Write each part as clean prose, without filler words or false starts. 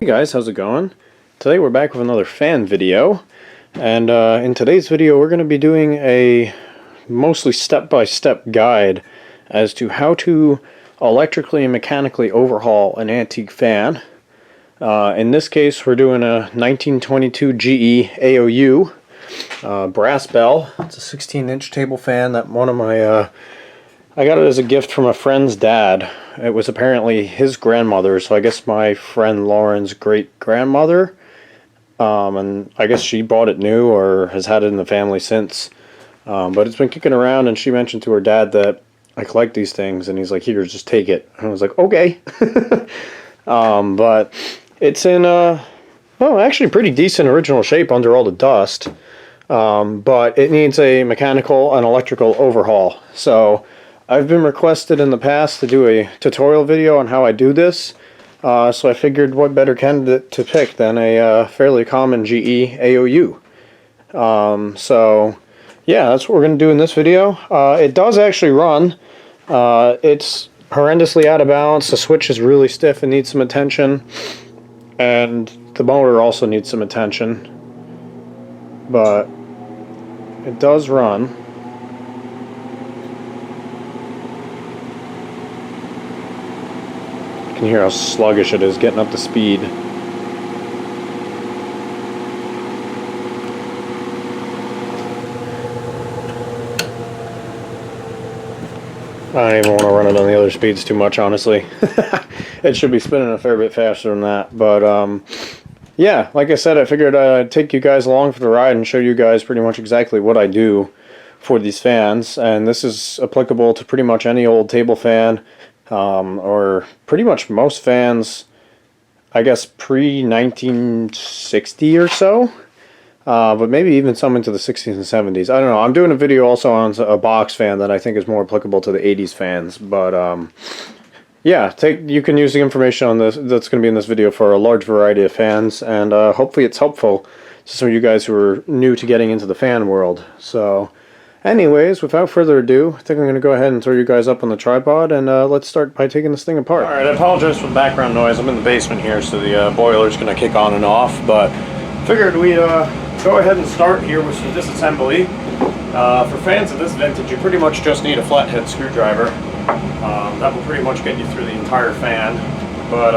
Hey guys, how's it going? Today we're back with another fan video, and in today's video we're going to be doing a mostly step-by-step guide as to how to electrically and mechanically overhaul an antique fan. In this case we're doing a 1922 GE AOU brass bell. It's a 16-inch table fan that one of my I got it as a gift from a friend's dad. It was apparently his grandmother, so I guess my friend Lauren's great-grandmother. And I guess she bought it new or has had it in the family since. But it's been kicking around, and she mentioned to her dad that I collect these things, and he's like, here, just take it. And I was like, okay. But it's in, well, actually pretty decent original shape under all the dust. But it needs a mechanical and electrical overhaul. So I've been requested in the past to do a tutorial video on how I do this, so I figured what better candidate to pick than a fairly common GE AOU. So yeah, that's what we're going to do in this video. It does actually run. It's horrendously out of balance. The switch is really stiff and needs some attention, and the motor also needs some attention, but it does run. You can hear how sluggish it is getting up to speed. I don't even want to run it on the other speeds too much, honestly. It should be spinning a fair bit faster than that, but yeah, like I said, I figured I'd take you guys along for the ride and show you guys pretty much exactly what I do for these fans. And this is applicable to pretty much any old table fan, or pretty much most fans, I guess pre-1960 or so, but maybe even some into the 60s and 70s. I don't know. I'm doing a video also on a box fan that I think is more applicable to the 80s fans, but yeah, you can use the information on this that's going to be in this video for a large variety of fans, and hopefully it's helpful to some of you guys who are new to getting into the fan world. So anyways, without further ado, I think I'm going to go ahead and throw you guys up on the tripod, and let's start by taking this thing apart. Alright, I apologize for the background noise. I'm in the basement here, so the boiler's going to kick on and off, but figured we'd go ahead and start here with some disassembly. For fans of this vintage, you pretty much just need a flathead screwdriver. That will pretty much get you through the entire fan, but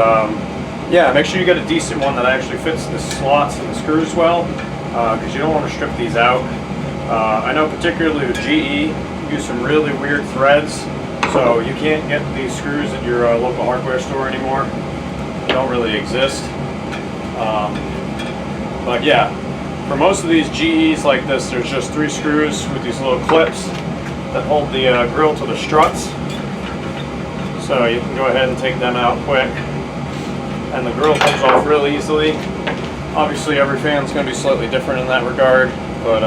yeah, make sure you get a decent one that actually fits the slots and the screws well, because you don't want to strip these out. I know particularly with GE, you use some really weird threads, so you can't get these screws at your local hardware store anymore. They don't really exist. But yeah, for most of these GEs like this, there's just 3 screws with these little clips that hold the grill to the struts. So you can go ahead and take them out quick, and the grill comes off really easily. Obviously every fan's going to be slightly different in that regard, but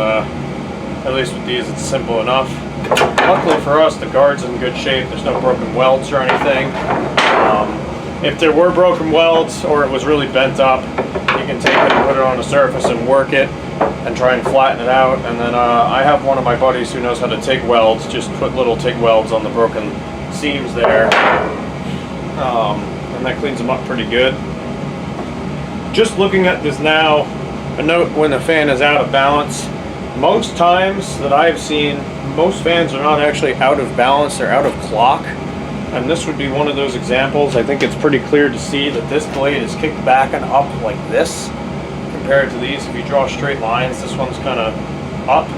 at least with these it's simple enough. Luckily for us, the guard's in good shape. There's no broken welds or anything. If there were broken welds or it was really bent up, you can take it and put it on a surface and work it and try and flatten it out. And then I have one of my buddies who knows how to TIG welds. Just put little TIG welds on the broken seams there, and that cleans them up pretty good. Just looking at this now, a note when the fan is out of balance. Most times that I've seen, most fans are not actually out of balance, they're out of clock, and this would be one of those examples. I think it's pretty clear to see that this blade is kicked back and up like this compared to these. If you draw straight lines, this one's kind of up.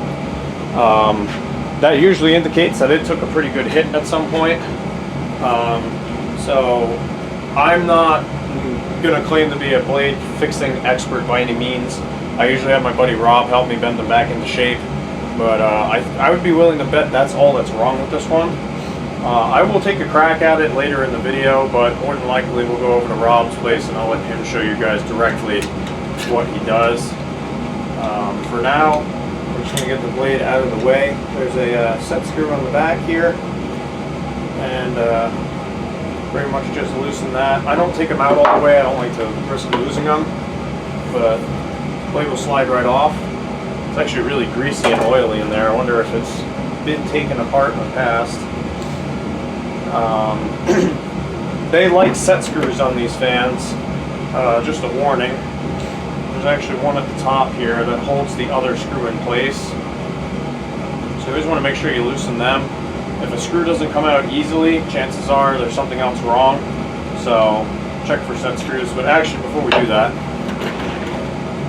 That usually indicates that it took a pretty good hit at some point. So I'm not going to claim to be a blade fixing expert by any means. I usually have my buddy Rob help me bend them back into shape, but I would be willing to bet that's all that's wrong with this one. I will take a crack at it later in the video, but more than likely we'll go over to Rob's place and I'll let him show you guys directly what he does. For now, we're just going to get the blade out of the way. There's a set screw on the back here, and pretty much just loosen that. I don't take them out all the way. I don't like to risk losing them, but the blade will slide right off. It's actually really greasy and oily in there. I wonder if it's been taken apart in the past. They like set screws on these fans. just a warning. There's actually one at the top here that holds the other screw in place. So you always want to make sure you loosen them. If a screw doesn't come out easily, chances are there's something else wrong. So check for set screws. But actually, before we do that,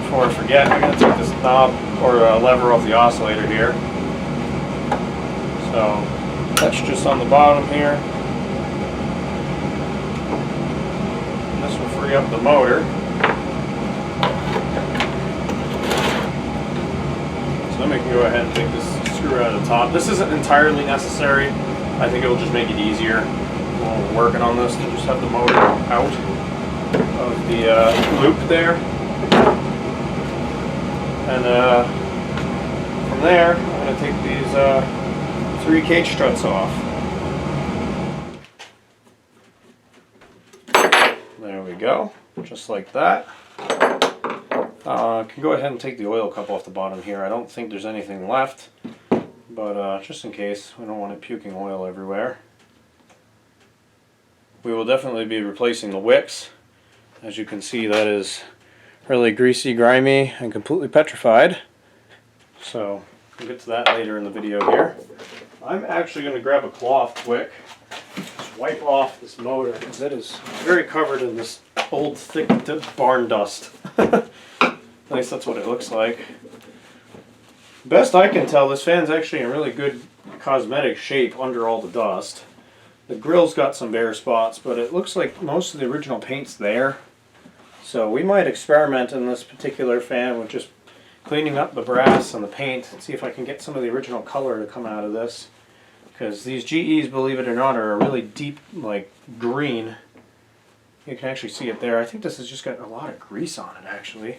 before I forget, I'm going to take this knob or lever off the oscillator here. So that's just on the bottom here. And this will free up the motor. So then we can go ahead and take this screw out of the top. This isn't entirely necessary. I think it will just make it easier while we're working on this to just have the motor out of the loop there. And from there, I'm going to take these 3 cage struts off. There we go, just like that. I can go ahead and take the oil cup off the bottom here. I don't think there's anything left, but just in case, we don't want it puking oil everywhere. We will definitely be replacing the wicks. As you can see, that is really greasy, grimy, and completely petrified. So we'll get to that later in the video here. I'm actually going to grab a cloth quick, just wipe off this motor because it is very covered in this old thick barn dust. At least that's what it looks like. Best I can tell, this fan's actually in really good cosmetic shape under all the dust. The grill's got some bare spots, but it looks like most of the original paint's there. So we might experiment in this particular fan with just cleaning up the brass and the paint and see if I can get some of the original color to come out of this. Because these GEs, believe it or not, are a really deep, like, green. You can actually see it there. I think this has just got a lot of grease on it, actually.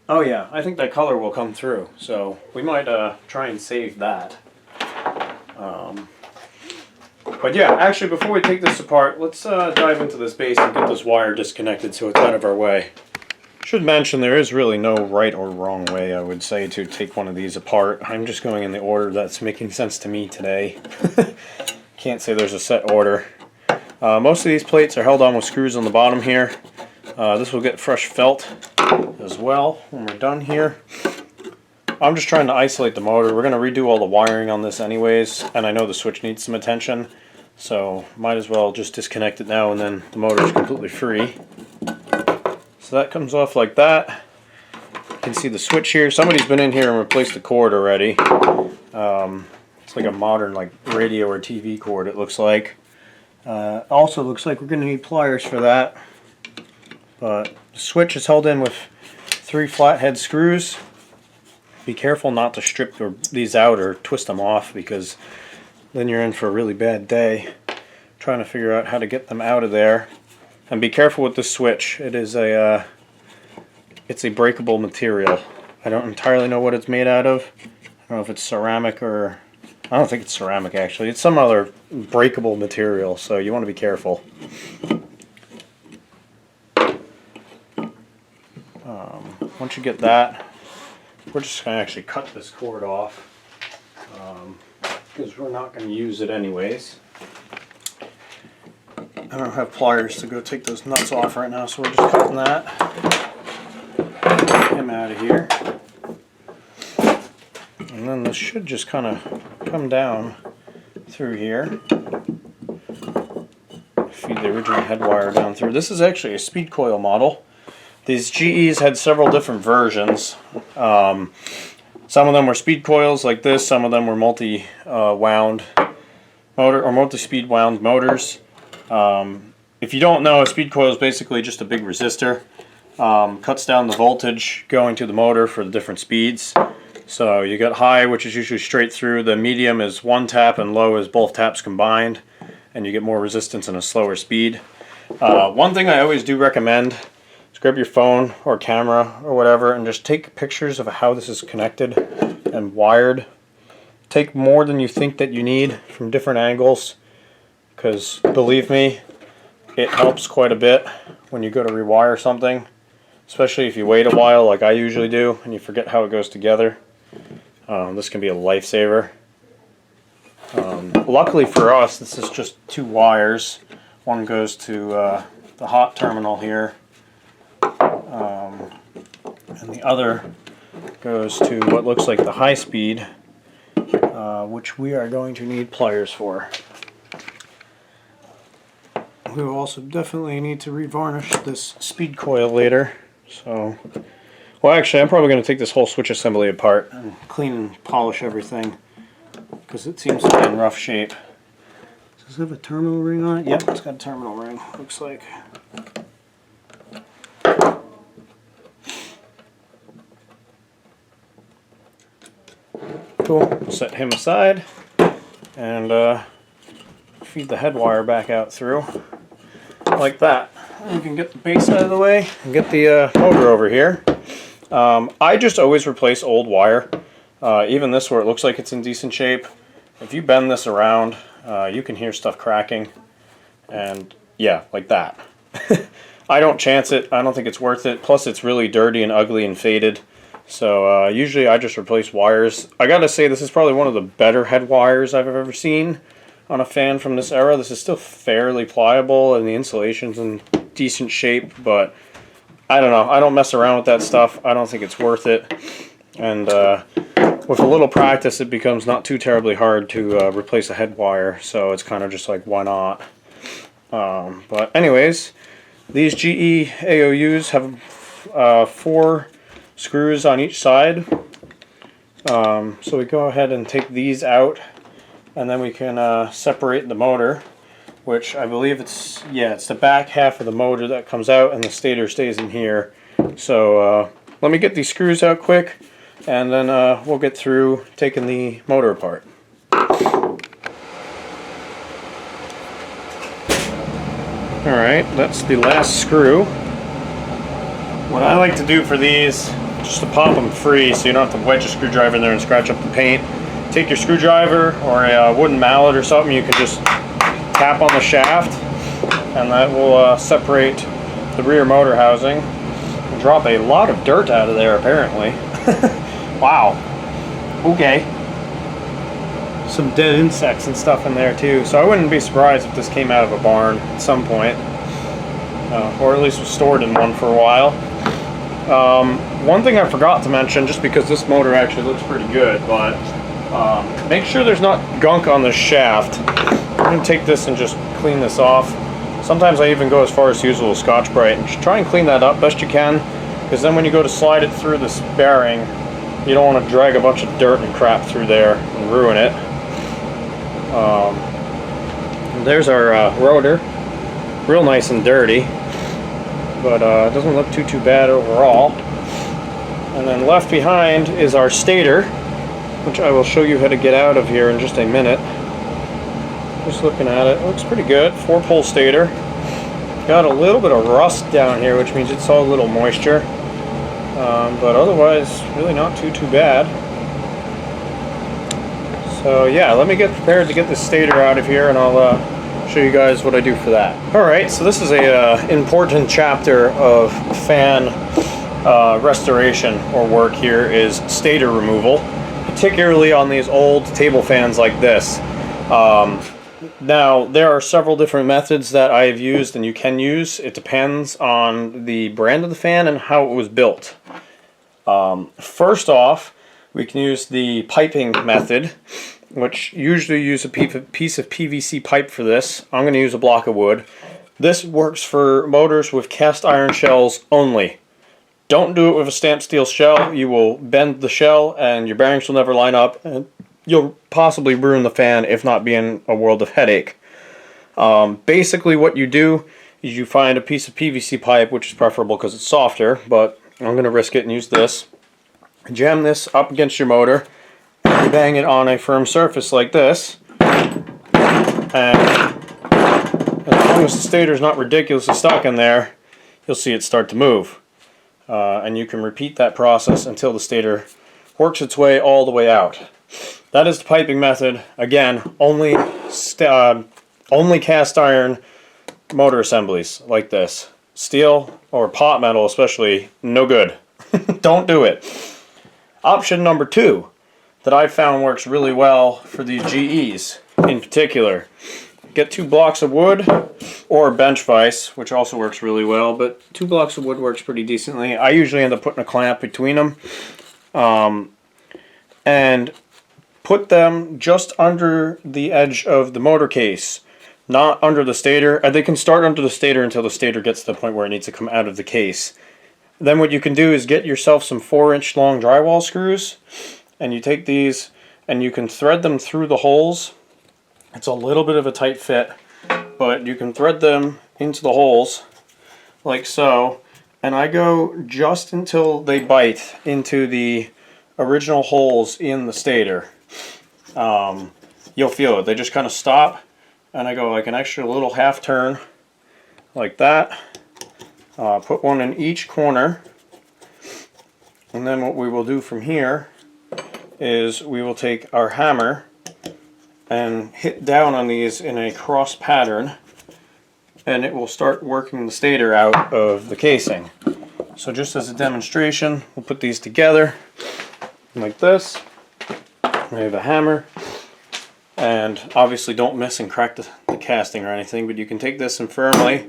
Oh yeah, I think that color will come through. So we might try and save that. But yeah, actually, before we take this apart, let's dive into this base and get this wire disconnected so it's out of our way. Should mention there is really no right or wrong way, I would say, to take one of these apart. I'm just going in the order that's making sense to me today. Can't say there's a set order. Most of these plates are held on with screws on the bottom here. This will get fresh felt as well when we're done here. I'm just trying to isolate the motor. We're going to redo all the wiring on this anyways, and I know the switch needs some attention, so might as well just disconnect it now and then the motor is completely free. So that comes off like that. You can see the switch here. Somebody's been in here and replaced the cord already. It's like a modern radio or TV cord, it looks like. Also looks like we're going to need pliers for that. But the switch is held in with 3 flathead screws. Be careful not to strip these out or twist them off, because then you're in for a really bad day trying to figure out how to get them out of there. And be careful with this switch. It is it's a breakable material. I don't entirely know what it's made out of. I don't know if it's ceramic or... I don't think it's ceramic, actually. It's some other breakable material, so you want to be careful. Once you get that, we're just going to actually cut this cord off, because we're not going to use it anyways. I don't have pliers to go take those nuts off right now, so we're just cutting that. Get him out of here. And then this should just kind of come down through here. Feed the original head wire down through. This is actually a speed coil model. These GEs had several different versions. Some of them were speed coils like this. Some of them were multi-wound motor or multi-speed wound motors. If you don't know, a speed coil is basically just a big resistor. Cuts down the voltage going to the motor for the different speeds. So you got high, which is usually straight through. The medium is 1 tap, and low is both taps combined, and you get more resistance and a slower speed. One thing I always do recommend is grab your phone or camera or whatever and just take pictures of how this is connected and wired. Take more than you think that you need from different angles, because believe me, it helps quite a bit when you go to rewire something, especially if you wait a while like I usually do and you forget how it goes together. This can be a lifesaver. Luckily for us, this is just 2 wires. One goes to the hot terminal here. And the other goes to what looks like the high speed, which we are going to need pliers for. We will also definitely need to revarnish this speed coil later. So, well, actually, I'm probably going to take this whole switch assembly apart and clean and polish everything because it seems to be in rough shape. Does it have a terminal ring on it? Yep, it's got a terminal ring, looks like. Cool. Set him aside and feed the head wire back out through like that. And you can get the base out of the way and get the motor over here. I just always replace old wire, even this where it looks like it's in decent shape. If you bend this around, you can hear stuff cracking, and yeah, like that. I don't chance it. I don't think it's worth it. Plus it's really dirty and ugly and faded. So usually I just replace wires. I gotta say, this is probably one of the better head wires I've ever seen on a fan from this era. This is still fairly pliable and the insulation's in decent shape, but I don't know. I don't mess around with that stuff. I don't think it's worth it. And with a little practice, it becomes not too terribly hard to replace a head wire. So it's kind of just like, why not? But anyways, these GE AOUs have 4 screws on each side. So we go ahead and take these out, and then we can separate the motor, which I believe it's the back half of the motor that comes out, and the stator stays in here. So let me get these screws out quick, and then we'll get through taking the motor apart. Alright, that's the last screw. What I like to do for these, just to pop them free so you don't have to wedge a screwdriver in there and scratch up the paint, take your screwdriver or a wooden mallet or something, you can just tap on the shaft, and that will separate the rear motor housing and drop a lot of dirt out of there, apparently. Wow. Okay. Some dead insects and stuff in there too, so I wouldn't be surprised if this came out of a barn at some point, or at least was stored in one for a while. One thing I forgot to mention, just because this motor actually looks pretty good, but make sure there's not gunk on the shaft. I'm going to take this and just clean this off. Sometimes I even go as far as to use a little Scotch-Brite and just try and clean that up best you can, because then when you go to slide it through this bearing, you don't want to drag a bunch of dirt and crap through there and ruin it. There's our rotor, real nice and dirty, but it doesn't look too bad overall. And then left behind is our stator, which I will show you how to get out of here in just a minute. Just looking at it, looks pretty good. 4-pole stator. Got a little bit of rust down here, which means it's all a little moisture, but otherwise really not too bad. So yeah, let me get prepared to get this stator out of here, and I'll show you guys what I do for that. Alright, so this is a important chapter of fan restoration or work here, is stator removal, particularly on these old table fans like this. Now, there are several different methods that I have used and you can use. It depends on the brand of the fan and how it was built. First off, we can use the piping method, which usually use a piece of PVC pipe for this. I'm going to use a block of wood. This works for motors with cast iron shells only. Don't do it with a stamped steel shell. You will bend the shell and your bearings will never line up, and you'll possibly ruin the fan, if not be in a world of headache. Basically what you do is you find a piece of PVC pipe, which is preferable because it's softer, but I'm going to risk it and use this. Jam this up against your motor, and bang it on a firm surface like this, and as long as the stator is not ridiculously stuck in there, you'll see it start to move. And you can repeat that process until the stator works its way all the way out. That is the piping method. Again, only cast iron motor assemblies like this. Steel or pot metal especially, no good. Don't do it. Option number 2 that I found works really well for these GEs in particular get 2 blocks of wood or bench vise, which also works really well, but 2 blocks of wood works pretty decently. I usually end up putting a clamp between them, and put them just under the edge of the motor case, not under the stator. And they can start under the stator until the stator gets to the point where it needs to come out of the case. Then what you can do is get yourself some 4-inch long drywall screws, and you take these and you can thread them through the holes. It's a little bit of a tight fit, but you can thread them into the holes like so, and I go just until they bite into the original holes in the stator. You'll feel it. They just kind of stop, and I go like an extra little half turn like that. Put one in each corner, and then what we will do from here is we will take our hammer and hit down on these in a cross pattern, and it will start working the stator out of the casing. So just as a demonstration, we'll put these together like this. We have a hammer, and obviously don't miss and crack the casting or anything, but you can take this and firmly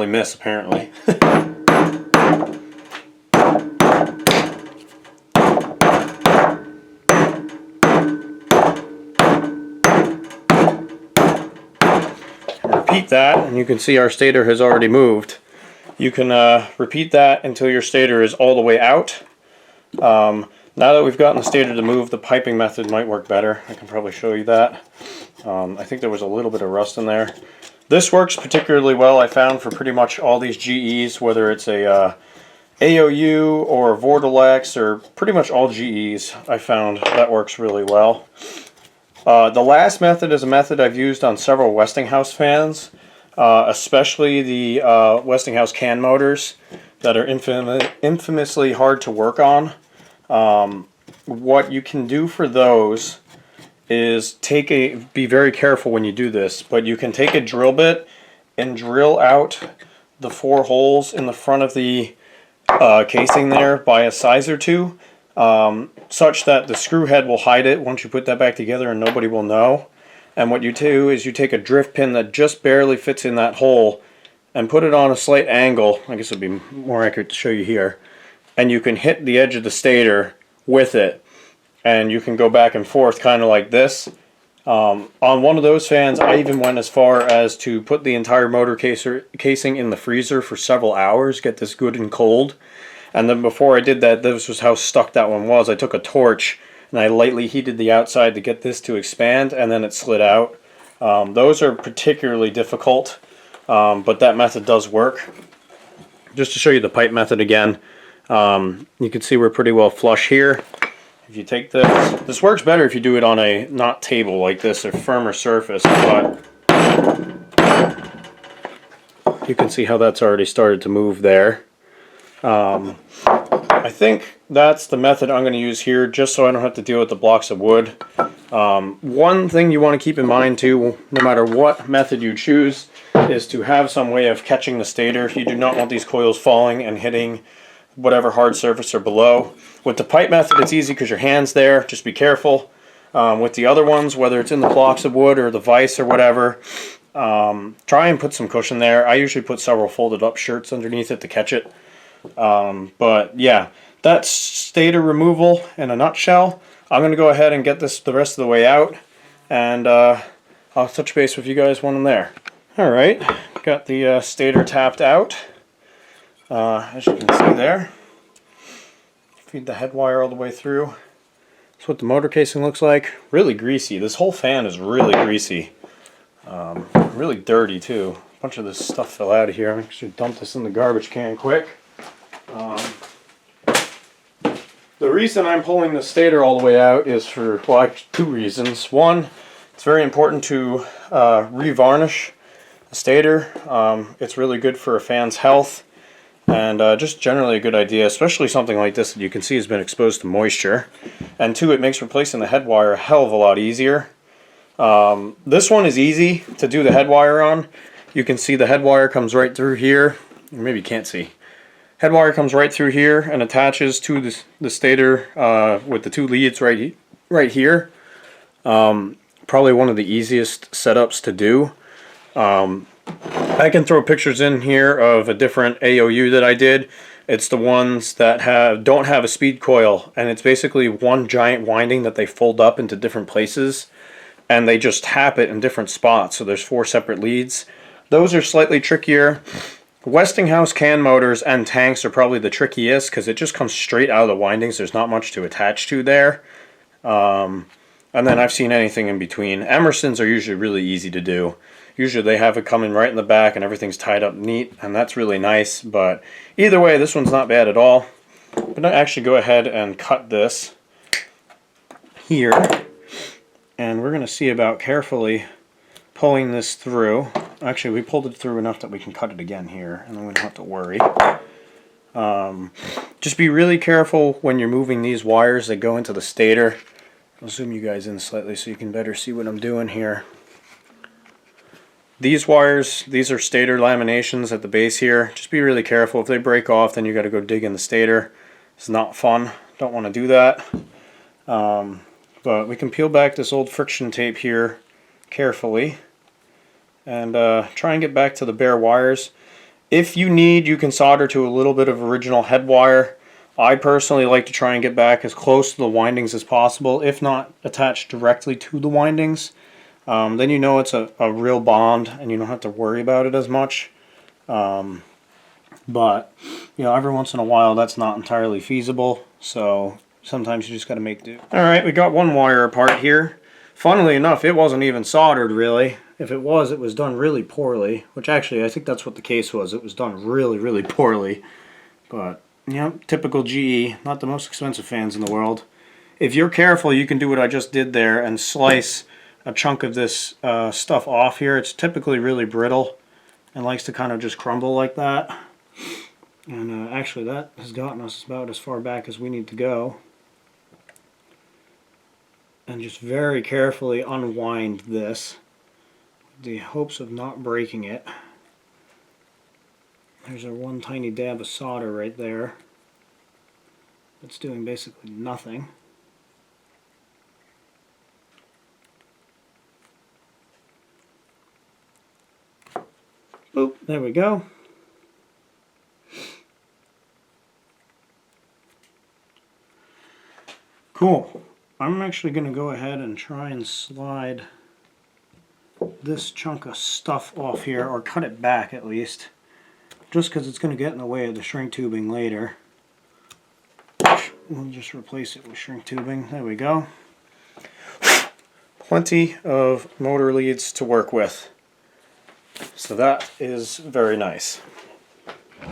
miss apparently. Repeat that, and you can see our stator has already moved. You can repeat that until your stator is all the way out. Now that we've gotten the stator to move, the piping method might work better. I can probably show you that. I think there was a little bit of rust in there. This works particularly well, I found, for pretty much all these GEs, whether it's a AOU or a Vortelex or pretty much all GEs. I found that works really well. The last method is a method I've used on several Westinghouse fans, especially the Westinghouse can motors that are infamously hard to work on. What you can do for those is be very careful when you do this, but you can take a drill bit and drill out the 4 holes in the front of the casing there by a size or 2, such that the screw head will hide it once you put that back together and nobody will know. And what you do is you take a drift pin that just barely fits in that hole and put it on a slight angle. I guess it would be more accurate to show you here. And you can hit the edge of the stator with it, and you can go back and forth kind of like this. On one of those fans, I even went as far as to put the entire motor casing in the freezer for several hours, get this good and cold. And then before I did that, this was how stuck that one was. I took a torch and I lightly heated the outside to get this to expand, and then it slid out. Those are particularly difficult, but that method does work. Just to show you the pipe method again, you can see we're pretty well flush here. If you take this works better if you do it on a not table like this, or firmer surface, but you can see how that's already started to move there. I think that's the method I'm going to use here, just so I don't have to deal with the blocks of wood. One thing you want to keep in mind too, no matter what method you choose, is to have some way of catching the stator. You do not want these coils falling and hitting whatever hard surface or below. With the pipe method, it's easy because your hand's there, just be careful. With the other ones, whether it's in the blocks of wood or the vise or whatever, try and put some cushion there. I usually put several folded up shirts underneath it to catch it. But yeah, that's stator removal in a nutshell. I'm going to go ahead and get this the rest of the way out, and I'll touch base with you guys when I'm there. Alright, got the stator tapped out. As you can see there, feed the head wire all the way through. That's what the motor casing looks like. Really greasy. This whole fan is really greasy. Really dirty too. A bunch of this stuff fell out of here. I should dump this in the garbage can quick. The reason I'm pulling the stator all the way out is for, well, actually 2 reasons. One, it's very important to revarnish the stator. It's really good for a fan's health, and just generally a good idea, especially something like this that you can see has been exposed to moisture. And 2, it makes replacing the head wire a hell of a lot easier. This one is easy to do the head wire on. You can see the head wire comes right through here. Or maybe you can't see. Head wire comes right through here and attaches to the stator with the 2 leads right here. Probably one of the easiest setups to do. I can throw pictures in here of a different AOU that I did. It's the ones that don't have a speed coil, and it's basically one giant winding that they fold up into different places, and they just tap it in different spots. So there's 4 separate leads. Those are slightly trickier. Westinghouse can motors and tanks are probably the trickiest because it just comes straight out of the windings. There's not much to attach to there. And then I've seen anything in between. Emerson's are usually really easy to do. Usually they have it coming right in the back and everything's tied up neat, and that's really nice. But either way, this one's not bad at all. I'm going to actually go ahead and cut this here. And we're going to see about carefully pulling this through. Actually, we pulled it through enough that we can cut it again here, and then we don't have to worry. Just be really careful when you're moving these wires that go into the stator. I'll zoom you guys in slightly so you can better see what I'm doing here. These wires, these are stator laminations at the base here. Just be really careful. If they break off, then you got to go dig in the stator. It's not fun. Don't want to do that. But we can peel back this old friction tape here carefully and try and get back to the bare wires. If you need, you can solder to a little bit of original head wire. I personally like to try and get back as close to the windings as possible, if not attached directly to the windings. Then you know it's a real bond and you don't have to worry about it as much. But, you know, every once in a while that's not entirely feasible, so sometimes you just got to make do. Alright, we got one wire apart here. Funnily enough, it wasn't even soldered really. If it was done really poorly, which actually I think that's what the case was. It was done really, really poorly. But, you know, typical GE, not the most expensive fans in the world. If you're careful, you can do what I just did there and slice a chunk of this stuff off here. It's typically really brittle and likes to kind of just crumble like that. And actually that has gotten us about as far back as we need to go. And just very carefully unwind this with the hopes of not breaking it. There's our one tiny dab of solder right there. It's doing basically nothing. Boop, there we go. Cool. I'm actually going to go ahead and try and slide this chunk of stuff off here, or cut it back at least, just because it's going to get in the way of the shrink tubing later. We'll just replace it with shrink tubing. There we go. Plenty of motor leads to work with. So that is very nice.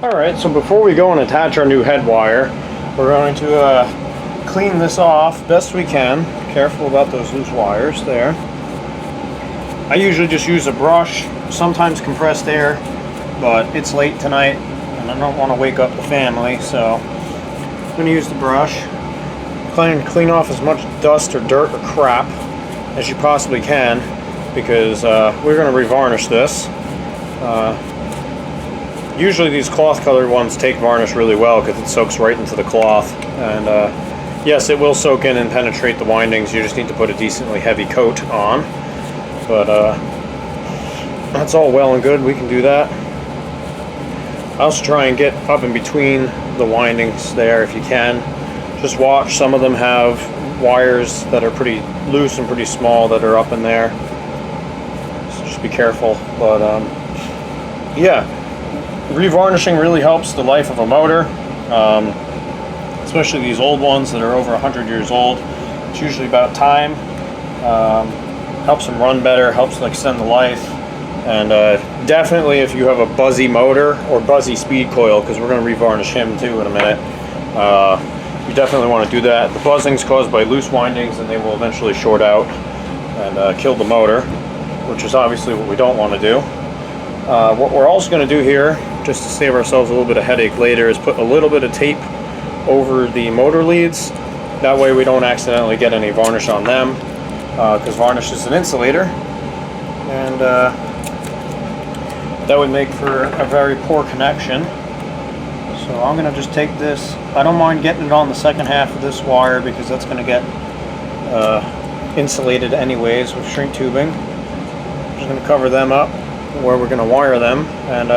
Alright, so before we go and attach our new head wire, we're going to clean this off best we can. Careful about those loose wires there. I usually just use a brush, sometimes compressed air, but it's late tonight and I don't want to wake up the family, so I'm going to use the brush. Clean off as much dust or dirt or crap as you possibly can, because we're going to revarnish this. Usually these cloth colored ones take varnish really well because it soaks right into the cloth, and yes, it will soak in and penetrate the windings. You just need to put a decently heavy coat on, but that's all well and good. We can do that. I also try and get up in between the windings there if you can. Just watch, some of them have wires that are pretty loose and pretty small that are up in there, so just be careful. But yeah, revarnishing really helps the life of a motor, especially these old ones that are over 100 years old. It's usually about time. Helps them run better, helps them extend the life, and definitely if you have a buzzy motor or buzzy speed coil, because we're going to revarnish him too in a minute, you definitely want to do that. The buzzing's caused by loose windings and they will eventually short out and kill the motor, which is obviously what we don't want to do. What we're also going to do here, just to save ourselves a little bit of headache later, is put a little bit of tape over the motor leads. That way we don't accidentally get any varnish on them, because varnish is an insulator, and that would make for a very poor connection. So I'm going to just take this. I don't mind getting it on the second half of this wire because that's going to get insulated anyways with shrink tubing. I'm just going to cover them up where we're going to wire them, and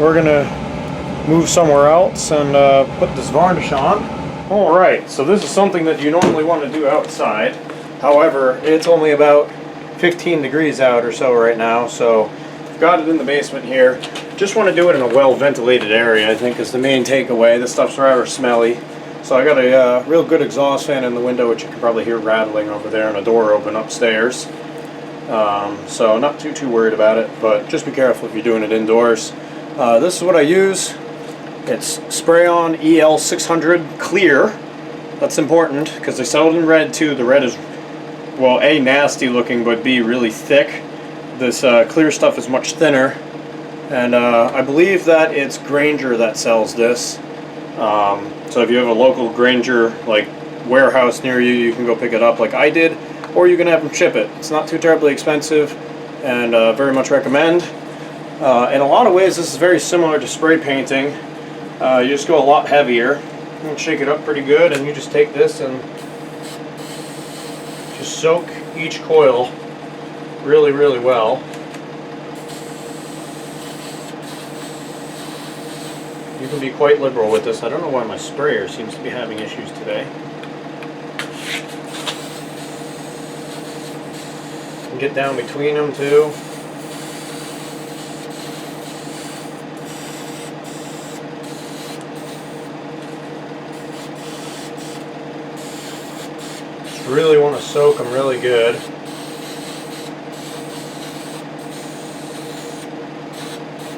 we're going to move somewhere else and put this varnish on. Alright, so this is something that you normally want to do outside. However, it's only about 15 degrees out or so right now, so I've got it in the basement here. Just want to do it in a well-ventilated area, I think, is the main takeaway. This stuff's rather smelly. So I got a real good exhaust fan in the window, which you can probably hear rattling over there, and a door open upstairs. So not too worried about it, but just be careful if you're doing it indoors. This is what I use. It's Spray-On EL600 Clear. That's important because they sell it in red too. The red is, well, A, nasty looking, but B, really thick. This clear stuff is much thinner, and I believe that it's Grainger that sells this. So if you have a local Grainger like warehouse near you, you can go pick it up like I did, or you can have them ship it. It's not too terribly expensive, and very much recommend. In a lot of ways, this is very similar to spray painting. You just go a lot heavier and shake it up pretty good, and you just take this and just soak each coil really well. You can be quite liberal with this. I don't know why my sprayer seems to be having issues today. And get down between them too. Really want to soak them really good.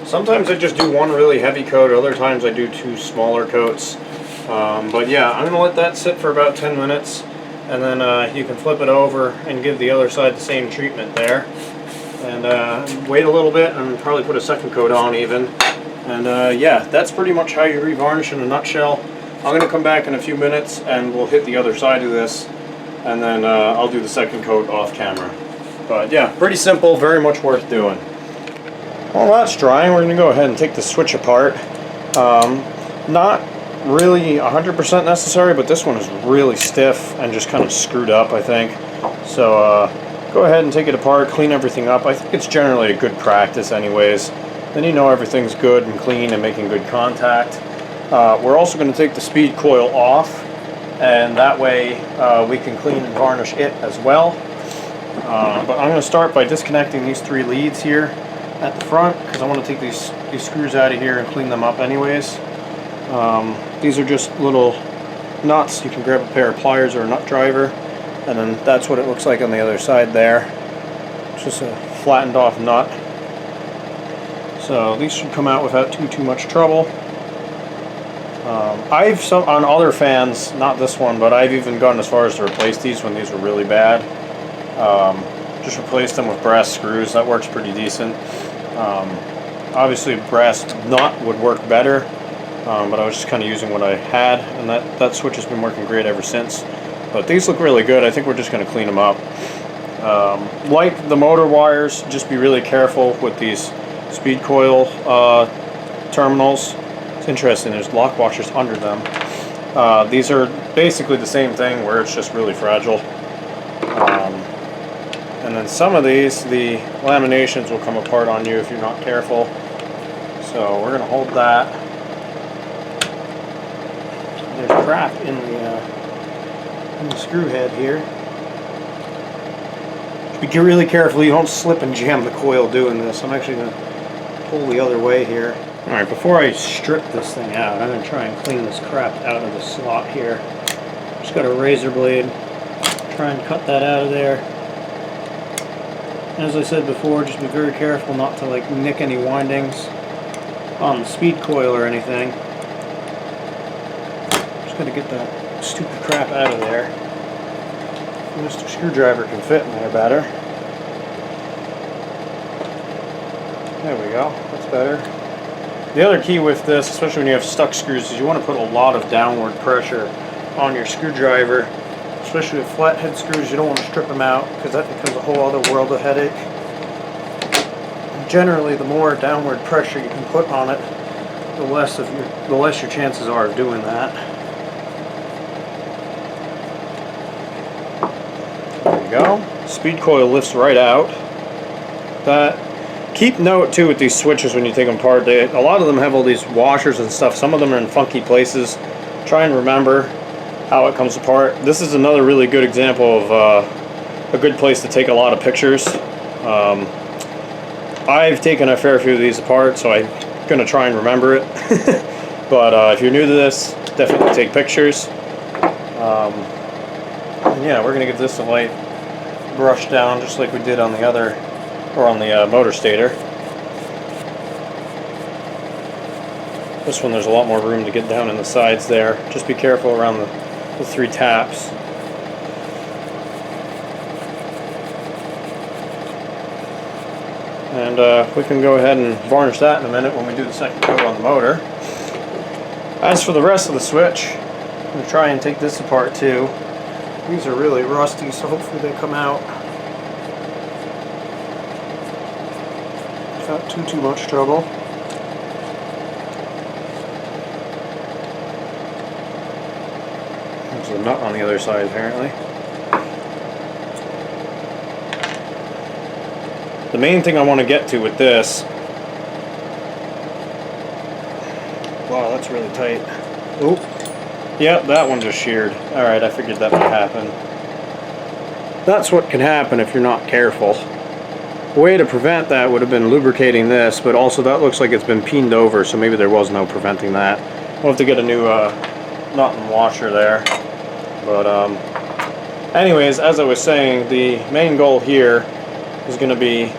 Sometimes I just do one really heavy coat, other times I do 2 smaller coats. But yeah, I'm going to let that sit for about 10 minutes, and then you can flip it over and give the other side the same treatment there. And wait a little bit and probably put a second coat on even. And yeah, that's pretty much how you revarnish in a nutshell. I'm going to come back in a few minutes and we'll hit the other side of this, and then I'll do the second coat off camera. But yeah, pretty simple, very much worth doing. While that's drying, we're going to go ahead and take the switch apart. Not really 100% necessary, but this one is really stiff and just kind of screwed up, I think. So go ahead and take it apart, clean everything up. I think it's generally a good practice anyways. Then you know everything's good and clean and making good contact. We're also going to take the speed coil off, and that way we can clean and varnish it as well. But I'm going to start by disconnecting these 3 leads here at the front, because I want to take these screws out of here and clean them up anyways. These are just little nuts. You can grab a pair of pliers or a nut driver, and then that's what it looks like on the other side there. It's just a flattened off nut. So these should come out without too much trouble. I've on other fans, not this one, but I've even gone as far as to replace these when these were really bad. Just replace them with brass screws. That works pretty decent. Obviously brass nut would work better, but I was just kind of using what I had, and that switch has been working great ever since. But these look really good. I think we're just going to clean them up. Like the motor wires, just be really careful with these speed coil terminals. It's interesting, there's lock washers under them. These are basically the same thing, where it's just really fragile. And then some of these, the laminations will come apart on you if you're not careful. So we're going to hold that. There's crap in the screw head here. Be really careful you don't slip and jam the coil doing this. I'm actually going to pull the other way here. Alright, before I strip this thing out, I'm going to try and clean this crap out of the slot here. Just got a razor blade. Try and cut that out of there. As I said before, just be very careful not to like nick any windings on the speed coil or anything. Just got to get that stupid crap out of there. Mr. Screwdriver can fit in there better. There we go, that's better. The other key with this, especially when you have stuck screws, is you want to put a lot of downward pressure on your screwdriver. Especially with flathead screws, you don't want to strip them out, because that becomes a whole other world of headache. Generally, the more downward pressure you can put on it, the less your chances are of doing that. There we speed coil lifts right out. Keep note too with these switches when you take them apart. A lot of them have all these washers and stuff. Some of them are in funky places. Try and remember how it comes apart. This is another really good example of a good place to take a lot of pictures. I've taken a fair few of these apart, so I'm going to try and remember it. But if you're new to this, definitely take pictures. Yeah, we're going to get this a light brush down just like we did on the other, or on the motor stator. This one there's a lot more room to get down in the sides there. Just be careful around the 3 taps. And we can go ahead and varnish that in a minute when we do the second coat on the motor. As for the rest of the switch, I'm going to try and take this apart too. These are really rusty, so hopefully they come out without too much trouble. There's a nut on the other side apparently. The main thing I want to get to with this... Wow, that's really tight. Oh, yep, that one just sheared. Alright, I figured that might happen. That's what can happen if you're not careful. The way to prevent that would have been lubricating this, but also that looks like it's been peened over, so maybe there was no preventing that. We'll have to get a new nut and washer there. But anyways, as I was saying, the main goal here is going to be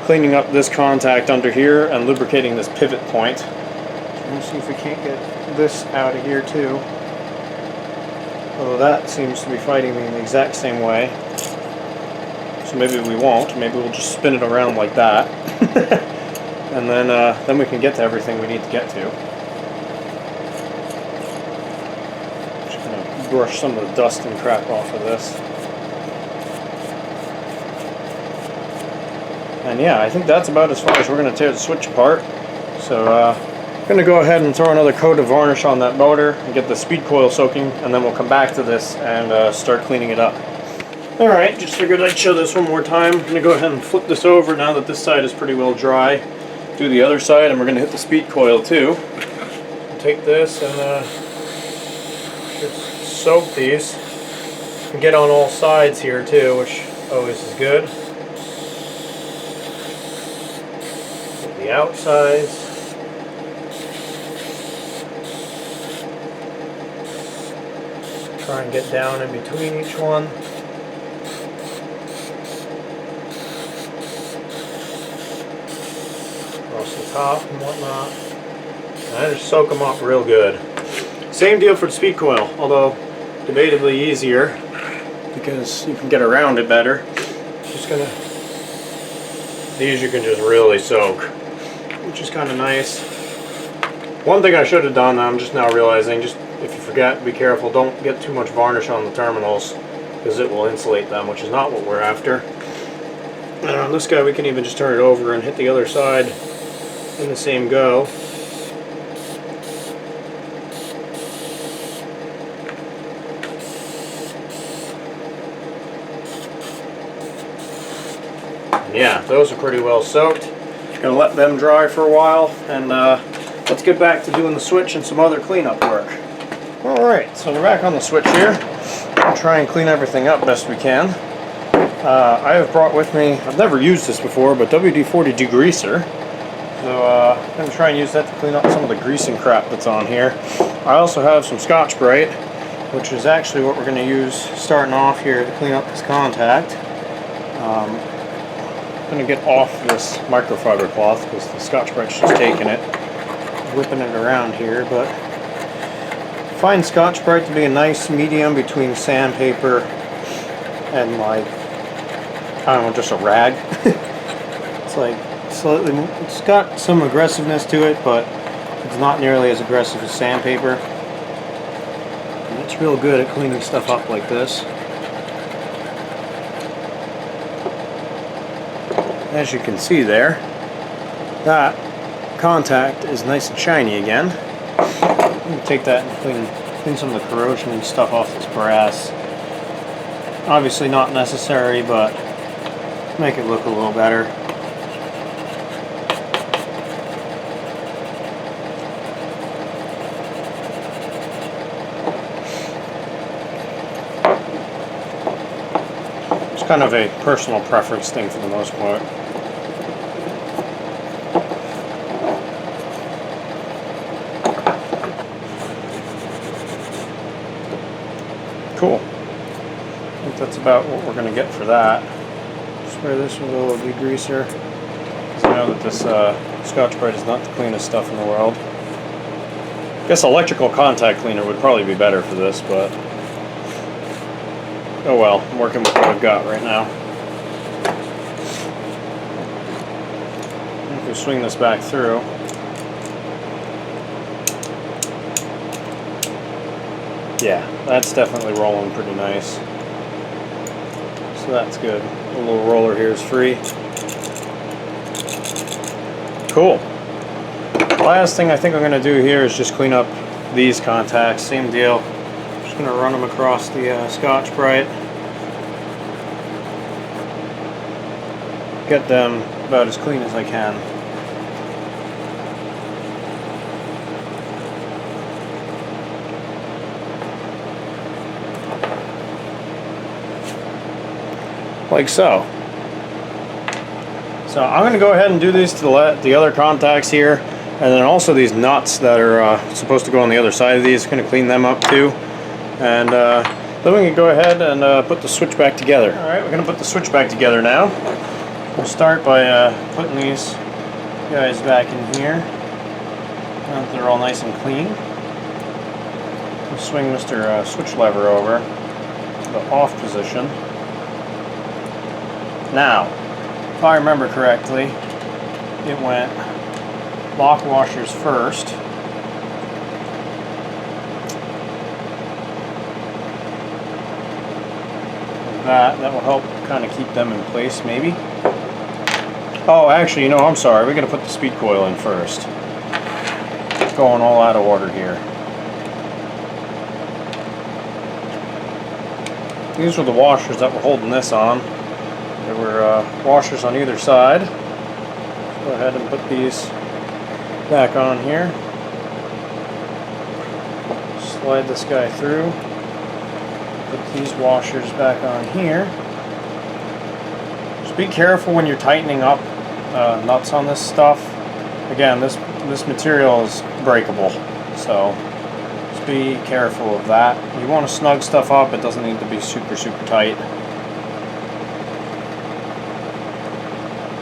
cleaning up this contact under here and lubricating this pivot point. Let's see if we can't get this out of here too. Although that seems to be fighting me in the exact same way. So maybe we won't. Maybe we'll just spin it around like that. And then we can get to everything we need to get to. Just gonna brush some of the dust and crap off of this. And yeah, I think that's about as far as we're going to tear the switch apart. So I'm going to go ahead and throw another coat of varnish on that motor and get the speed coil soaking, and then we'll come back to this and start cleaning it up. Alright, just figured I'd show this one more time. I'm going to go ahead and flip this over now that this side is pretty well dry. Do the other side, and we're going to hit the speed coil too. Take this and just soak these. And get on all sides here too, which always is good. The outsides. Try and get down in between each one. Across the top and whatnot. And just soak them up real good. Same deal for the speed coil, although debatably easier because you can get around it better. Just gonna, these you can just really soak, which is kind of nice. One thing I should have done, I'm just now realizing, just if you forget, be careful, don't get too much varnish on the terminals because it will insulate them, which is not what we're after. And on this guy we can even just turn it over and hit the other side in the same go. And yeah, those are pretty well soaked. Gonna let them dry for a while, and let's get back to doing the switch and some other cleanup work. Alright, so we're back on the switch here. I'll try and clean everything up best we can. I have brought with me, I've never used this before, but WD-40 degreaser. So I'm going to try and use that to clean up some of the greasing crap that's on here. I also have some Scotch-Brite, which is actually what we're going to use starting off here to clean up this contact. I'm going to get off this microfiber cloth because the Scotch-Brite's just taking it, whipping it around here, but I find Scotch-Brite to be a nice medium between sandpaper and, like, I don't know, just a rag. It's like slightly, it's got some aggressiveness to it, but it's not nearly as aggressive as sandpaper. And it's real good at cleaning stuff up like this. As you can see there, that contact is nice and shiny again. I'm going to take that and clean some of the corrosion and stuff off this brass. Obviously not necessary, but make it look a little better. It's kind of a personal preference thing for the most part. Cool. I think that's about what we're going to get for that. Spray this with a little degreaser, because I know that this Scotch-Brite is not the cleanest stuff in the world. I guess electrical contact cleaner would probably be better for this, but oh well, I'm working with what I've got right now. If we swing this back through, yeah, that's definitely rolling pretty nice. So that's good. The little roller here is free. Cool. Last thing I think I'm going to do here is just clean up these contacts. Same deal. Just going to run them across the Scotch-Brite. Get them about as clean as I can. Like so. So I'm going to go ahead and do these to the other contacts here, and then also these nuts that are supposed to go on the other side of these. I'm going to clean them up too, and then we can go ahead and put the switch back together. Alright, we're going to put the switch back together now. We'll start by putting these guys back in here. Now that they're all nice and clean. We'll swing Mr. Switch lever over to the off position. Now, if I remember correctly, it went lock washers first. That will help kind of keep them in place, maybe. Oh, actually, you know, I'm sorry. We're going to put the speed coil in first. It's going all out of order here. These were the washers that were holding this on. There were washers on either side. Go ahead and put these back on here. Slide this guy through. Put these washers back on here. Just be careful when you're tightening up nuts on this stuff. Again, this material is breakable, so just be careful of that. You want to snug stuff up. It doesn't need to be super tight.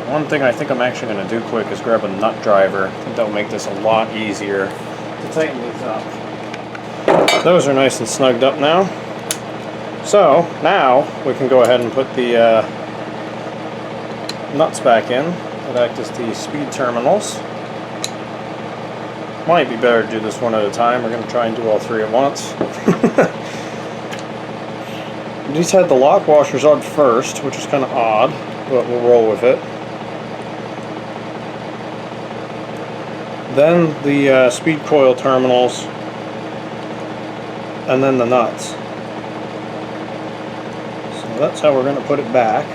One thing I think I'm actually going to do quick is grab a nut driver. I think that will make this a lot easier to tighten these up. Those are nice and snugged up now. So now we can go ahead and put the nuts back in that act as the speed terminals. Might be better to do this one at a time. We're going to try and do all three at once. These had the lock washers on first, which is kind of odd, but we'll roll with it. Then the speed coil terminals, and then the nuts. So that's how we're going to put it back.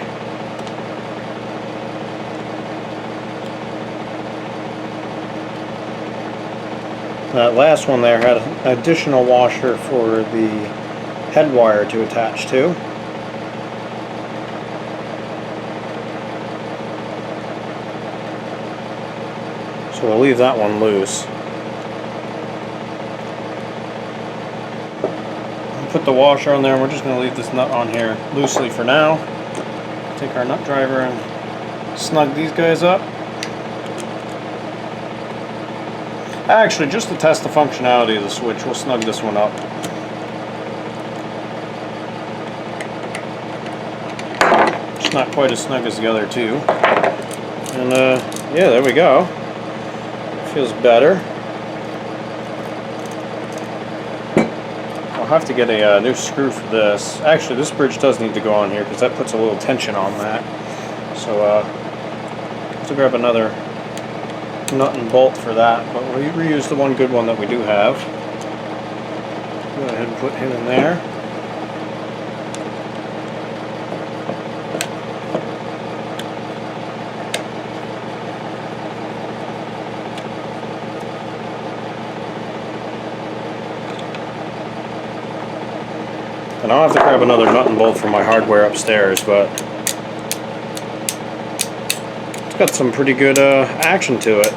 That last one there had an additional washer for the head wire to attach to. So we'll leave that one loose. Put the washer on there, and we're just going to leave this nut on here loosely for now. Take our nut driver and snug these guys up. Actually, just to test the functionality of the switch, we'll snug this one up. It's not quite as snug as the other two. And yeah, there we go. Feels better. I'll have to get a new screw for this. Actually, this bridge does need to go on here because that puts a little tension on that. So have to grab another nut and bolt for that, but we'll reuse the one good one that we do have. Go ahead and put him in there. I'll have to grab another nut and bolt from my hardware upstairs, but it's got some pretty good action to it.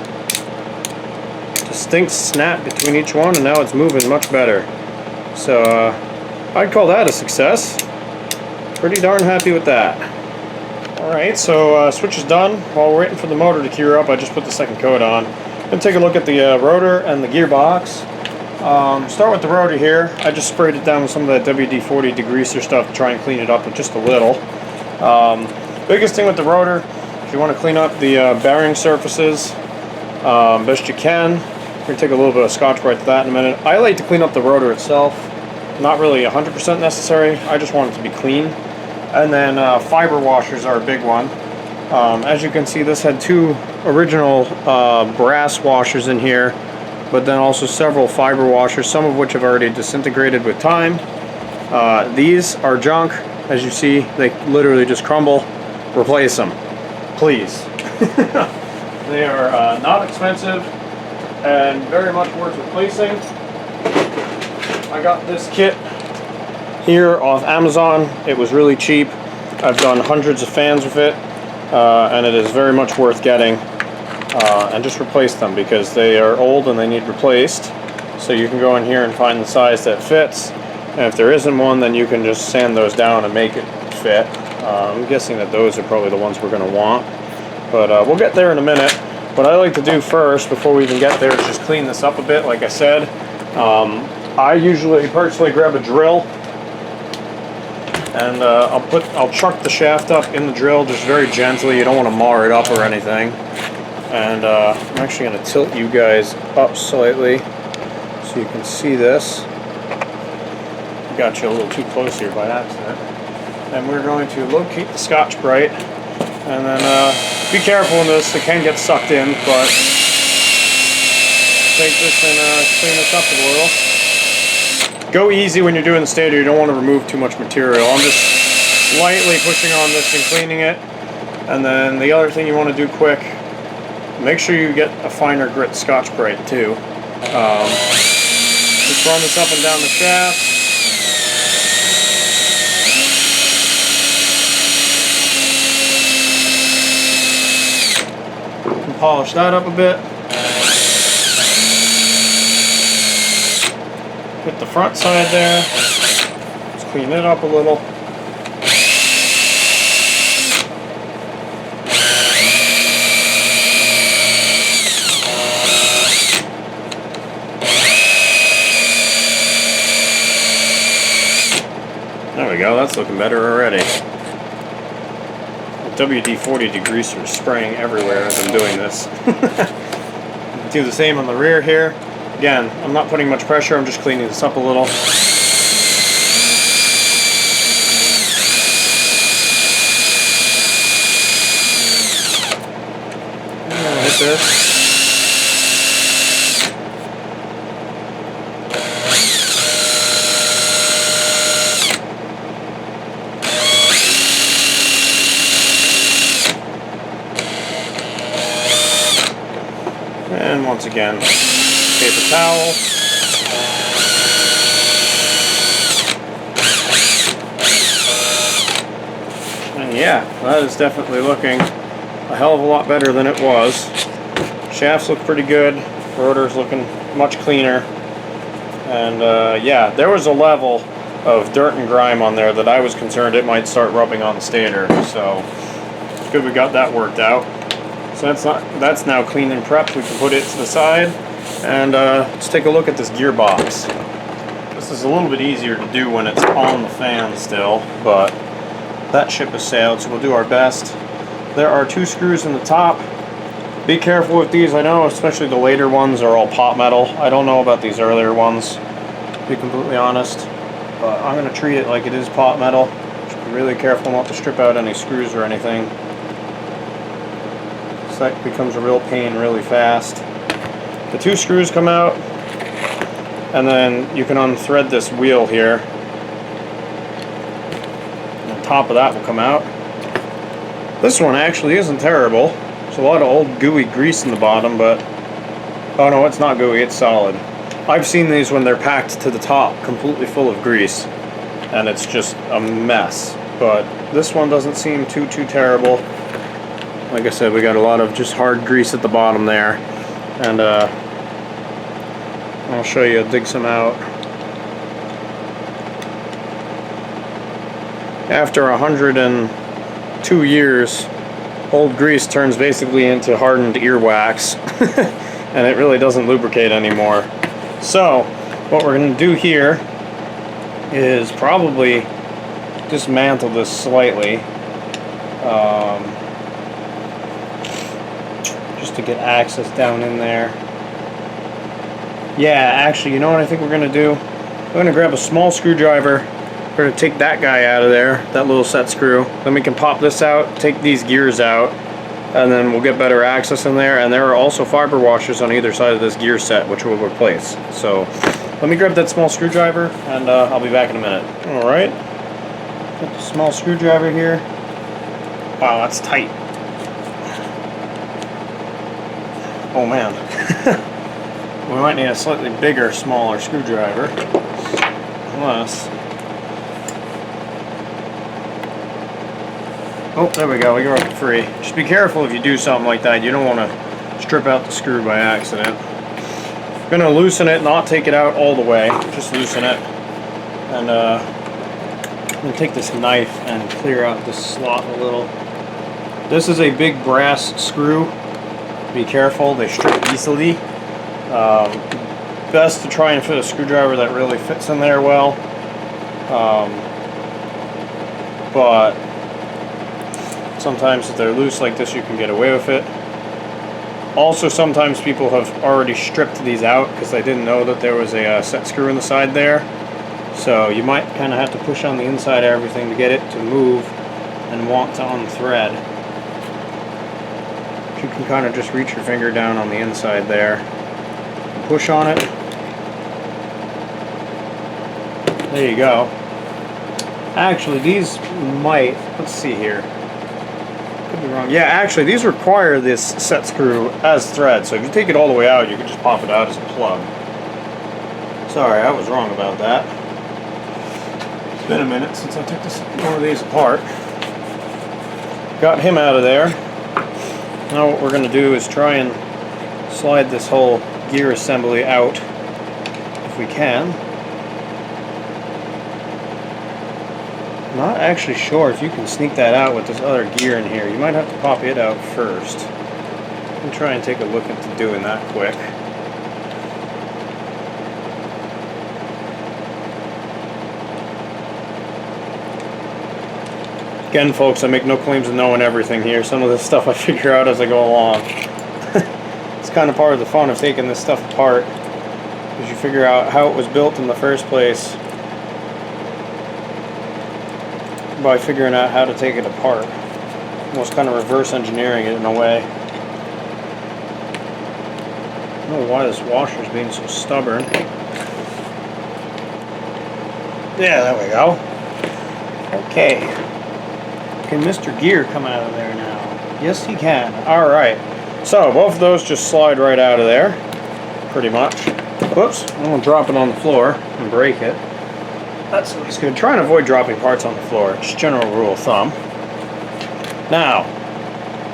Distinct snap between each one, and now it's moving much better. So I'd call that a success. Pretty darn happy with that. Alright, so switch is done. While we're waiting for the motor to cure up, I just put the second coat on. Gonna take a look at the rotor and the gearbox. Start with the rotor here. I just sprayed it down with some of that WD-40 degreaser stuff to try and clean it up with just a little. Biggest thing with the rotor, if you want to clean up the bearing surfaces best you can, we're going to take a little bit of Scotch-Brite to that in a minute. I like to clean up the rotor itself. Not really 100% necessary. I just want it to be clean. And then fiber washers are a big one. As you can see, this had two original brass washers in here, but then also several fiber washers, some of which have already disintegrated with time. These are junk. As you see, they literally just crumble. Replace them, please. They are not expensive and very much worth replacing. I got this kit here off Amazon. It was really cheap. I've done hundreds of fans with it, and it is very much worth getting. And just replace them because they are old and they need replaced. So you can go in here and find the size that fits, and if there isn't one, then you can just sand those down and make it fit. I'm guessing that those are probably the ones we're going to want, but we'll get there in a minute. What I like to do first, before we even get there, is just clean this up a bit. Like I said, I usually personally grab a drill, and I'll chuck the shaft up in the drill just very gently. You don't want to mar it up or anything. And I'm actually going to tilt you guys up slightly so you can see this. Got you a little too close here by accident. And we're going to locate the Scotch-Brite, and then be careful in this. It can get sucked in, but take this and clean this up a little. Go easy when you're doing the stator. You don't want to remove too much material. I'm just lightly pushing on this and cleaning it. And then the other thing you want to do quick, make sure you get a finer grit Scotch-Brite too. Just run this up and down the shaft. And polish that up a bit. Hit the front side there. Let's clean it up a little. There we go, that's looking better already. The WD-40 degreaser is spraying everywhere as I'm doing this. Do the same on the rear here. Again, I'm not putting much pressure, I'm just cleaning this up a little. And I'll hit this. And once again, paper towel. And yeah, that is definitely looking a hell of a lot better than it was. Shafts look pretty good. Rotor's looking much cleaner. And yeah, there was a level of dirt and grime on there that I was concerned it might start rubbing on the stator. So it's good we got that worked out. So that's now clean and prepped. We can put it to the side, and let's take a look at this gearbox. This is a little bit easier to do when it's on the fan still, but that ship has sailed, so we'll do our best. There are two screws in the top. Be careful with these. I know especially the later ones are all pot metal. I don't know about these earlier ones, to be completely honest, but I'm going to treat it like it is pot metal. Just be really careful not to strip out any screws or anything. That becomes a real pain really fast. The two screws come out, and then you can unthread this wheel here, and the top of that will come out. This one actually isn't terrible. There's a lot of old gooey grease in the bottom, but oh no, it's not gooey, it's solid. I've seen these when they're packed to the top completely full of grease, and it's just a mess. But this one doesn't seem too terrible. Like I said, we got a lot of just hard grease at the bottom there, and I'll show you, dig some out. After 102 years, old grease turns basically into hardened earwax, and it really doesn't lubricate anymore. So what we're going to do here is probably dismantle this slightly, just to get access down in there. Yeah, actually, you know what I think we're going to do? We're going to grab a small screwdriver. We're going to take that guy out of there, that little set screw. Then we can pop this out, take these gears out, and then we'll get better access in there. And there are also fiber washers on either side of this gear set, which we'll replace. So let me grab that small screwdriver, and I'll be back in a minute. Alright, got the small screwdriver here. Wow, that's tight. Oh man. We might need a slightly bigger, smaller screwdriver. Unless... Oh, there we go, we got it free. Just be careful if you do something like that. You don't want to strip out the screw by accident. I'm going to loosen it, not take it out all the way. Just loosen it. And I'm going to take this knife and clear out this slot a little. This is a big brass screw. Be careful, they strip easily. Best to try and fit a screwdriver that really fits in there well. But sometimes if they're loose like this, you can get away with it. Also, sometimes people have already stripped these out because they didn't know that there was a set screw in the side there. So you might kind of have to push on the inside of everything to get it to move and want to unthread. You can kind of just reach your finger down on the inside there, push on it. There you go. Actually, these might, let's see here. Could be wrong. Yeah, actually, these require this set screw as thread. So if you take it all the way out, you can just pop it out as a plug. Sorry, I was wrong about that. It's been a minute since I took one of these apart. Got him out of there. Now what we're going to do is try and slide this whole gear assembly out if we can. Not actually sure if you can sneak that out with this other gear in here. You might have to pop it out first. I'll try and take a look into doing that quick. Again, folks, I make no claims of knowing everything here. Some of this stuff I figure out as I go along. It's kind of part of the fun of taking this stuff apart, because you figure out how it was built in the first place by figuring out how to take it apart. Almost kind of reverse engineering it in a way. I don't know why this washer is being so stubborn. Yeah, there we go. Okay. Can Mr. Gear come out of there now? Yes, he can. Alright. So, both of those just slide right out of there. Pretty much. Whoops. I'm going to drop it on the floor and break it. That's always good. Try and avoid dropping parts on the floor. Just general rule of thumb. Now,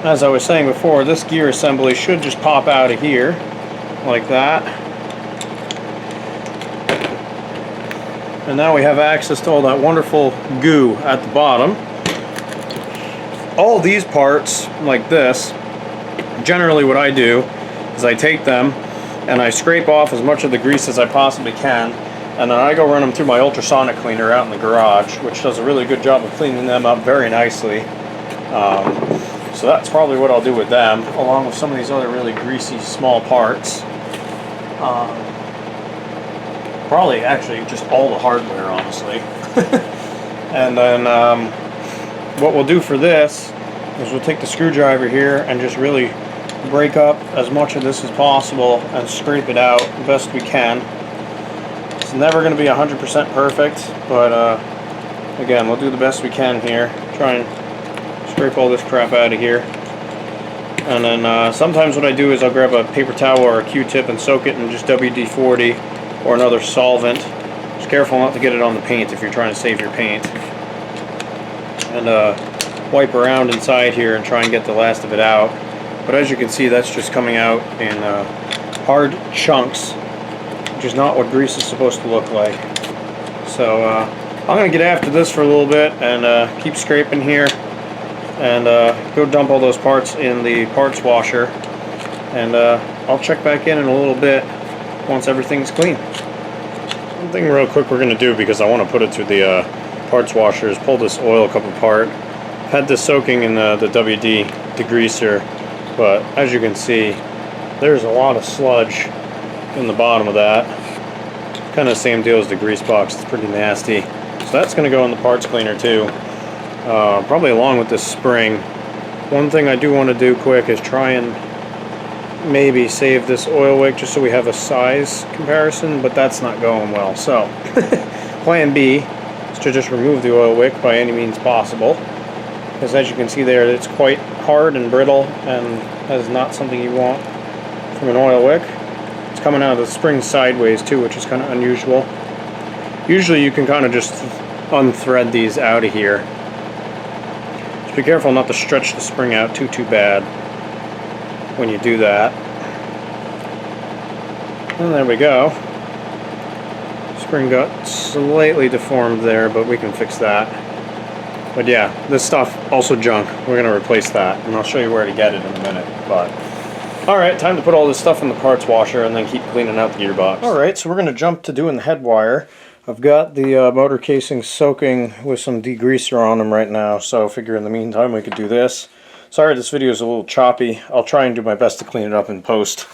as I was saying before, this gear assembly should just pop out of here. Like that. And now we have access to all that wonderful goo at the bottom. All these parts, like this, generally what I do is I take them and I scrape off as much of the grease as I possibly can, and then I go run them through my ultrasonic cleaner out in the garage, which does a really good job of cleaning them up very nicely. So that's probably what I'll do with them, along with some of these other really greasy small parts. Probably actually just all the hardware, honestly. And then what we'll do for this is we'll take the screwdriver here and just really break up as much of this as possible and scrape it out the best we can. It's never going to be 100% perfect, but again, we'll do the best we can here. Try and scrape all this crap out of here. And then sometimes what I do is I'll grab a paper towel or a Q-tip and soak it in just WD-40 or another solvent. Just Careful not to get it on the paint if you're trying to save your paint. And wipe around inside here and try and get the last of it out. But as you can see, that's just coming out in hard chunks, which is not what grease is supposed to look like. So I'm going to get after this for a little bit and keep scraping here and go dump all those parts in the parts washer, and I'll check back in a little bit once everything's clean. One thing real quick we're going to do, because I want to put it through the parts washer, is pull this oil cup apart. I've had this soaking in the WD degreaser, but as you can see, there's a lot of sludge in the bottom of that. Kind of the same deal as the grease box. It's pretty nasty. So that's going to go in the parts cleaner too, probably along with this spring. One thing I do want to do quick is try and maybe save this oil wick just so we have a size comparison, but that's not going well. So plan B is to just remove the oil wick by any means possible, because as you can see there, it's quite hard and brittle and is not something you want from an oil wick. It's coming out of the spring sideways too, which is kind of unusual. Usually you can kind of just unthread these out of here. Just be careful not to stretch the spring out too bad when you do that. And there we go. Spring got slightly deformed there, but we can fix that. But yeah, this stuff also junk. We're going to replace that, and I'll show you where to get it in a minute. But alright, time to put all this stuff in the parts washer and then keep cleaning out the gearbox. Alright, so we're going to jump to doing the head wire. I've got the motor casing soaking with some degreaser on them right now, so I figure in the meantime we could do this. Sorry this video is a little choppy. I'll try and do my best to clean it up in post.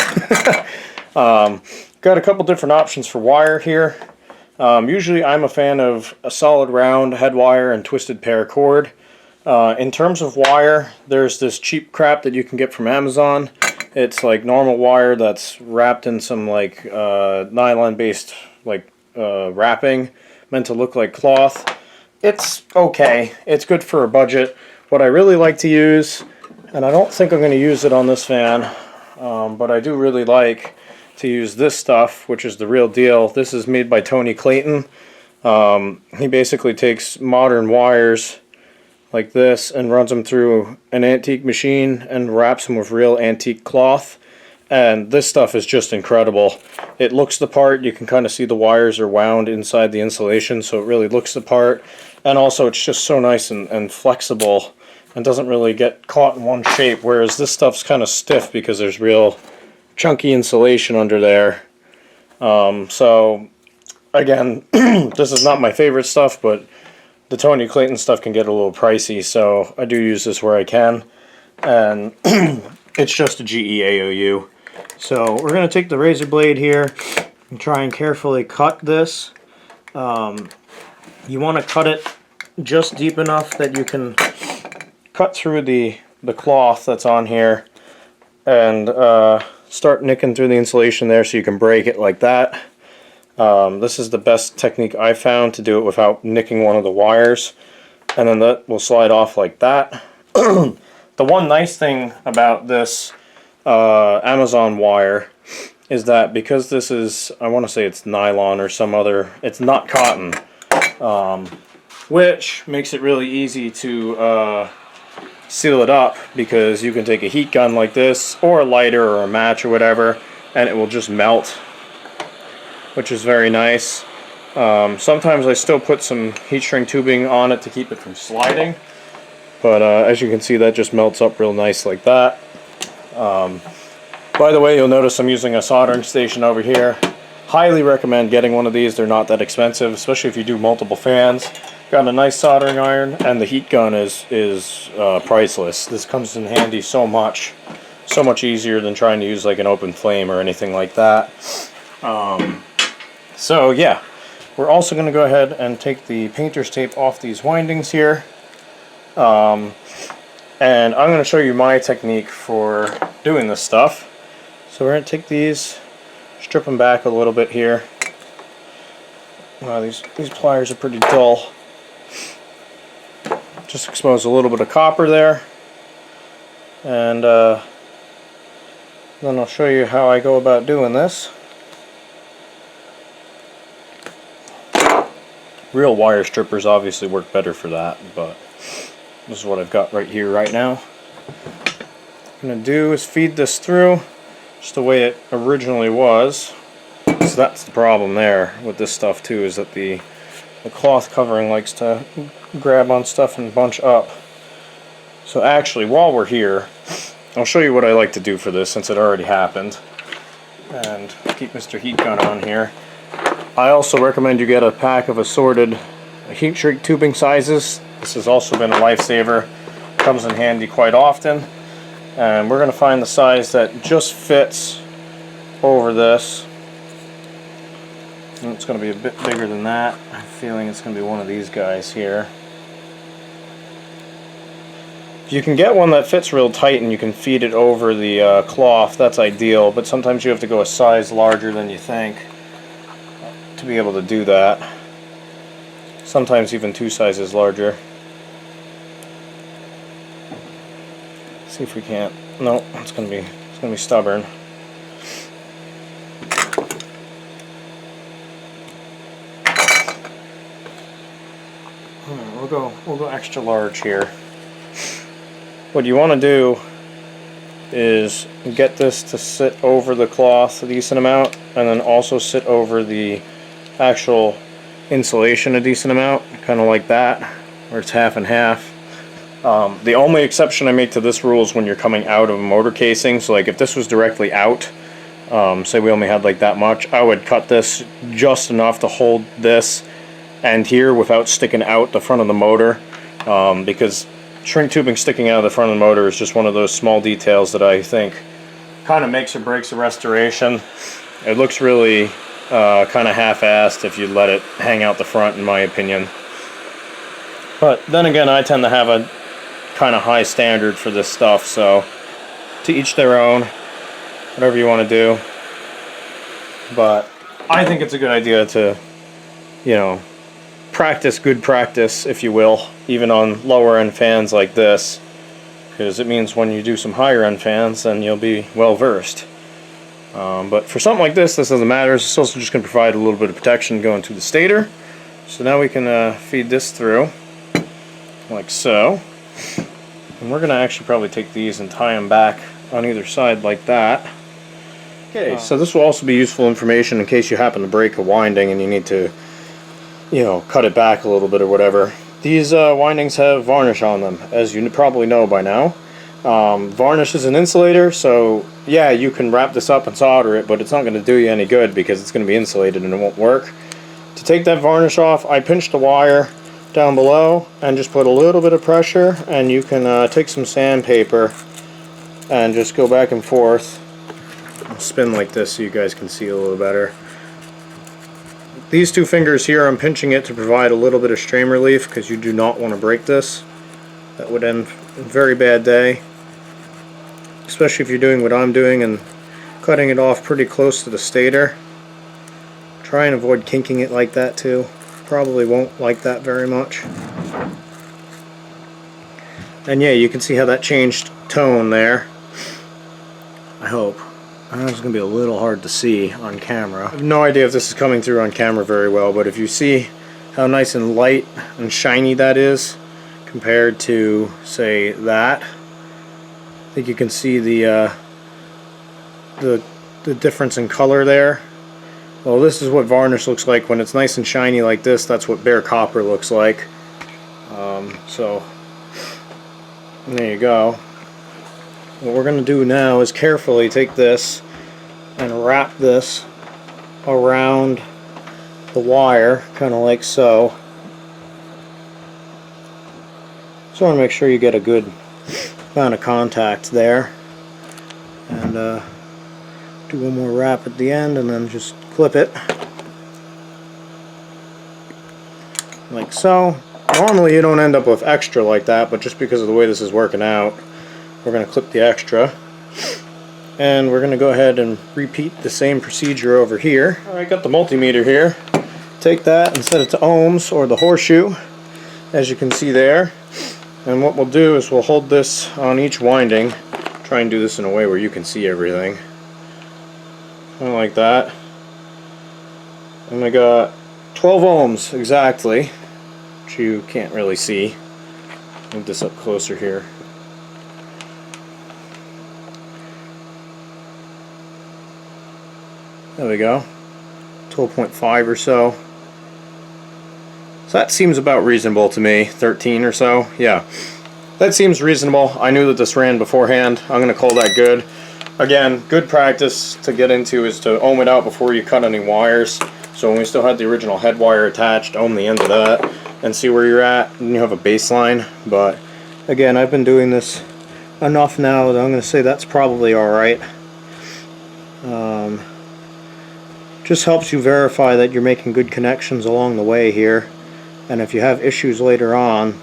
Got a couple different options for wire here. Usually I'm a fan of a solid round head wire and twisted paracord. In terms of wire, there's this cheap crap that you can get from Amazon. It's like normal wire that's wrapped in some like nylon based like wrapping, meant to look like cloth. It's okay. It's good for a budget. What I really like to use, and I don't think I'm going to use it on this fan, but I do really like to use this stuff, which is the real deal. This is made by Tony Clayton. He basically takes modern wires like this and runs them through an antique machine and wraps them with real antique cloth. And this stuff is just incredible. It looks the part. You can kind of see the wires are wound inside the insulation, so it really looks the part. And also it's just so nice and flexible and doesn't really get caught in one shape, whereas this stuff's kind of stiff because there's real chunky insulation under there. So again, this is not my favorite stuff, but the Tony Clayton stuff can get a little pricey, so I do use this where I can. And it's just a GEAOU. So we're going to take the razor blade here and try and carefully cut this. You want to cut it just deep enough that you can cut through the cloth that's on here and start nicking through the insulation there so you can break it like that. This is the best technique I found to do it without nicking one of the wires, and then that will slide off like that. The one nice thing about this Amazon wire is that because this is, I want to say it's nylon or some other, it's not cotton, which makes it really easy to seal it up, because you can take a heat gun like this or a lighter or a match or whatever and it will just melt, which is very nice. Sometimes I still put some heat shrink tubing on it to keep it from sliding, but as you can see, that just melts up real nice like that. By the way, you'll notice I'm using a soldering station over here. Highly recommend getting one of these. They're not that expensive, especially if you do multiple fans. Got a nice soldering iron, and the heat gun is priceless. This comes in handy so much easier than trying to use like an open flame or anything like that. So yeah, we're also going to go ahead and take the painter's tape off these windings here. And I'm going to show you my technique for doing this stuff. So we're going to take these, strip them back a little bit here. Wow, these pliers are pretty dull. Just expose a little bit of copper there. And then I'll show you how I go about doing this. Real wire strippers obviously work better for that, but this is what I've got right here right now. What I'm going to do is feed this through just the way it originally was. So that's the problem there with this stuff too, is that the cloth covering likes to grab on stuff and bunch up. So actually, while we're here, I'll show you what I like to do for this since it already happened. And keep Mr. Heat Gun on here. I also recommend you get a pack of assorted heat shrink tubing sizes. This has also been a lifesaver. Comes in handy quite often. And we're going to find the size that just fits over this. And it's going to be a bit bigger than that. I'm feeling it's going to be one of these guys here. If you can get one that fits real tight and you can feed it over the cloth, that's ideal, but sometimes you have to go a size larger than you think to be able to do that. Sometimes even 2 sizes larger. See if we can't. No, it's gonna be stubborn. We'll go extra large here. What you want to do is get this to sit over the cloth a decent amount, and then also sit over the actual insulation a decent amount, kind of like that, where it's half and half. The only exception I make to this rule is when you're coming out of a motor casing. So like if this was directly out, say we only had like that much, I would cut this just enough to hold this end here without sticking out the front of the motor, because shrink tubing sticking out of the front of the motor is just one of those small details that I think kind of makes or breaks a restoration. It looks really kind of half-assed if you let it hang out the front, in my opinion. But then again, I tend to have a kind of high standard for this stuff, so to each their own, whatever you want to do. But I think it's a good idea to, you know, practice good practice, if you will, even on lower end fans like this, because it means when you do some higher end fans, then you'll be well versed. But for something like this doesn't matter. It's also just going to provide a little bit of protection going to the stator. So now we can feed this through like so. And we're going to actually probably take these and tie them back on either side like that. Okay, so this will also be useful information in case you happen to break a winding and you need to, you know, cut it back a little bit or whatever. These windings have varnish on them, as you probably know by now. Varnish is an insulator, so yeah, you can wrap this up and solder it, but it's not going to do you any good because it's going to be insulated and it won't work. To take that varnish off, I pinched the wire down below and just put a little bit of pressure, and you can take some sandpaper and just go back and forth. I'll spin like this so you guys can see a little better. These 2 fingers here, I'm pinching it to provide a little bit of strain relief because you do not want to break this. That would end a very bad day, especially if you're doing what I'm doing and cutting it off pretty close to the stator. Try and avoid kinking it like that too. Probably won't like that very much. And yeah, you can see how that changed tone there. I hope. I know it's going to be a little hard to see on camera. I have no idea if this is coming through on camera very well, but if you see how nice and light and shiny that is compared to, say, that, I think you can see the difference in color there. Well, this is what varnish looks like when it's nice and shiny like this. That's what bare copper looks like. So there you go. What we're going to do now is carefully take this and wrap this around the wire, kind of like so. Just want to make sure you get a good amount of contact there. And do one more wrap at the end and then just clip it. Like so. Normally you don't end up with extra like that, but just because of the way this is working out, we're going to clip the extra. And we're going to go ahead and repeat the same procedure over here. Alright, got the multimeter here. Take that and set it to ohms, or the horseshoe, as you can see there. And what we'll do is we'll hold this on each winding. Try and do this in a way where you can see everything. Kind of like that. And I got 12 ohms exactly, which you can't really see. Move this up closer here. There we go. 12.5 or so. So that seems about reasonable to me. 13 or so. Yeah. That seems reasonable. I knew that this ran beforehand. I'm going to call that good. Again, good practice to get into is to ohm it out before you cut any wires. So when we still had the original head wire attached, ohm the end of that and see where you're at. And you have a baseline. But again, I've been doing this enough now that I'm going to say that's probably alright. Just helps you verify that you're making good connections along the way here. And if you have issues later on,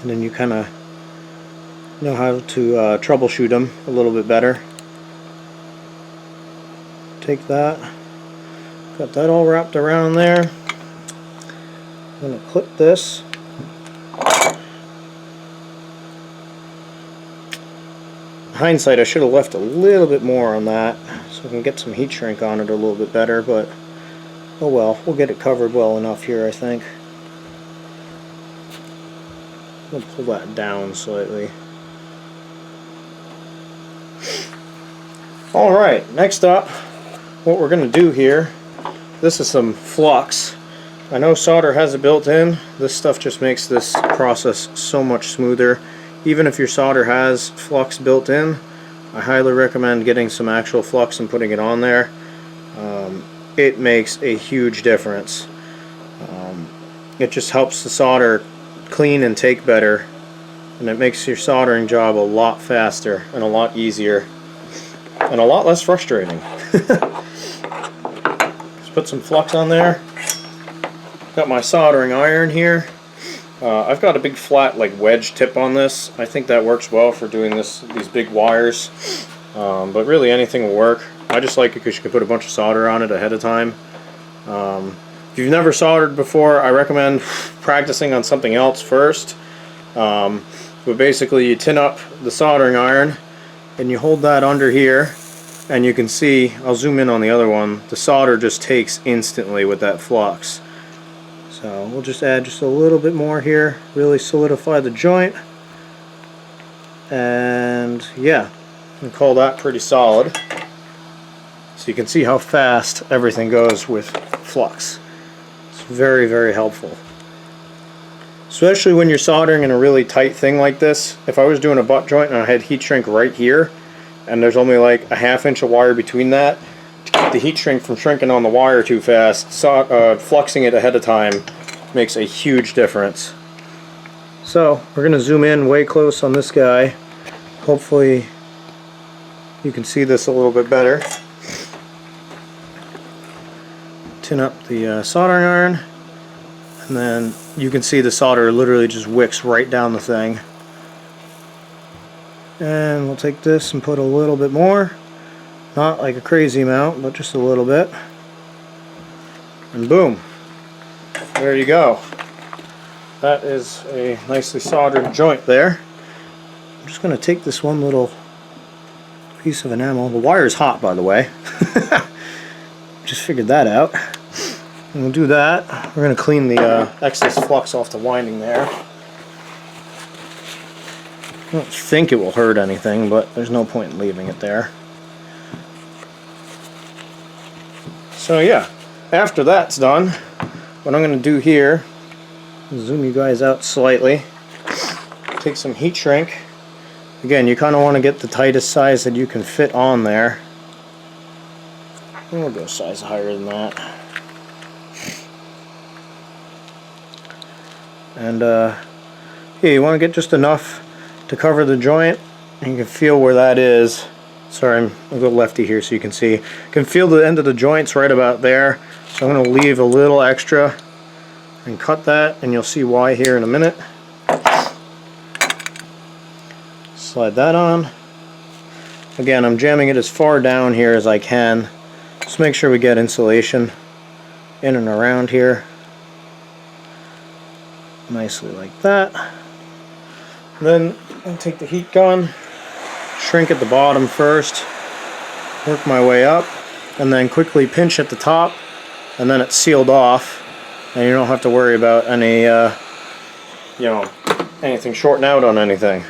then you kind of know how to troubleshoot them a little bit better. Take that, got that all wrapped around there. I'm going to clip this. In hindsight, I should have left a little bit more on that so I can get some heat shrink on it a little bit better, but oh well, we'll get it covered well enough here, I think. I'll pull that down slightly. Alright, next up, what we're going to do here, this is some flux. I know solder has it built in. This stuff just makes this process so much smoother. Even if your solder has flux built in, I highly recommend getting some actual flux and putting it on there. It makes a huge difference. It just helps the solder clean and take better, and it makes your soldering job a lot faster and a lot easier and a lot less frustrating. Just put some flux on there. Got my soldering iron here. I've got a big flat like wedge tip on this. I think that works well for doing these big wires, but really anything will work. I just like it because you can put a bunch of solder on it ahead of time. If you've never soldered before, I recommend practicing on something else first. But basically you tin up the soldering iron and you hold that under here, and you can see, I'll zoom in on the other one, the solder just takes instantly with that flux. So we'll just add just a little bit more here, really solidify the joint, and yeah, and call that pretty solid. So you can see how fast everything goes with flux. It's very, very helpful. Especially when you're soldering in a really tight thing like this. If I was doing a butt joint and I had heat shrink right here, and there's only like a ½ inch of wire between that, to keep the heat shrink from shrinking on the wire too fast, fluxing it ahead of time makes a huge difference. So we're going to zoom in way close on this guy. Hopefully you can see this a little bit better. Tin up the soldering iron, and then you can see the solder literally just wicks right down the thing. And we'll take this and put a little bit more. Not like a crazy amount, but just a little bit. And boom. There you go. That is a nicely soldered joint there. I'm just going to take this one little piece of enamel. The wire is hot, by the way. Just figured that out. And we'll do that. We're going to clean the excess flux off the winding there. I don't think it will hurt anything, but there's no point in leaving it there. So yeah, after that's done, what I'm going to do here, zoom you guys out slightly, take some heat shrink. Again, you kind of want to get the tightest size that you can fit on there. And we'll go a size higher than that. And yeah, you want to get just enough to cover the joint, and you can feel where that is. Sorry, I'll go lefty here so you can see. You can feel the end of the joints right about there. So I'm going to leave a little extra and cut that, and you'll see why here in a minute. Slide that on. Again, I'm jamming it as far down here as I can. Just make sure we get insulation in and around here. Nicely like that. Then I'll take the heat gun, shrink at the bottom first, work my way up, and then quickly pinch at the top, and then it's sealed off. and you don't have to worry about any, you know, anything shorting out on anything.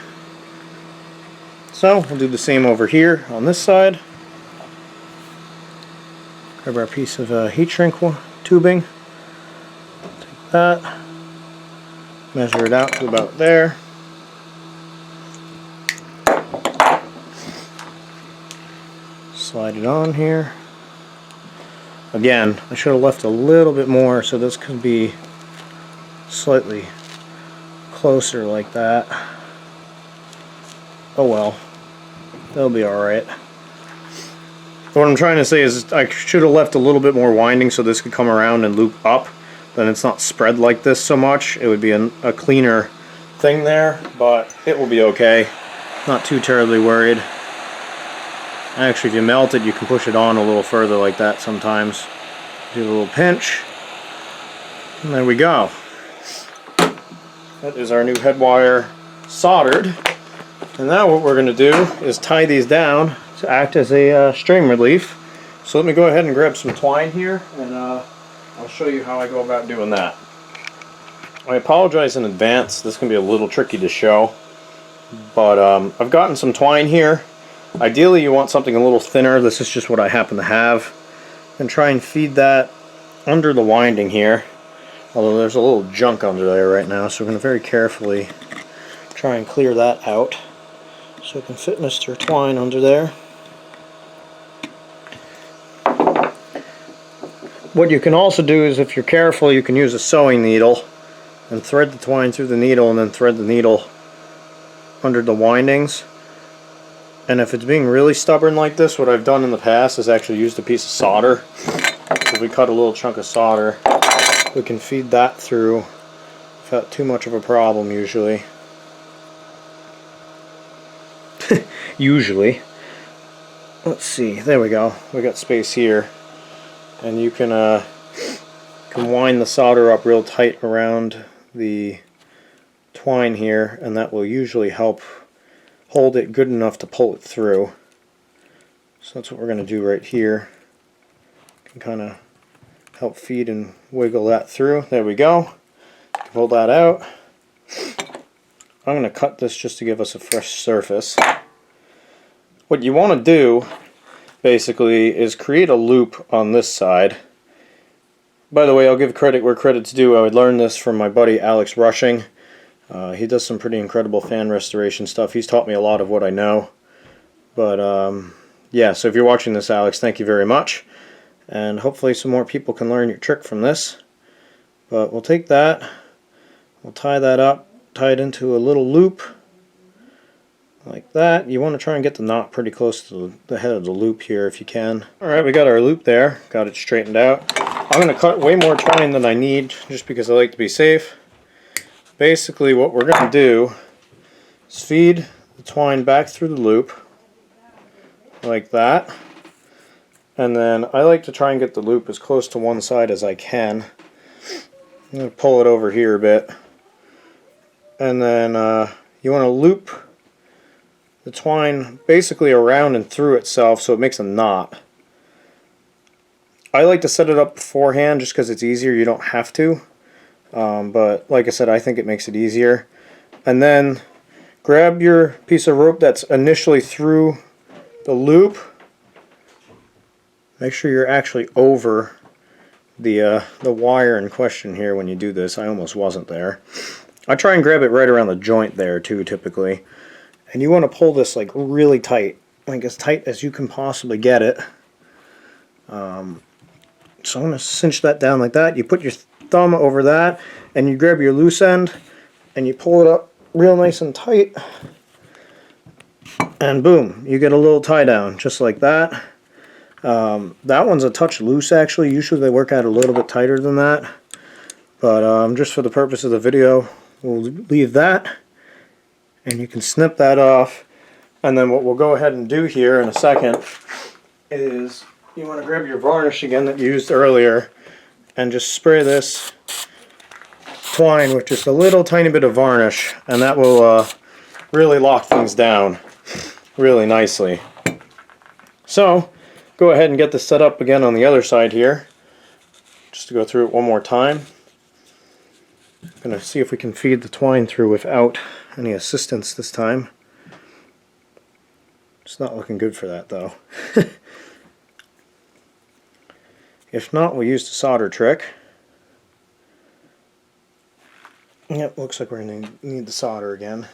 So we'll do the same over here on this side. Grab our piece of heat shrink tubing. Take that. Measure it out to about there. Slide it on here. Again, I should have left a little bit more, so this could be slightly closer like that. Oh well, they'll be alright. What I'm trying to say is I should have left a little bit more winding so this could come around and loop up. Then it's not spread like this so much. It would be a cleaner thing there, but it will be okay. Not too terribly worried. Actually, if you melt it, you can push it on a little further like that sometimes. Do a little pinch. And there we go. That is our new head wire soldered. And now what we're going to do is tie these down to act as a strain relief. So let me go ahead and grab some twine here, and I'll show you how I go about doing that. I apologize in advance. This can be a little tricky to show. But I've gotten some twine here. Ideally you want something a little thinner. This is just what I happen to have. And try and feed that under the winding here. Although there's a little junk under there right now, so we're going to very carefully try and clear that out. So it can fit Mr. Twine under there. What you can also do is, if you're careful, you can use a sewing needle and thread the twine through the needle and then thread the needle under the windings. And if it's being really stubborn like this, what I've done in the past is actually used a piece of solder. So we cut a little chunk of solder, we can feed that through without too much of a problem usually. Usually. Let's see, there we go. We got space here. And you can wind the solder up real tight around the twine here, and that will usually help hold it good enough to pull it through. So that's what we're going to do right here. Can kind of help feed and wiggle that through. There we go. Pull that out. I'm going to cut this just to give us a fresh surface. What you want to do basically is create a loop on this side. By the way, I'll give credit where credit's due. I would learn this from my buddy Alex Rushing. He does some pretty incredible fan restoration stuff. He's taught me a lot of what I know. But yeah, so if you're watching this, Alex, thank you very much. And hopefully some more people can learn your trick from this. But we'll take that, we'll tie that up, tie it into a little loop like that. You want to try and get the knot pretty close to the head of the loop here if you can. Alright, we got our loop there, got it straightened out. I'm going to cut way more twine than I need just because I like to be safe. Basically what we're going to do is feed the twine back through the loop like that, and then I like to try and get the loop as close to one side as I can. I'm going to pull it over here a bit, and then you want to loop the twine basically around and through itself so it makes a knot. I like to set it up beforehand just because it's easier. You don't have to. But like I said, I think it makes it easier. And then grab your piece of rope that's initially through the loop. Make sure you're actually over the wire in question here when you do this. I almost wasn't there. I try and grab it right around the joint there too, typically. And you want to pull this like really tight, like as tight as you can possibly get it. So I'm going to cinch that down like that. You put your thumb over that and you grab your loose end and you pull it up real nice and tight, and boom, you get a little tie down just like that. That one's a touch loose actually. Usually they work out a little bit tighter than that, but just for the purpose of the video we'll leave that, and you can snip that off. And then what we'll go ahead and do here in a second is you want to grab your varnish again that you used earlier and just spray this twine with just a little tiny bit of varnish, and that will really lock things down really nicely. So go ahead and get this set up again on the other side here, just to go through it one more time. I'm going to see if we can feed the twine through without any assistance this time. It's not looking good for that though. If not, we'll use the solder trick. Yep, looks like we're going to need the solder again.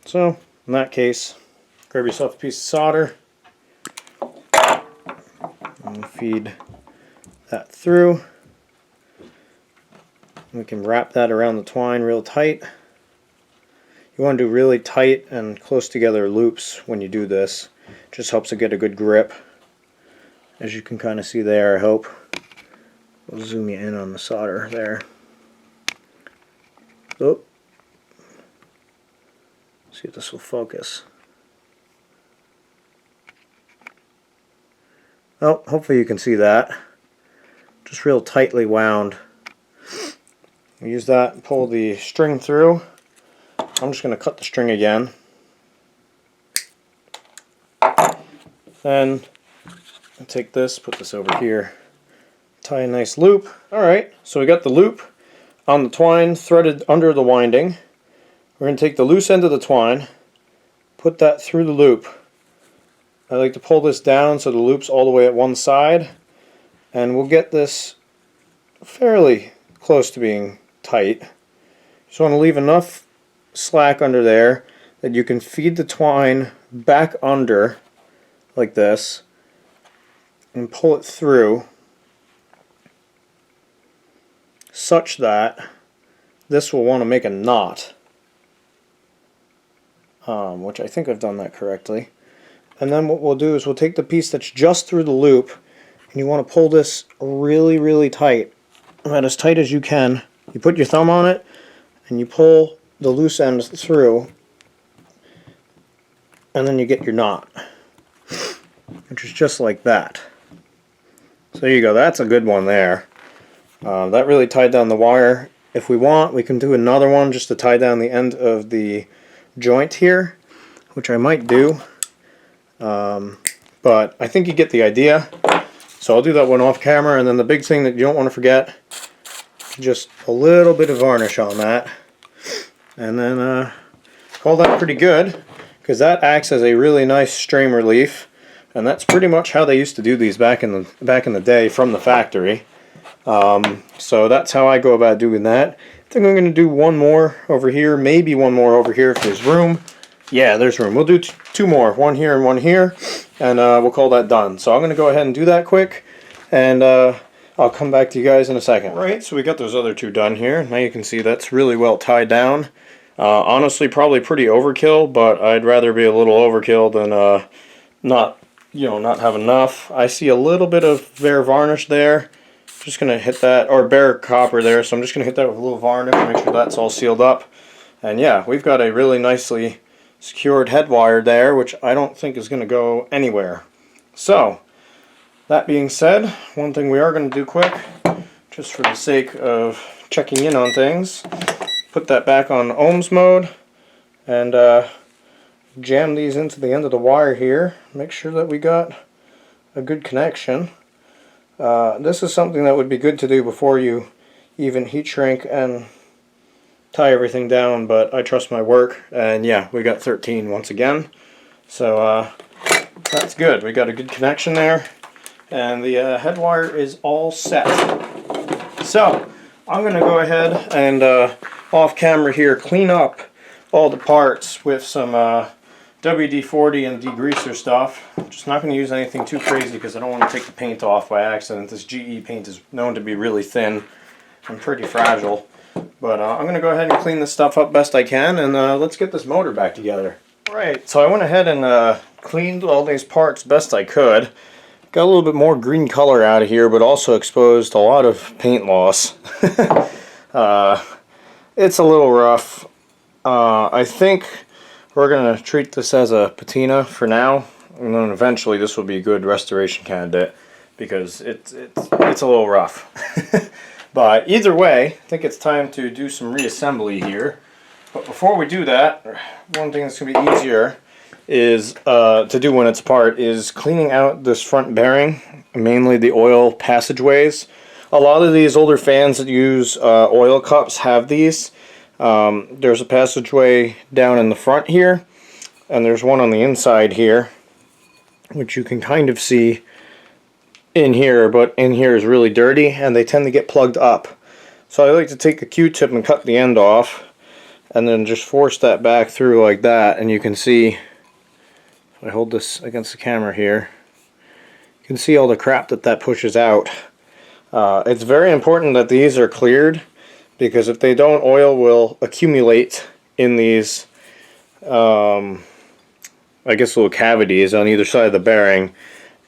So, in that case, grab yourself a piece of solder and feed that through. We can wrap that around the twine real tight. You want to do really tight and close together loops when you do this. It just helps to get a good grip. As you can kind of see there, I hope. We'll zoom you in on the solder there. Oh. See if this will focus. Oh, hopefully you can see that. Just real tightly wound. We use that and pull the string through. I'm just going to cut the string again. Then I'll take this, put this over here, tie a nice loop. Alright, so we got the loop on the twine threaded under the winding. We're going to take the loose end of the twine, put that through the loop. I like to pull this down so the loop's all the way at one side, and we'll get this fairly close to being tight. Just want to leave enough slack under there that you can feed the twine back under like this and pull it through such that this will want to make a knot, which I think I've done that correctly. And then what we'll do is we'll take the piece that's just through the loop, and you want to pull this really, really tight, about as tight as you can. You put your thumb on it and you pull the loose end through, and then you get your knot, which is just like that. So there you go, that's a good one there. That really tied down the wire. If we want, we can do another one just to tie down the end of the joint here, which I might do. But I think you get the idea. So I'll do that one off camera, and then the big thing that you don't want to forget, just a little bit of varnish on that. And then call that pretty good, because that acts as a really nice strain relief. And that's pretty much how they used to do these back in the day from the factory. So that's how I go about doing that. I think I'm going to do one more over here, maybe one more over here if there's room. Yeah, there's room. We'll do two more, one here and one here, and we'll call that done. So I'm going to go ahead and do that quick, and I'll come back to you guys in a second. Right, so we got those other two done here. Now you can see that's really well tied down. Honestly, probably pretty overkill, but I'd rather be a little overkill than not have enough. I see a little bit of bare varnish there. Just going to hit that, or bare copper there, so I'm just going to hit that with a little varnish, make sure that's all sealed up. And yeah, we've got a really nicely secured head wire there, which I don't think is going to go anywhere. So, that being said, one thing we are going to do quick, just for the sake of checking in on things, put that back on ohms mode, and jam these into the end of the wire here. Make sure that we got a good connection. This is something that would be good to do before you even heat shrink and tie everything down, but I trust my work, and yeah, we got 13 once again. So that's good. We got a good connection there, and the head wire is all set. So I'm going to go ahead and off camera here clean up all the parts with some WD-40 and degreaser stuff. I'm just not going to use anything too crazy because I don't want to take the paint off by accident. This GE paint is known to be really thin and pretty fragile. But I'm going to go ahead and clean this stuff up best I can, and let's get this motor back together. Alright, so I went ahead and cleaned all these parts best I could. Got a little bit more green color out of here, but also exposed a lot of paint loss. It's a little rough. I think we're going to treat this as a patina for now, and then eventually this will be a good restoration candidate, because it's a little rough. But either way, I think it's time to do some reassembly here. But before we do that, one thing that's going to be easier is to do when it's apart is cleaning out this front bearing, mainly the oil passageways. A lot of these older fans that use oil cups have these. There's a passageway down in the front here, and there's one on the inside here, which you can kind of see in here, but in here is really dirty, and they tend to get plugged up. So I like to take a Q-tip and cut the end off, and then just force that back through like that, and you can see, if I hold this against the camera here, you can see all the crap that pushes out. It's very important that these are cleared, because if they don't, oil will accumulate in these, I guess, little cavities on either side of the bearing,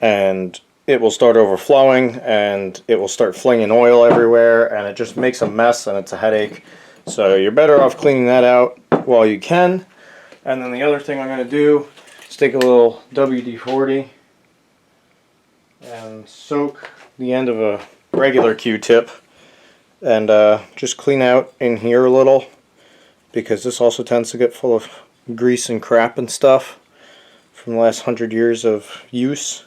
and it will start overflowing, and it will start flinging oil everywhere, and it just makes a mess, and it's a headache. So you're better off cleaning that out while you can. And then the other thing I'm going to do is take a little WD-40 and soak the end of a regular Q-tip and just clean out in here a little, because this also tends to get full of grease and crap and stuff from the last 100 years of use.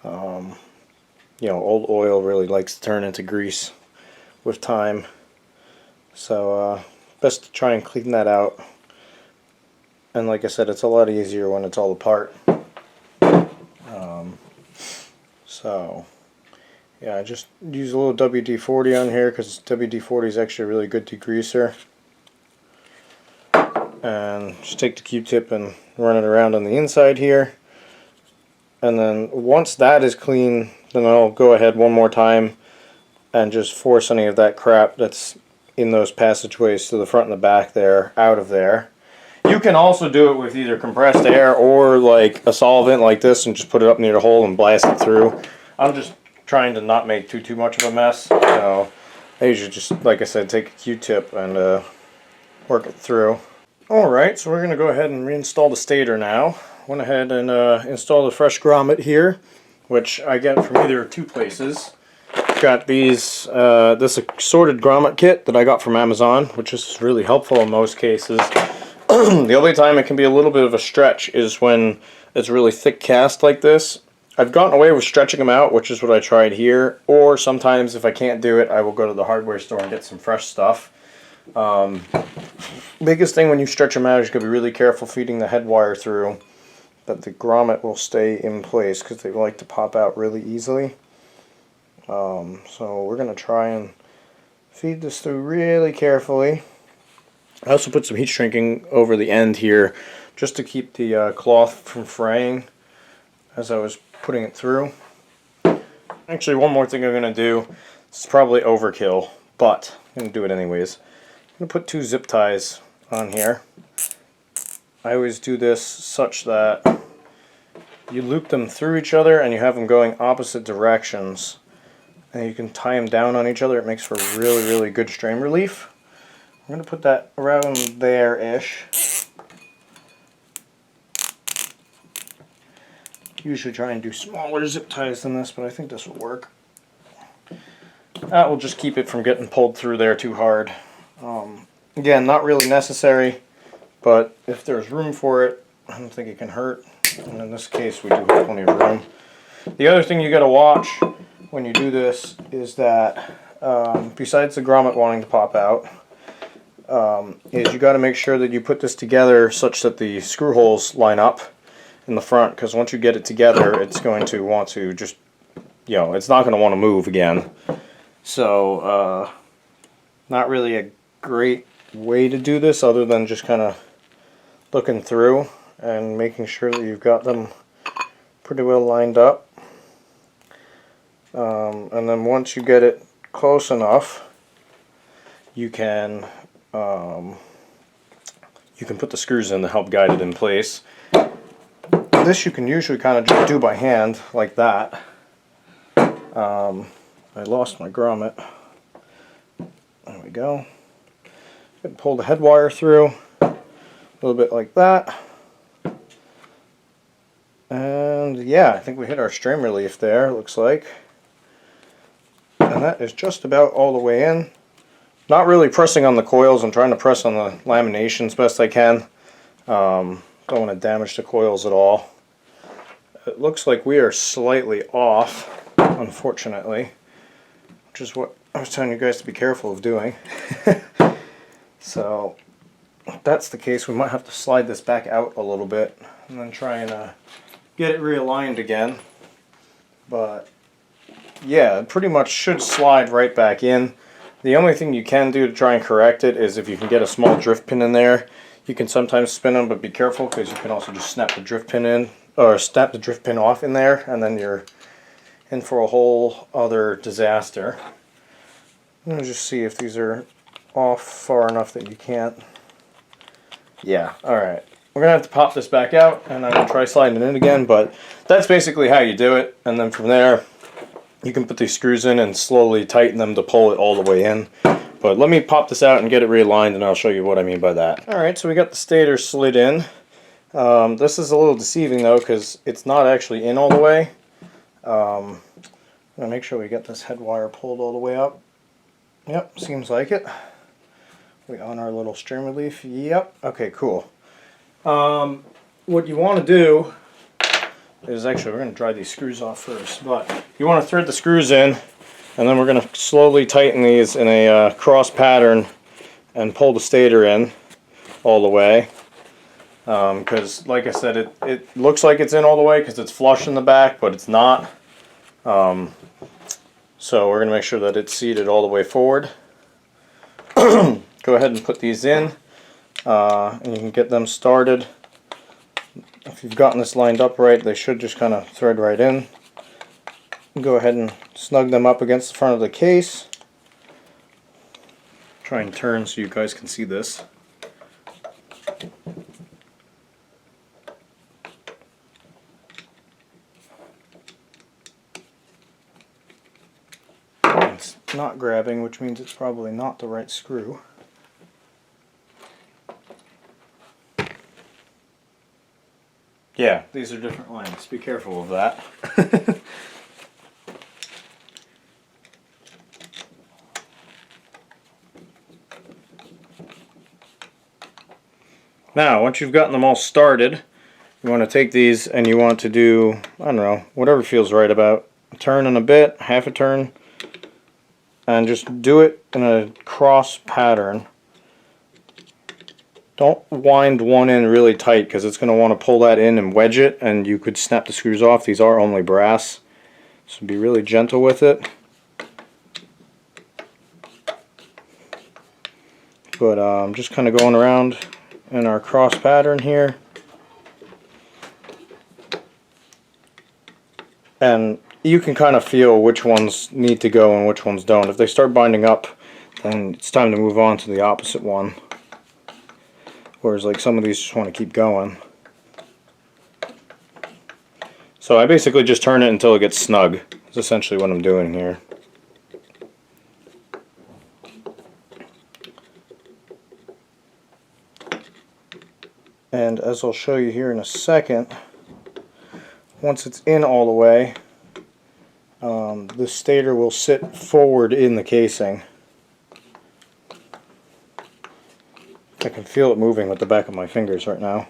You know, old oil really likes to turn into grease with time. So best to try and clean that out. And like I said, it's a lot easier when it's all apart. So yeah, I just use a little WD-40 on here, because WD-40 is actually a really good degreaser. And just take the Q-tip and run it around on the inside here. And then once that is clean, then I'll go ahead one more time and just force any of that crap that's in those passageways to the front and the back there out of there. You can also do it with either compressed air or like a solvent like this, and just put it up near the hole and blast it through. I'm just trying to not make too much of a mess, so I usually just, like I said, take a Q-tip and work it through. Alright, so we're going to go ahead and reinstall the stator now. Went ahead and installed a fresh grommet here, which I get from either two places. Got these this assorted grommet kit that I got from Amazon, which is really helpful in most cases. The only time it can be a little bit of a stretch is when it's really thick cast like this. I've gotten away with stretching them out, which is what I tried here, or sometimes if I can't do it, I will go to the hardware store and get some fresh stuff. Biggest thing when you stretch them out is you gotta be really careful feeding the head wire through, that the grommet will stay in place, because they like to pop out really easily. So we're going to try and feed this through really carefully. I also put some heat shrinking over the end here, just to keep the cloth from fraying as I was putting it through. Actually, one more thing I'm going to do, this is probably overkill, but I'm going to do it anyways. I'm going to put 2 zip ties on here. I always do this such that you loop them through each other and you have them going opposite directions, and you can tie them down on each other. It makes for really good strain relief. I'm going to put that around there-ish. Usually try and do smaller zip ties than this, but I think this will work. That will just keep it from getting pulled through there too hard. Again, not really necessary, but if there's room for it, I don't think it can hurt. And in this case, we do have plenty of room. The other thing you got to watch when you do this is that, besides the grommet wanting to pop out, is you got to make sure that you put this together such that the screw holes line up in the front, because once you get it together, it's going to want to just, you know, it's not going to want to move again. So, not really a great way to do this other than just kind of looking through and making sure that you've got them pretty well lined up. And then once you get it close enough, you can put the screws in to help guide it in place. This you can usually kind of just do by hand like that. I lost my grommet. There we go. Pull the head wire through a little bit like that. And yeah, I think we hit our strain relief there, it looks like. And that is just about all the way in. Not really pressing on the coils, I'm trying to press on the lamination as best I can. Don't want to damage the coils at all. It looks like we are slightly off, unfortunately. which is what I was telling you guys to be careful of doing. So if that's the case, we might have to slide this back out a little bit and then try and get it realigned again. But yeah, it pretty much should slide right back in. The only thing you can do to try and correct it is if you can get a small drift pin in there. You can sometimes spin them, but be careful because you can also just snap the drift pin in, or snap the drift pin off in there, and then you're in for a whole other disaster. Let me just see if these are off far enough that you can't. Yeah, alright. We're going to have to pop this back out, and I'm going to try sliding it in again, but that's basically how you do it. And then from there, you can put these screws in and slowly tighten them to pull it all the way in. But let me pop this out and get it realigned, and I'll show you what I mean by that. Alright, so we got the stator slid in. This is a little deceiving though, because it's not actually in all the way. I'm going to make sure we get this head wire pulled all the way up. Yep, seems like it. We on our little string relief. Yep, okay, cool. What you want to do is, actually, we're going to dry these screws off first, but you want to thread the screws in, and then we're going to slowly tighten these in a cross pattern and pull the stator in all the way. Because, like I said, it looks like it's in all the way because it's flush in the back, but it's not. So we're going to make sure that it's seated all the way forward. Go ahead and put these in, and you can get them started. If you've gotten this lined up right, they should just kind of thread right in. Go ahead and snug them up against the front of the case. Try and turn so you guys can see this. It's not grabbing, which means it's probably not the right screw. Yeah, these are different lengths. Be careful of that. Now, once you've gotten them all started, you want to take these and you want to do, I don't know, whatever feels right about a turn and a bit, half a turn, and just do it in a cross pattern. Don't wind one in really tight because it's going to want to pull that in and wedge it, and you could snap the screws off. These are only brass, so be really gentle with it. But I'm just kind of going around in our cross pattern here. And you can kind of feel which ones need to go and which ones don't. If they start binding up, then it's time to move on to the opposite one. Whereas like some of these just want to keep going. So I basically just turn it until it gets snug. That's essentially what I'm doing here. And as I'll show you here in a second, once it's in all the way, the stator will sit forward in the casing. I can feel it moving with the back of my fingers right now.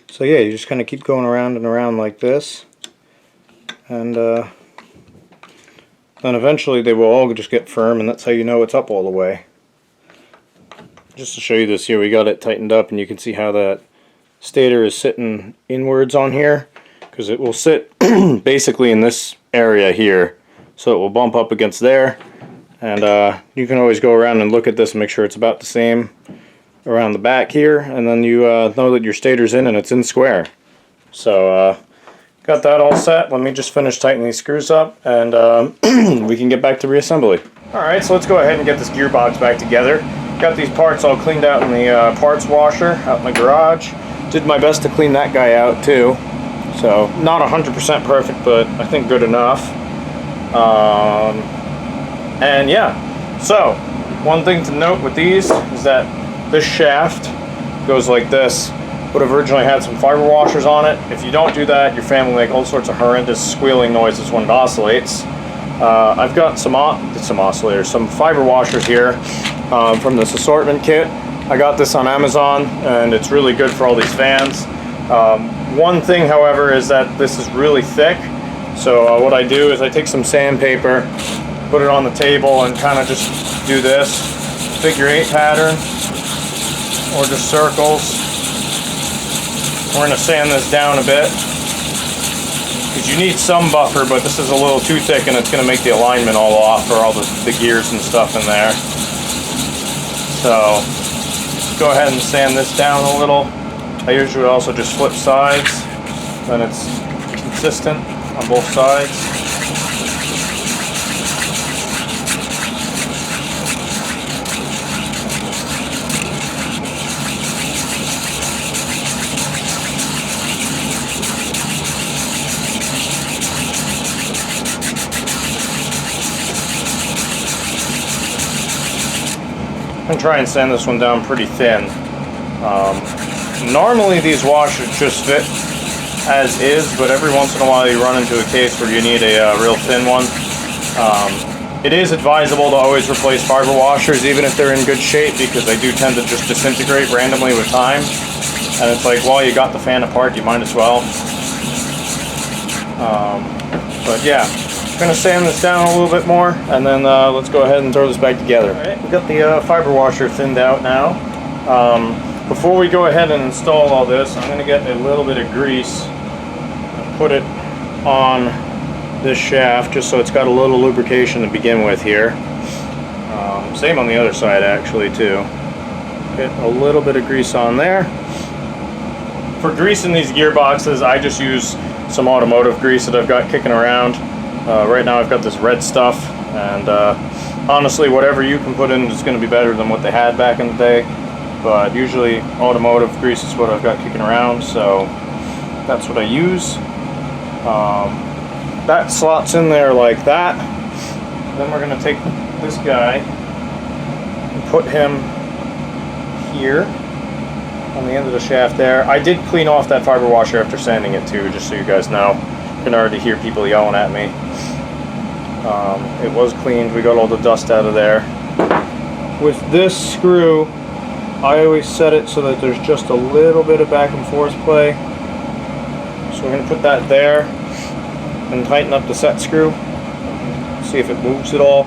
So yeah, you just kind of keep going around and around like this, and then eventually they will all just get firm, and that's how you know it's up all the way. Just to show you this here, we got it tightened up, and you can see how that stator is sitting inwards on here, because it will sit basically in this area here, so it will bump up against there. And you can always go around and look at this and make sure it's about the same around the back here, and then you know that your stator's in and it's in square. So got that all set. Let me just finish tightening these screws up, and we can get back to reassembly. Alright, so let's go ahead and get this gearbox back together. Got these parts all cleaned out in the parts washer out in the garage. Did my best to clean that guy out too. So not 100% perfect, but I think good enough. And yeah, so one thing to note with these is that this shaft goes like this. Would have originally had some fiber washers on it. If you don't do that, your family will make all sorts of horrendous squealing noises when it oscillates. I've got some oscillators, some fiber washers here from this assortment kit. I got this on Amazon, and it's really good for all these fans. One thing, however, is that this is really thick, So what I do is I take some sandpaper, put it on the table, and kind of just do this figure 8 pattern or just circles. We're going to sand this down a bit because you need some buffer, but this is a little too thick and it's going to make the alignment all off for all the gears and stuff in there. So go ahead and sand this down a little. I usually also just flip sides, then it's consistent on both sides. And try and sand this one down pretty thin. Normally these washers just fit as is, but every once in a while you run into a case where you need a real thin one. It is advisable to always replace fiber washers even if they're in good shape, because they do tend to just disintegrate randomly with time. And it's like, while you got the fan apart, you might as well. But yeah. I'm going to sand this down a little bit more, and then let's go ahead and throw this back together. Alright, we've got the fiber washer thinned out now. Before we go ahead and install all this, I'm going to get a little bit of grease and put it on this shaft just so it's got a little lubrication to begin with here. Same on the other side actually too. Get a little bit of grease on there. For greasing these gearboxes, I just use some automotive grease that I've got kicking around. Right now I've got this red stuff, and honestly whatever you can put in is going to be better than what they had back in the day, but usually automotive grease is what I've got kicking around, so that's what I use. That slots in there like that. Then we're going to take this guy and put him here on the end of the shaft there. I did clean off that fiber washer after sanding it too, just so you guys know. You can already hear people yelling at me. It was cleaned, we got all the dust out of there. With this screw, I always set it so that there's just a little bit of back and forth play. So we're going to put that there and tighten up the set screw. See if it moves at all.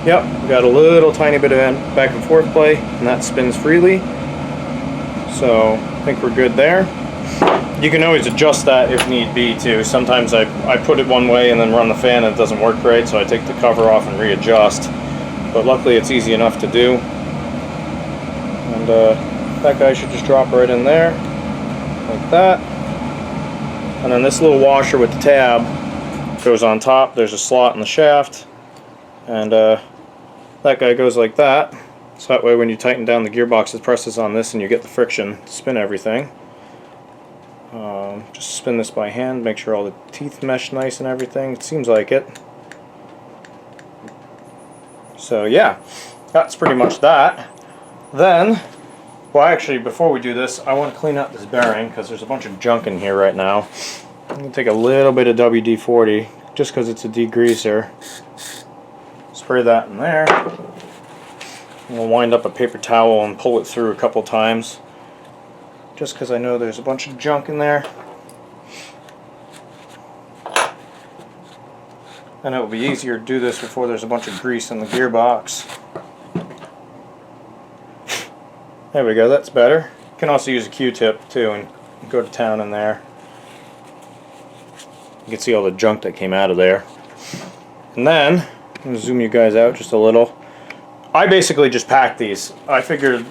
Yep, we got a little tiny bit of back and forth play, and that spins freely. So I think we're good there. You can always adjust that if need be too. Sometimes I put it one way and then run the fan and it doesn't work right, so I take the cover off and readjust. But luckily it's easy enough to do. And that guy should just drop right in there, like that. And then this little washer with the tab goes on top. There's a slot in the shaft. And that guy goes like that. So that way when you tighten down the gearbox, it presses on this and you get the friction to spin everything. Just spin this by hand, make sure all the teeth mesh nice and everything. It seems like it. So yeah, that's pretty much that. Then, well actually before we do this, I want to clean up this bearing because there's a bunch of junk in here right now. I'm going to take a little bit of WD-40 just because it's a degreaser. Spray that in there. We'll wind up a paper towel and pull it through a couple times, just because I know there's a bunch of junk in there. And it will be easier to do this before there's a bunch of grease in the gearbox. There we go, that's better. You can also use a Q-tip too and go to town in there. You can see all the junk that came out of there. And then, I'm going to zoom you guys out just a little. I basically just pack these. I figured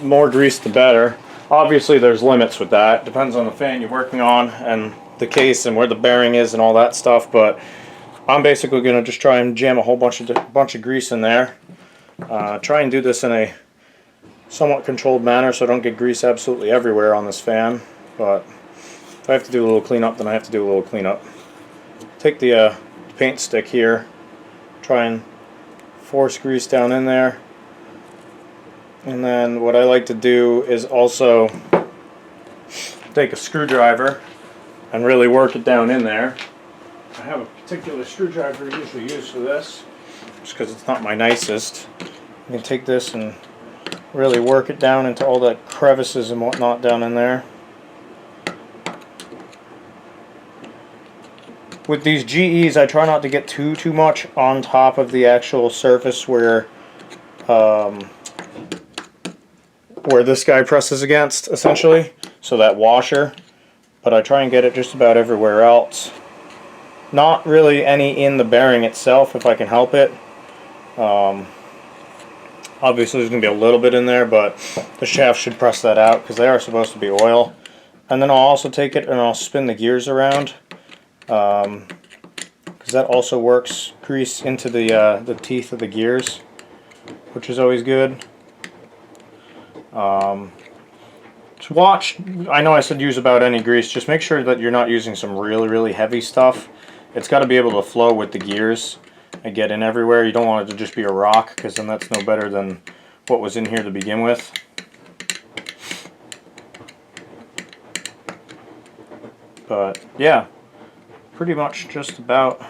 more grease the better. Obviously there's limits with that. Depends on the fan you're working on and the case and where the bearing is and all that stuff, but I'm basically going to just try and jam a whole bunch of grease in there. Try and do this in a somewhat controlled manner so I don't get grease absolutely everywhere on this fan, but if I have to do a little cleanup, then I have to do a little cleanup. Take the paint stick here, try and force grease down in there. And then what I like to do is also take a screwdriver and really work it down in there. I have a particular screwdriver I usually use for this, just because it's not my nicest. You can take this and really work it down into all the crevices and whatnot down in there. with these GEs, I try not to get too much on top of the actual surface where this guy presses against, essentially, so that washer, but I try and get it just about everywhere else. Not really any in the bearing itself if I can help it. Obviously there's going to be a little bit in there, but the shaft should press that out because they are supposed to be oil. And then I'll also take it and I'll spin the gears around, because that also works grease into the teeth of the gears, which is always good. To watch, I know I said use about any grease, just make sure that you're not using some really heavy stuff. It's got to be able to flow with the gears and get in everywhere. You don't want it to just be a rock, because then that's no better than what was in here to begin with. But yeah, pretty much just about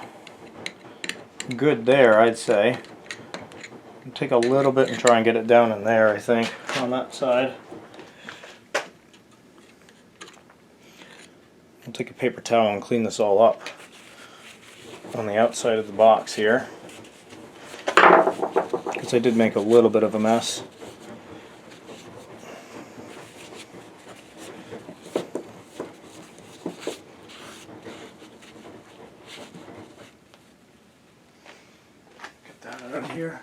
good there, I'd say. I'll take a little bit and try and get it down in there, I think, on that side. I'll take a paper towel and clean this all up on the outside of the box here, because I did make a little bit of a mess. Here.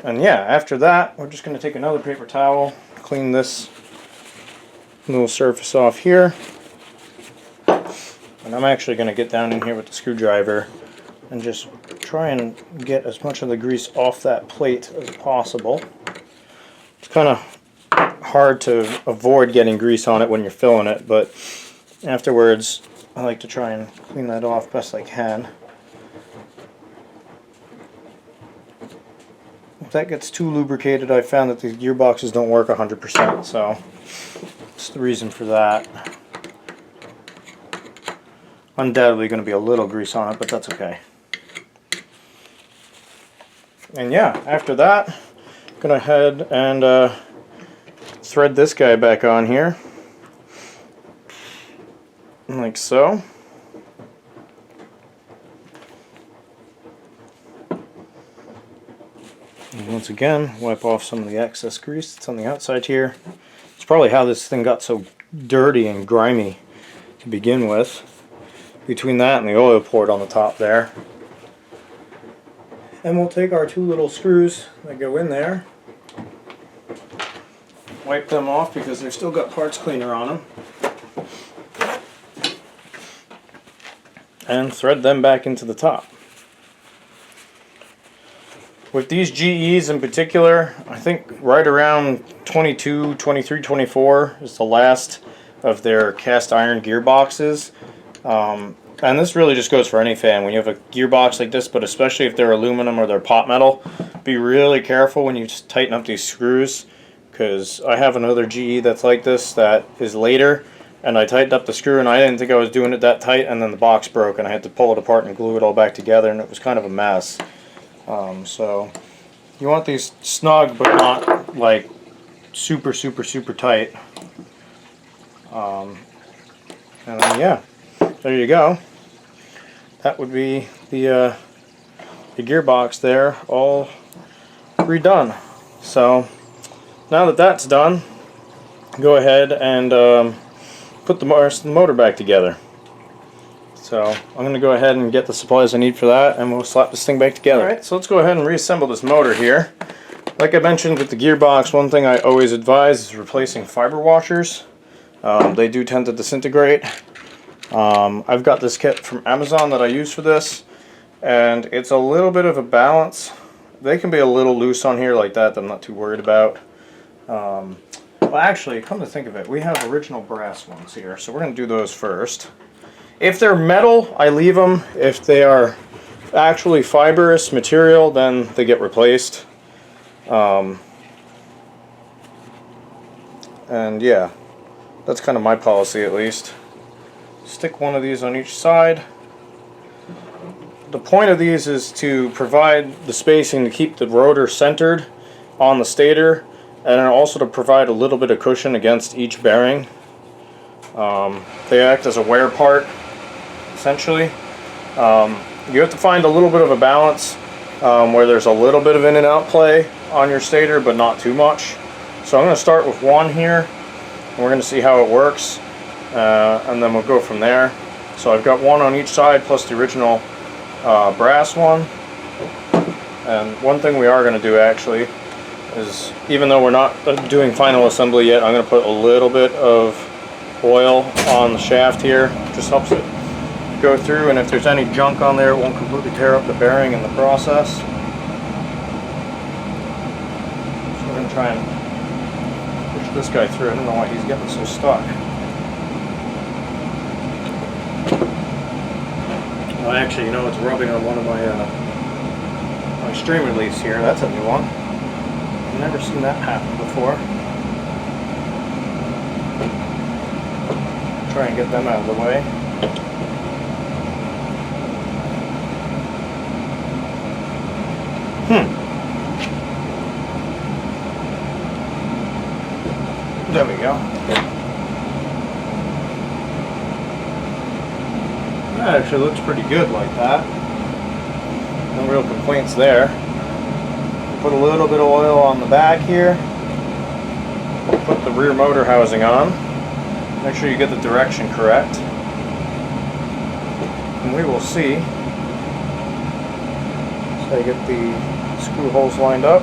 And yeah, after that, we're just going to take another paper towel, clean this little surface off here, and I'm actually going to get down in here with the screwdriver and just try and get as much of the grease off that plate as possible. It's kind of hard to avoid getting grease on it when you're filling it, but afterwards I like to try and clean that off best I can. If that gets too lubricated, I found that these gearboxes don't work 100%, so that's the reason for that. Undoubtedly going to be a little grease on it, but that's okay. And yeah, after that, I'm going to head and thread this guy back on here, like so. And once again, wipe off some of the excess grease that's on the outside here. It's probably how this thing got so dirty and grimy to begin with, between that and the oil port on the top there. And we'll take our two little screws that go in there, wipe them off because they've still got parts cleaner on them, and thread them back into the top. With these GEs in particular, I think right around 22, 23, 24 is the last of their cast iron gearboxes. And this really just goes for any fan. When you have a gearbox like this, but especially if they're aluminum or they're pot metal, be really careful when you tighten up these screws, because I have another GE that's like this that is later, and I tightened up the screw and I didn't think I was doing it that tight, and then the box broke and I had to pull it apart and glue it all back together, and it was kind of a mess. So you want these snug but not like super tight. And then yeah, there you go. That would be the gearbox there, all redone. So now that that's done, go ahead and put the motor back together. So I'm going to go ahead and get the supplies I need for that, and we'll slap this thing back together. Alright, so let's go ahead and reassemble this motor here. Like I mentioned with the gearbox, one thing I always advise is replacing fiber washers. They do tend to disintegrate. I've got this kit from Amazon that I use for this, and it's a little bit of a balance. They can be a little loose on here like that I'm not too worried about. Well, actually, come to think of it, we have original brass ones here, so we're going to do those first. If they're metal, I leave them. If they are actually fibrous material, then they get replaced. And yeah, that's kind of my policy at least. Stick one of these on each side. The point of these is to provide the spacing to keep the rotor centered on the stator, and also to provide a little bit of cushion against each bearing. They act as a wear part essentially. You have to find a little bit of a balance where there's a little bit of in and out play on your stator, but not too much. So I'm going to start with one here, and we're going to see how it works, and then we'll go from there. So I've got one on each side plus the original brass one. And one thing we are going to do actually is, even though we're not doing final assembly yet, I'm going to put a little bit of oil on the shaft here. It just helps it go through, and if there's any junk on there, it won't completely tear up the bearing in the process. So we're going to try and push this guy through. I don't know why he's getting so stuck. Well, actually, you know, it's rubbing on one of my stream release here. That's a new one. I've never seen that happen before. Try and get them out of the way. There we go. That actually looks pretty good like that. No real complaints there. Put a little bit of oil on the back here. Put the rear motor housing on. Make sure you get the direction correct. And we will see. So I get the screw holes lined up.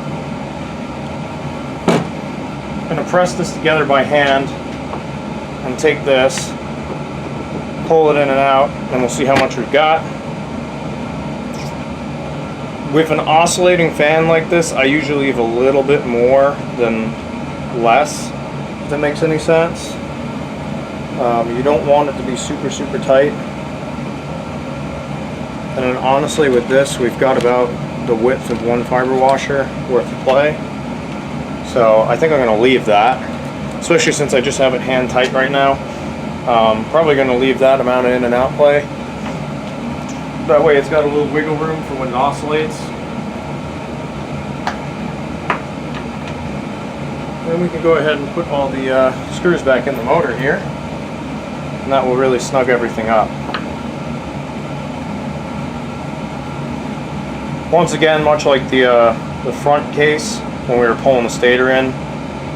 I'm going to press this together by hand and take this, pull it in and out, and we'll see how much we've got. With an oscillating fan like this, I usually leave a little bit more than less, if that makes any sense. You don't want it to be super, super tight. And then honestly with this, we've got about the width of one fiber washer worth of play. So I think I'm going to leave that, especially since I just have it hand tight right now. Probably going to leave that amount of in and out play. That way it's got a little wiggle room for when it oscillates. Then we can go ahead and put all the screws back in the motor here, and that will really snug everything up. Once again, much like the front case when we were pulling the stator in,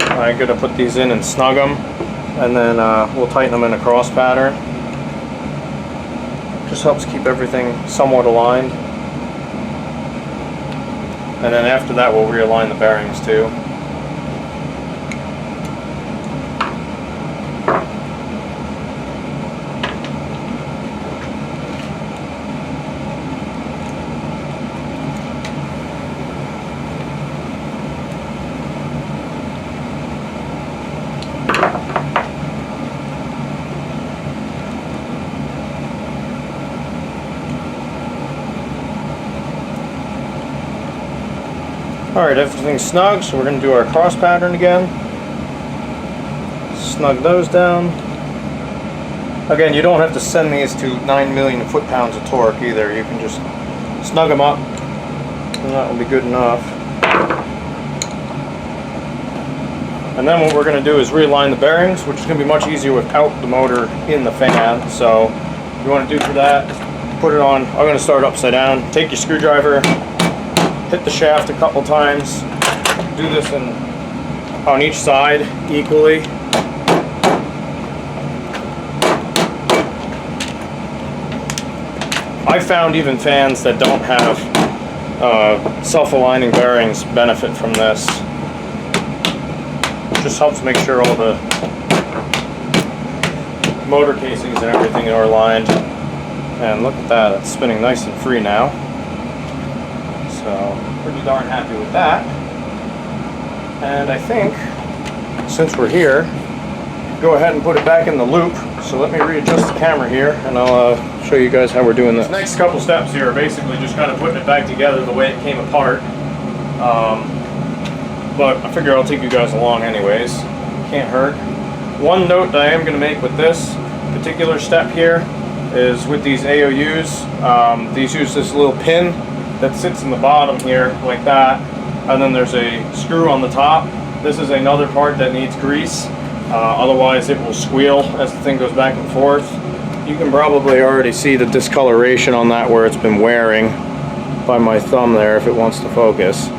I'm going to put these in and snug them, and then we'll tighten them in a cross pattern. Just helps keep everything somewhat aligned. And then after that we'll realign the bearings too. Alright, everything's snug, so we're going to do our cross pattern again. Snug those down. Again, you don't have to send these to 9 million foot-pounds of torque either. You can just snug them up, and that will be good enough. And then what we're going to do is realign the bearings, which is going to be much easier without the motor in the fan. So, what you want to do for that, put it on. I'm going to start upside down. Take your screwdriver, hit the shaft a couple times. Do this on each side equally. I found even fans that don't have self-aligning bearings benefit from this. It just helps make sure all the motor casings and everything are aligned. And look at that, it's spinning nice and free now. So, pretty darn happy with that. And I think, since we're here, go ahead and put it back in the loop. So let me readjust the camera here, and I'll show you guys how we're doing this. The next couple steps here are basically just kind of putting it back together the way it came apart. But I figure I'll take you guys along anyways. Can't hurt. One note that I am going to make with this particular step here is with these AOUs, these use this little pin that sits in the bottom here like that, and then there's a screw on the top. This is another part that needs grease, otherwise it will squeal as the thing goes back and forth. You can probably already see the discoloration on that where it's been wearing by my thumb there if it wants to focus.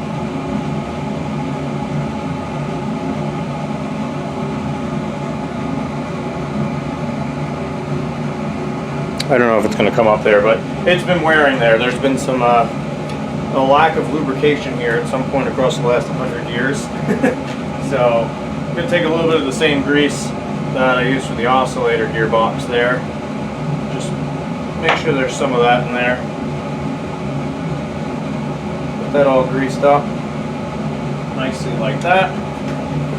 I don't know if it's going to come up there, but it's been wearing there. There's been some a lack of lubrication here at some point across the last 100 years. So I'm going to take a little bit of the same grease that I used for the oscillator gearbox there. Just make sure there's some of that in there. Get that all greased up nicely like that.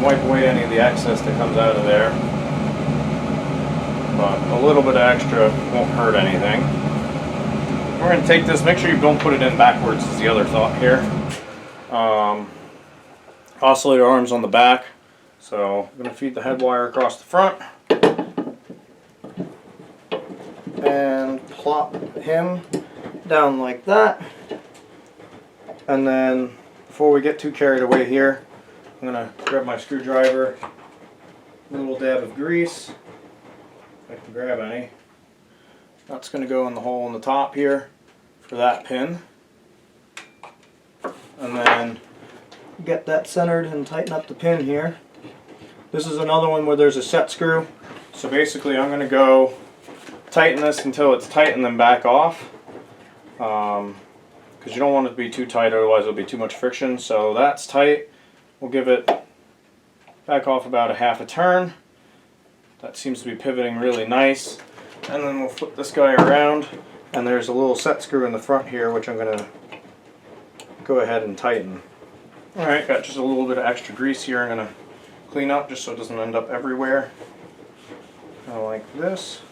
Wipe away any of the excess that comes out of there. But a little bit of extra won't hurt anything. We're going to take this, make sure you don't put it in backwards is the other thought here. Oscillator arms on the back. So I'm going to feed the head wire across the front. And plop him down like that. And then before we get too carried away here, I'm going to grab my screwdriver, a little dab of grease. If I can grab any. That's going to go in the hole in the top here for that pin. And then get that centered and tighten up the pin here. This is another one where there's a set screw. So basically I'm going to go tighten this until it's tight and then back off. Because you don't want it to be too tight, otherwise it'll be too much friction. So that's tight. We'll give it back off about a half a turn. That seems to be pivoting really nice. And then we'll flip this guy around, and there's a little set screw in the front here which I'm going to go ahead and tighten. Alright, got just a little bit of extra grease here I'm going to clean up just so it doesn't end up everywhere. Kind of like this.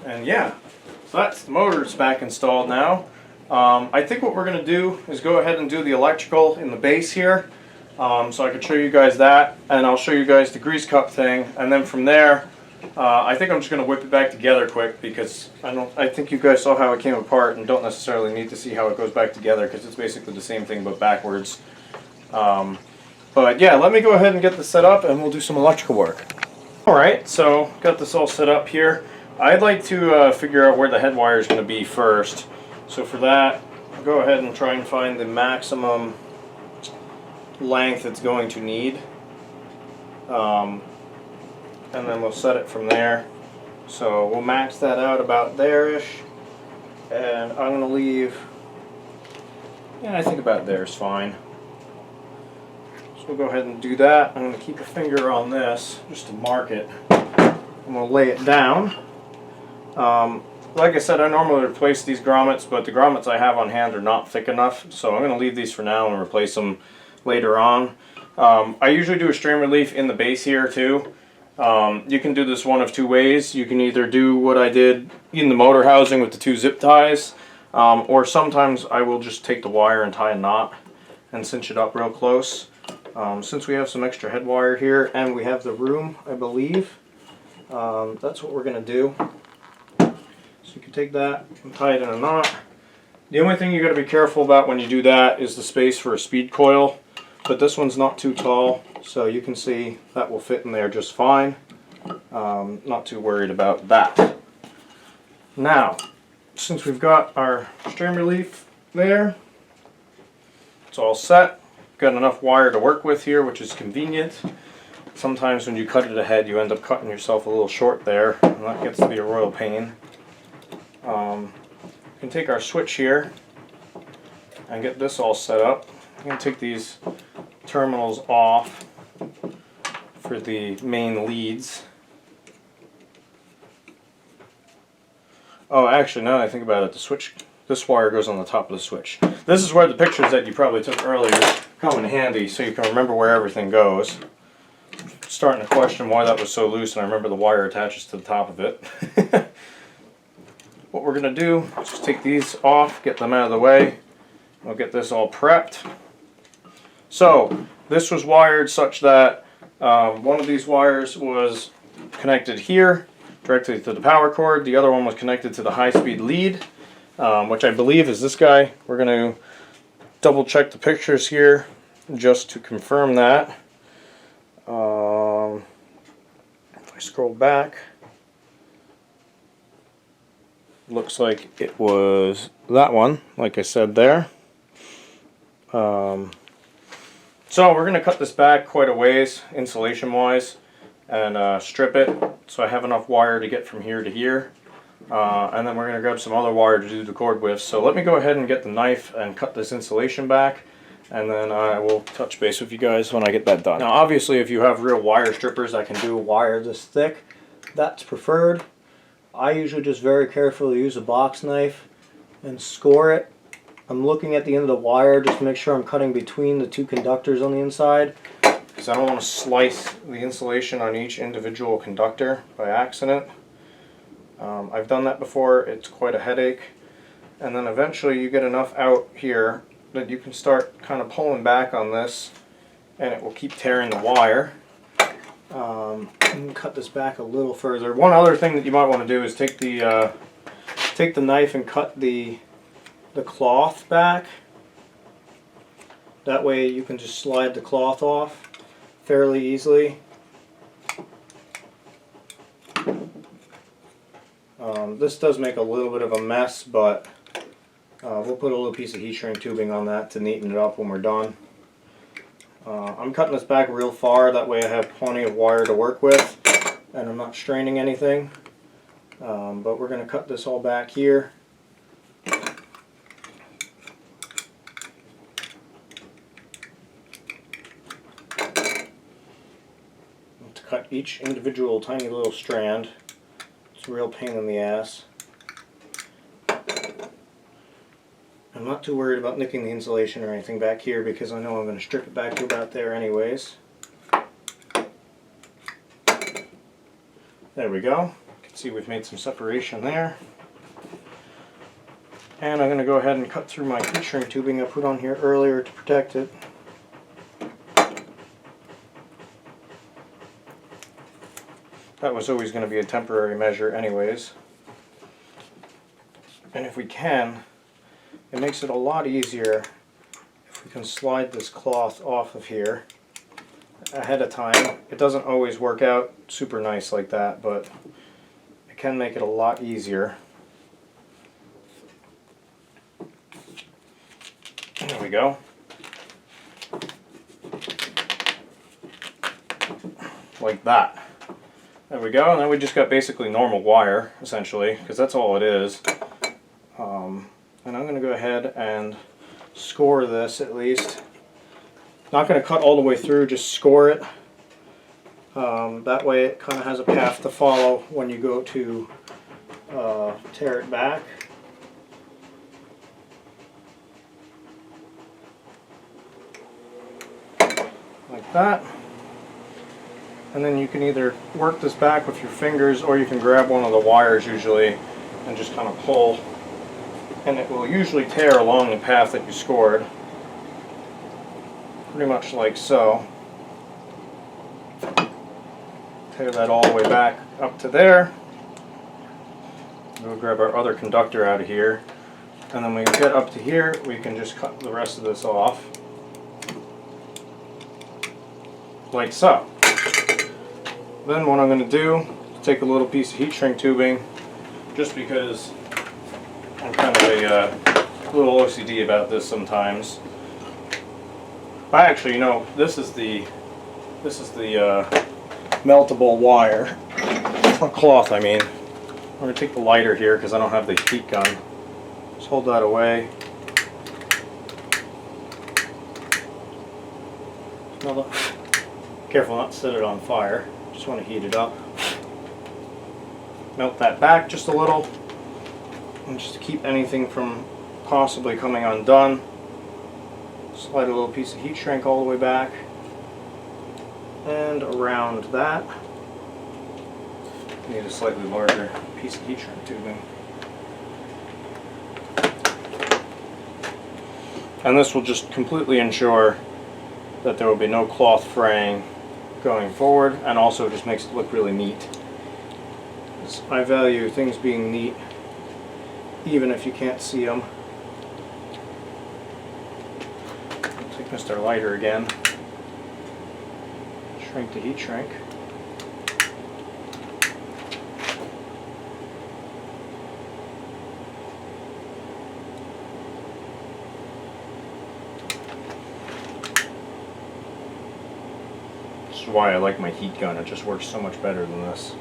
And yeah, so that's the motor's back installed now. I think what we're going to do is go ahead and do the electrical in the base here. So I can show you guys that, and I'll show you guys the grease cup thing, and then from there I think I'm just going to whip it back together quick because I think you guys saw how it came apart and don't necessarily need to see how it goes back together because it's basically the same thing but backwards. But yeah, let me go ahead and get this set up and we'll do some electrical work. Alright, so got this all set up here. I'd like to figure out where the head wire is going to be first. So for that, I'll go ahead and try and find the maximum length it's going to need. And then we'll set it from there. So we'll max that out about there-ish. And I'm going to leave, yeah, I think about there is fine. So we'll go ahead and do that. I'm going to keep a finger on this just to mark it. And we'll lay it down. Like I said, I normally replace these grommets, but the grommets I have on hand are not thick enough. So I'm going to leave these for now and replace them later on. I usually do a strain relief in the base here too. You can do this one of two ways. You can either do what I did in the motor housing with the two zip ties, or sometimes I will just take the wire and tie a knot and cinch it up real close. Since we have some extra head wire here and we have the room, I believe, that's what we're going to do. So you can take that and tie it in a knot. The only thing you got to be careful about when you do that is the space for a speed coil. But this one's not too tall, so you can see that will fit in there just fine. Not too worried about that. Now, since we've got our strain relief there, it's all set. Got enough wire to work with here, which is convenient. Sometimes when you cut it ahead, you end up cutting yourself a little short there, and that gets to be a royal pain. We can take our switch here and get this all set up. I'm going to take these terminals off for the main leads. Oh, actually, now that I think about it, the switch, this wire goes on the top of the switch. This is where the pictures that you probably took earlier come in handy, so you can remember where everything goes. Starting to question why that was so loose, and I remember the wire attaches to the top of it. What we're going to do is just take these off, get them out of the way. We'll get this all prepped. So this was wired such that one of these wires was connected here directly to the power cord. The other one was connected to the high-speed lead, which I believe is this guy. We're going to double check the pictures here just to confirm that. If I scroll back, looks like it was that one, like I said there. So we're going to cut this back quite a ways, insulation wise, and strip it so I have enough wire to get from here to here. And then we're going to grab some other wire to do the cord with. So let me go ahead and get the knife and cut this insulation back, and then I will touch base with you guys when I get that done. Now obviously if you have real wire strippers that can do a wire this thick, that's preferred. I usually just very carefully use a box knife and score it. I'm looking at the end of the wire just to make sure I'm cutting between the two conductors on the inside, because I don't want to slice the insulation on each individual conductor by accident. I've done that before, it's quite a headache. And then eventually you get enough out here that you can start kind of pulling back on this and it will keep tearing the wire. Cut this back a little further. One other thing that you might want to do is take the knife and cut the cloth back. That way you can just slide the cloth off fairly easily. This does make a little bit of a mess, but we'll put a little piece of heat shrink tubing on that to neaten it up when we're done. I'm cutting this back real far, that way I have plenty of wire to work with and I'm not straining anything. But we're going to cut this all back here. To cut each individual tiny little strand. It's a real pain in the ass. I'm not too worried about nicking the insulation or anything back here because I know I'm going to strip it back to about there anyways. There we go. You can see we've made some separation there. And I'm going to go ahead and cut through my heat shrink tubing I put on here earlier to protect it. That was always going to be a temporary measure anyways. And if we can, it makes it a lot easier if we can slide this cloth off of here ahead of time. It doesn't always work out super nice like that, but it can make it a lot easier. There we go. Like that. There we go, and then we just got basically normal wire, essentially, because that's all it is. And I'm going to go ahead and score this at least. Not going to cut all the way through, just score it. That way it kind of has a path to follow when you go to tear it back. Like that. And then you can either work this back with your fingers or you can grab one of the wires usually and just kind of pull, and it will usually tear along the path that you scored. Pretty much like so. Tear that all the way back up to there. We'll grab our other conductor out of here, and then when we get up to here we can just cut the rest of this off. Like so. Then what I'm going to do is take a little piece of heat shrink tubing, just because I'm kind of a little OCD about this sometimes. Actually, you know, this is the meltable wire, or cloth I mean. I'm going to take the lighter here because I don't have the heat gun. Just hold that away. Careful not to set it on fire. Just want to heat it up. Melt that back just a little, and just to keep anything from possibly coming undone. Slide a little piece of heat shrink all the way back and around that. Need a slightly larger piece of heat shrink tubing. And this will just completely ensure that there will be no cloth fraying going forward, and also just makes it look really neat. I value things being neat even if you can't see them. I'll take Mr. Lighter again, shrink the heat shrink. Which is why I like my heat gun. It just works so much better than this.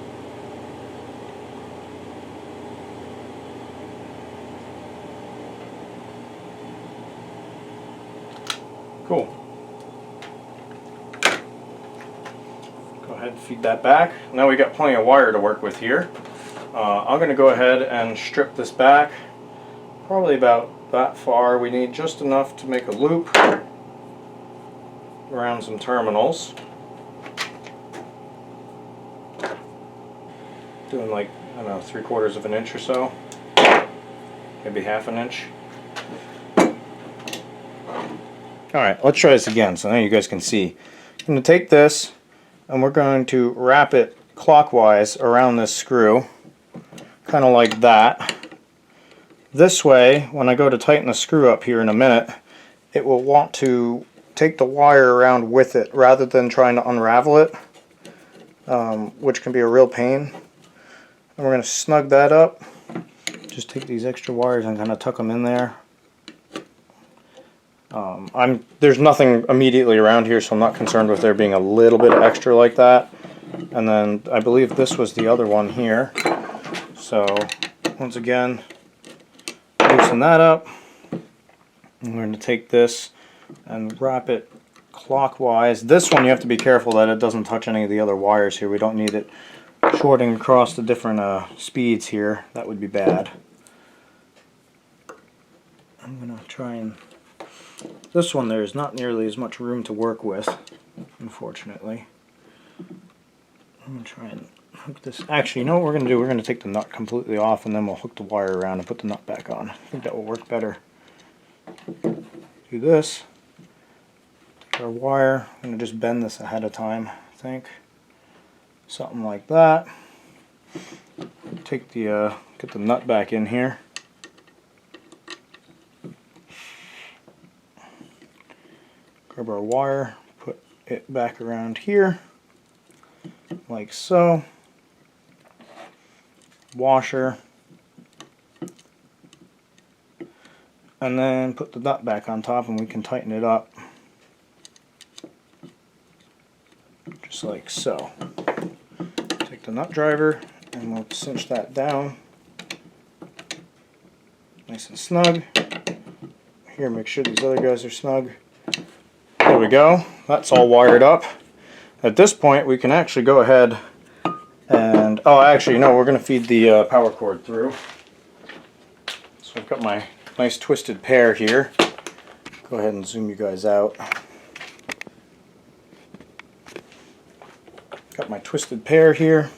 Cool. Go ahead and feed that back. Now we got plenty of wire to work with here. I'm going to go ahead and strip this back. Probably about that far. We need just enough to make a loop around some terminals. Doing like, I don't know, 3/4 of an inch or so. Maybe half an inch. Alright, let's try this again so now you guys can see. I'm going to take this and we're going to wrap it clockwise around this screw. Kind of like that. This way, when I go to tighten the screw up here in a minute, it will want to take the wire around with it rather than trying to unravel it, which can be a real pain. And we're going to snug that up. Just take these extra wires and kind of tuck them in there. There's nothing immediately around here, so I'm not concerned with there being a little bit extra like that. And then I believe this was the other one here. So once again, loosen that up. I'm going to take this and wrap it clockwise. This one you have to be careful that it doesn't touch any of the other wires here. We don't need it shorting across the different speeds here. That would be bad. I'm going to try and... This one there's not nearly as much room to work with, unfortunately. I'm going to try and hook this. Actually, you know what we're going to do? We're going to take the nut completely off and then we'll hook the wire around and put the nut back on. I think that will work better. Do this. Take our wire. I'm going to just bend this ahead of time, I think. Something like that. Take the get the nut back in here. Grab our wire, put it back around here, like so. Washer. And then put the nut back on top and we can tighten it up. Just like so. Take the nut driver and we'll cinch that down. Nice and snug. Here, make sure these other guys are snug. There we go. That's all wired up. At this point, we can actually go ahead and... Oh, actually, no, we're going to feed the power cord through. So I've got my nice twisted pair here. Go ahead and zoom you guys out. Got my twisted pair here.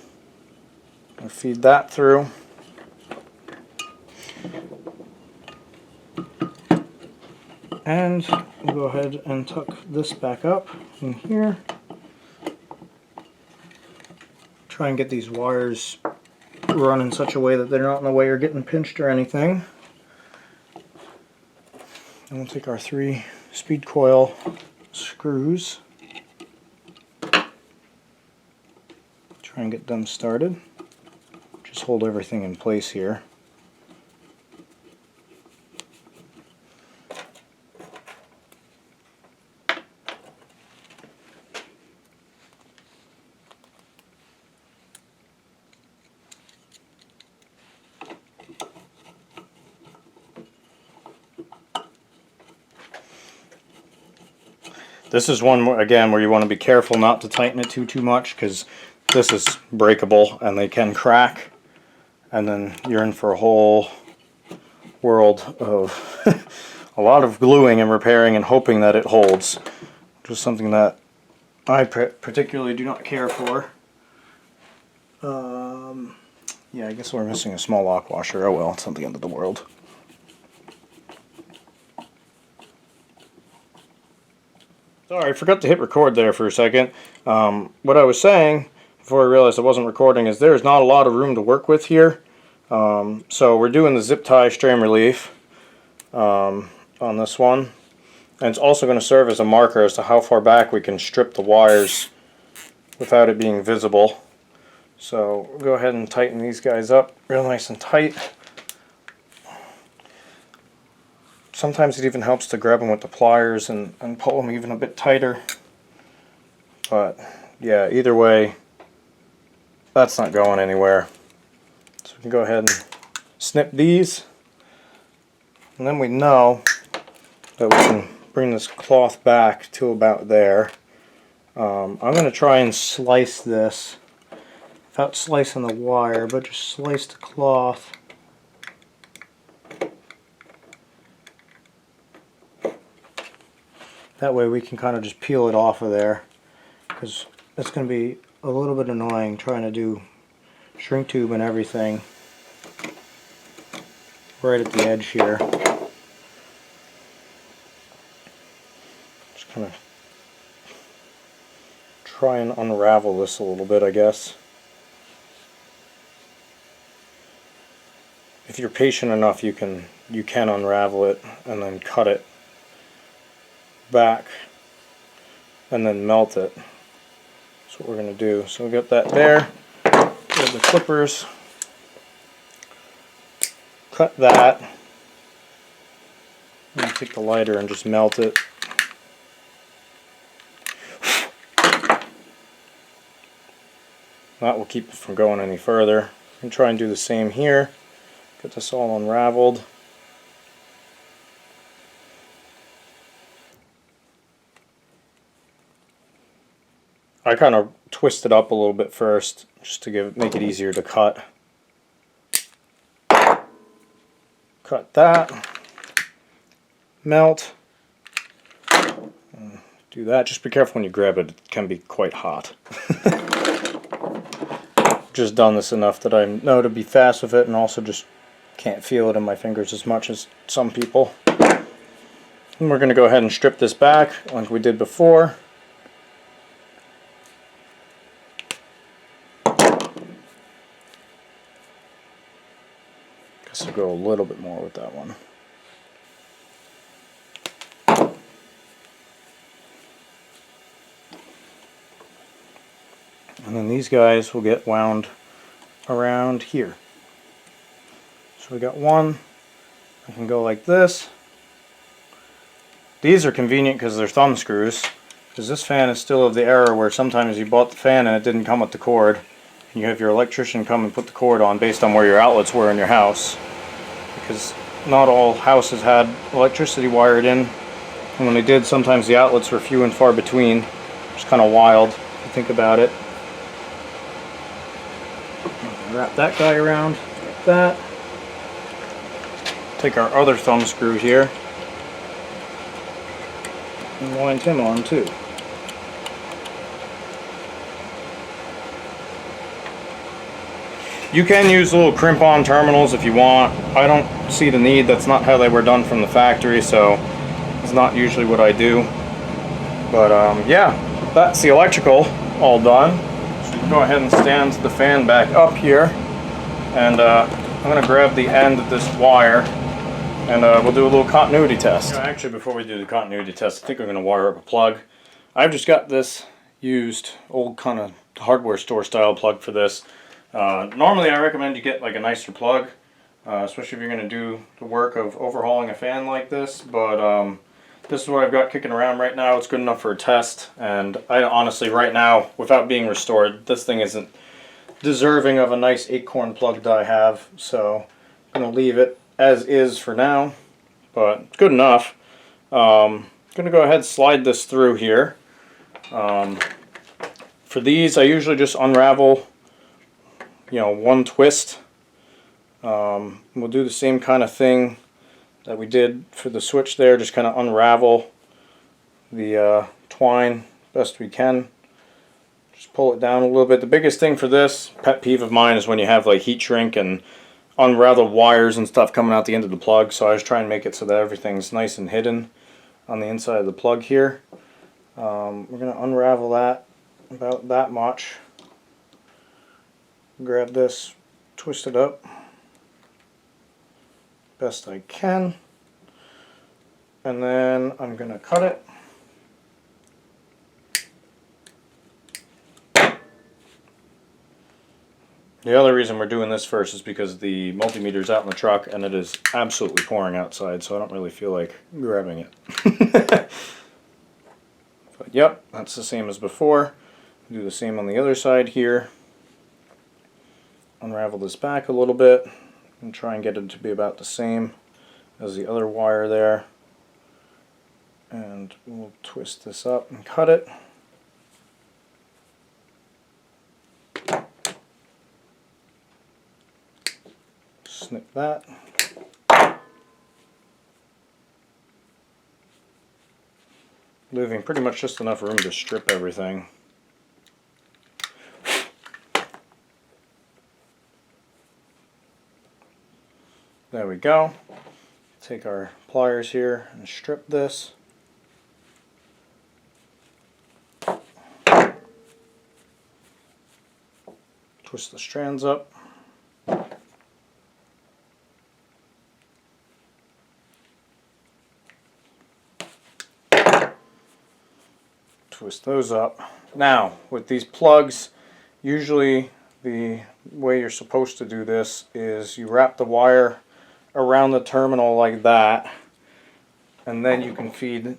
I'll feed that through. And we'll go ahead and tuck this back up in here. Try and get these wires run in such a way that they're not in the way or getting pinched or anything. And we'll take our 3 speed coil screws. Try and get them started. Just hold everything in place here. This is one, again, where you want to be careful not to tighten it too much, because this is breakable and they can crack, and then you're in for a whole world of a lot of gluing and repairing and hoping that it holds, which is something that I particularly do not care for. Yeah, I guess we're missing a small lock washer. Oh well, it's not the end of the world. Sorry, I forgot to hit record there for a second. What I was saying, before I realized I wasn't recording, is there's not a lot of room to work with here. So we're doing the zip tie strain relief on this one. And it's also going to serve as a marker as to how far back we can strip the wires without it being visible. So we'll go ahead and tighten these guys up real nice and tight. Sometimes it even helps to grab them with the pliers and pull them even a bit tighter. But yeah, either way, that's not going anywhere. So we can go ahead and snip these, and then we know that we can bring this cloth back to about there. I'm going to try and slice this without slicing the wire, but just slice the cloth. That way we can kind of just peel it off of there, because it's going to be a little bit annoying trying to do shrink tube and everything right at the edge here. Just kind of try and unravel this a little bit, I guess. If you're patient enough, you can unravel it and then cut it back and then melt it. That's what we're going to do. So we got that there. We have the clippers. Cut that. And take the lighter and just melt it. That will keep it from going any further. And try and do the same here. Get this all unraveled. I kind of twist it up a little bit first, just to make it easier to cut. Cut that. Melt. Do that. Just be careful when you grab it. It can be quite hot. Just done this enough that I know to be fast with it, and also just can't feel it in my fingers as much as some people. And we're going to go ahead and strip this back like we did before. Guess I'll go a little bit more with that one. And then these guys will get wound around here. So we got one. I can go like this. These are convenient because they're thumb screws. Because this fan is still of the era where sometimes you bought the fan and it didn't come with the cord. And you have your electrician come and put the cord on based on where your outlets were in your house. Because not all houses had electricity wired in. And when they did, sometimes the outlets were few and far between. It's kind of wild if you think about it. Wrap that guy around like that. Take our other thumb screw here and wind him on too. You can use little crimp-on terminals if you want. I don't see the need. That's not how they were done from the factory, so it's not usually what I do. But yeah, that's the electrical all done. So go ahead and stand the fan back up here, and I'm going to grab the end of this wire, and we'll do a little continuity test. Actually, before we do the continuity test, I think I'm going to wire up a plug. I've just got this used old kind of hardware store style plug for this. Normally I recommend you get like a nicer plug, especially if you're going to do the work of overhauling a fan like this, but this is what I've got kicking around right now. It's good enough for a test, and I honestly right now, without being restored, this thing isn't deserving of a nice acorn plug that I have, so I'm going to leave it as is for now, but it's good enough. I'm going to go ahead and slide this through here. For these I usually just unravel, you know, one twist. We'll do the same kind of thing that we did for the switch there, just kind of unravel the twine best we can. Just pull it down a little bit. The biggest thing for this, pet peeve of mine, is when you have like heat shrink and unraveled wires and stuff coming out the end of the plug, so I was trying to make it so that everything's nice and hidden on the inside of the plug here. We're going to unravel that about that much. Grab this, twist it up best I can, and then I'm going to cut it. The other reason we're doing this first is because the multimeter's out in the truck and it is absolutely pouring outside, so I don't really feel like grabbing it. But yep, that's the same as before. Do the same on the other side here. Unravel this back a little bit and try and get it to be about the same as the other wire there. And we'll twist this up and cut it. Snip that. Leaving pretty much just enough room to strip everything. There we go. Take our pliers here and strip this. Twist the strands up. Twist those up. Now, with these plugs, usually the way you're supposed to do this is you wrap the wire around the terminal like that, and then you can feed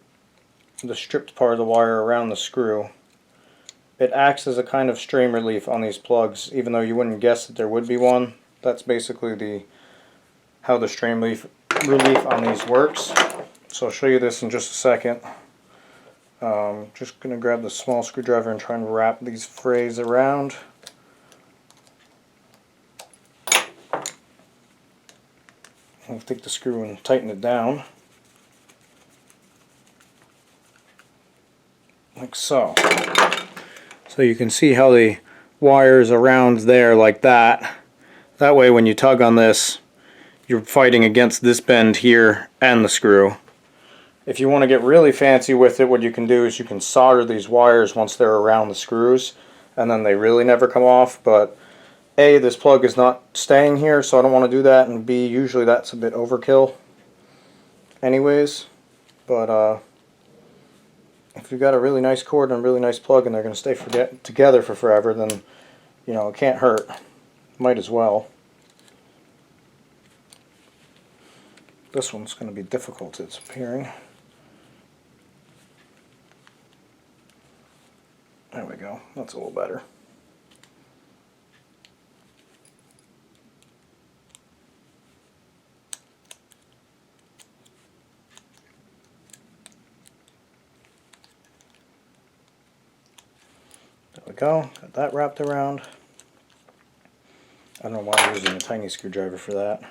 the stripped part of the wire around the screw. It acts as a kind of strain relief on these plugs, even though you wouldn't guess that there would be one. That's basically how the strain relief on these works. So I'll show you this in just a second. Just going to grab the small screwdriver and try and wrap these frays around. I'll take the screw and tighten it down. Like so. So you can see how the wire is around there like that. That way when you tug on this, you're fighting against this bend here and the screw. If you want to get really fancy with it, what you can do is you can solder these wires once they're around the screws, and then they really never come off. But A, this plug is not staying here, so I don't want to do that, and B, usually that's a bit overkill anyways. But if you've got a really nice cord and a really nice plug and they're going to stay together for forever, then you know, it can't hurt. Might as well. This one's going to be difficult, it's appearing. There we go, that's a little better. There we go, got that wrapped around. I don't know why I'm using a tiny screwdriver for that.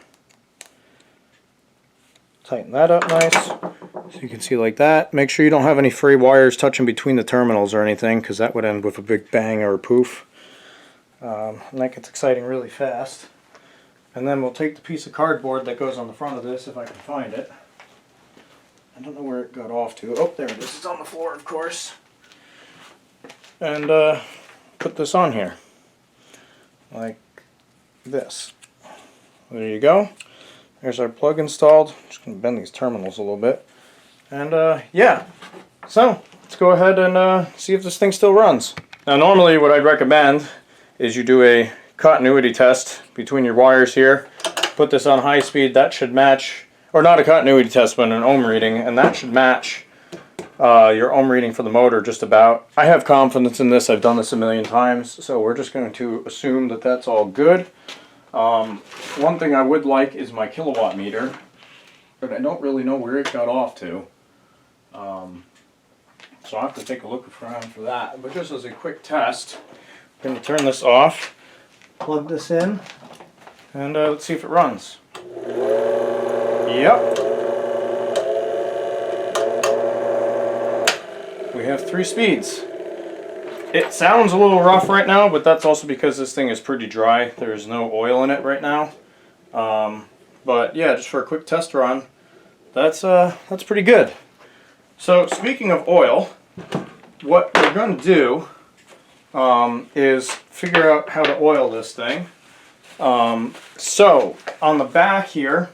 Tighten that up nice, so you can see like that. Make sure you don't have any free wires touching between the terminals or anything, because that would end with a big bang or a poof. And that gets exciting really fast. And then we'll take the piece of cardboard that goes on the front of this, if I can find it. I don't know where it got off to. Oh, there it is. It's on the floor, of course. And put this on here. Like this. There you go. There's our plug installed. Just going to bend these terminals a little bit. And yeah, so let's go ahead and see if this thing still runs. Now normally what I'd recommend is you do a continuity test between your wires here. Put this on high speed, that should match, or not a continuity test but an ohm reading, and that should match your ohm reading for the motor just about. I have confidence in this, I've done this a million times, so we're just going to assume that that's all good. One thing I would like is my kilowatt meter, but I don't really know where it got off to. So I'll have to take a look around for that. But just as a quick test, I'm going to turn this off, plug this in, and let's see if it runs. Yep. We have 3 speeds. It sounds a little rough right now, but that's also because this thing is pretty dry. There's no oil in it right now. But yeah, just for a quick test run, that's pretty good. So speaking of oil, what we're going to do is figure out how to oil this thing. So on the back here,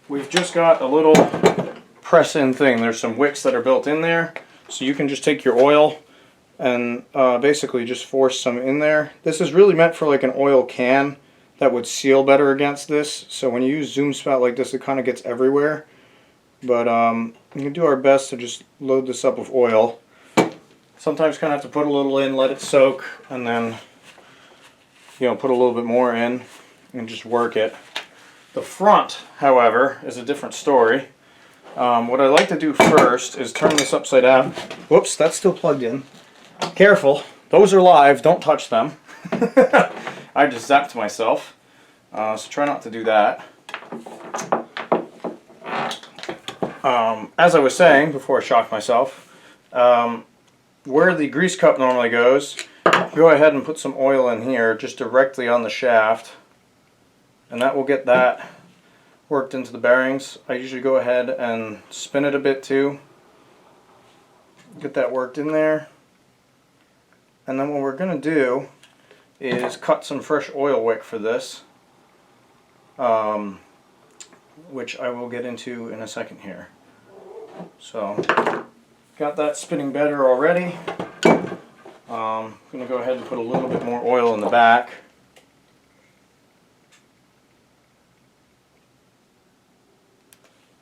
we've just got a little press-in thing. There's some wicks that are built in there, so you can just take your oil and basically just force some in there. This is really meant for like an oil can that would seal better against this. So when you use zoom spout like this, it kind of gets everywhere. But we can do our best to just load this up with oil. Sometimes kind of have to put a little in, let it soak, and then, you know, put a little bit more in and just work it. The front, however, is a different story. What I like to do first is turn this upside down. Whoops, that's still plugged in. Careful, those are live, don't touch them. I just zapped myself, so try not to do that. As I was saying before I shocked myself, where the grease cup normally goes, go ahead and put some oil in here just directly on the shaft, and that will get that worked into the bearings. I usually go ahead and spin it a bit too, get that worked in there, and then what we're going to do is cut some fresh oil wick for this, which I will get into in a second here. So, got that spinning better already. I'm going to go ahead and put a little bit more oil in the back.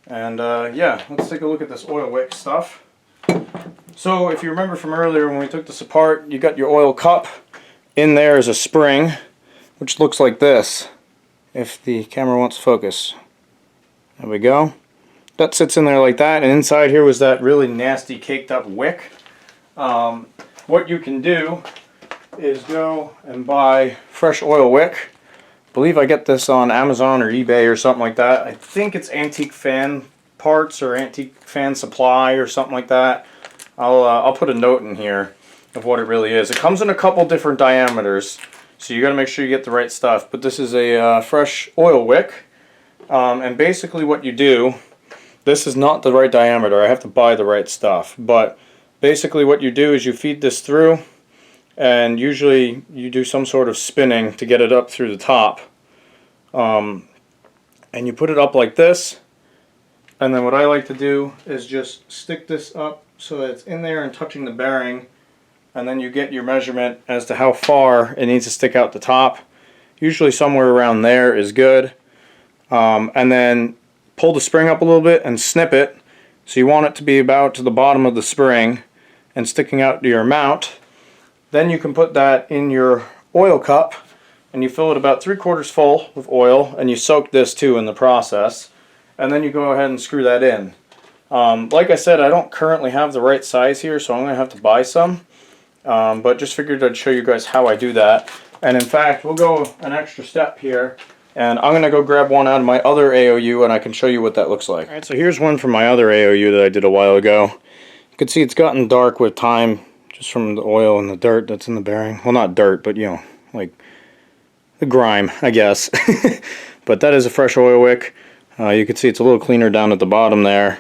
And yeah, let's take a look at this oil wick stuff. So if you remember from earlier when we took this apart, you got your oil cup. In there is a spring, which looks like this, if the camera wants to focus. There we go. That sits in there like that, and inside here was that really nasty caked up wick. What you can do is go and buy fresh oil wick. I believe I get this on Amazon or eBay or something like that. I think it's Antique Fan Parts or Antique Fan Supply or something like that. I'll put a note in here of what it really is. It comes in a couple different diameters, so you got to make sure you get the right stuff. But this is a fresh oil wick, and basically what you do, this is not the right diameter. I have to buy the right stuff. But basically what you do is you feed this through, and usually you do some sort of spinning to get it up through the top. And you put it up like this, and then what I like to do is just stick this up so that it's in there and touching the bearing, and then you get your measurement as to how far it needs to stick out the top. Usually somewhere around there is good. And then pull the spring up a little bit and snip it, so you want it to be about to the bottom of the spring and sticking out to your mount. Then you can put that in your oil cup, and you fill it about 3/4 full with oil, and you soak this too in the process, and then you go ahead and screw that in. Like I said, I don't currently have the right size here, so I'm going to have to buy some, but just figured I'd show you guys how I do that. And in fact, we'll go an extra step here, and I'm going to go grab one out of my other AOU, and I can show you what that looks like. Alright, so here's one from my other AOU that I did a while ago. You can see it's gotten dark with time, just from the oil and the dirt that's in the bearing. Well, not dirt, but you know, like the grime, I guess. But that is a fresh oil wick. You can see it's a little cleaner down at the bottom there.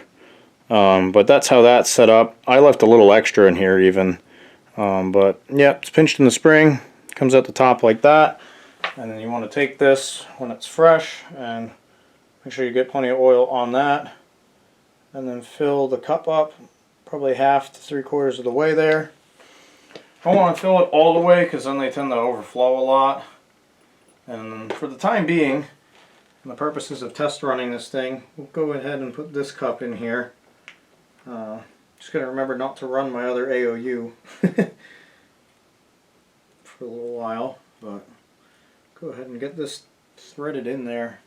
But that's how that's set up. I left a little extra in here even. But yeah, it's pinched in the spring. Comes out the top like that. And then you want to take this when it's fresh and make sure you get plenty of oil on that. And then fill the cup up, probably 1/2 to 3/4 of the way there. Don't want to fill it all the way because then they tend to overflow a lot. And for the time being, for the purposes of test running this thing, we'll go ahead and put this cup in here. Just gotta remember not to run my other AOU for a little while, but go ahead and get this threaded in there.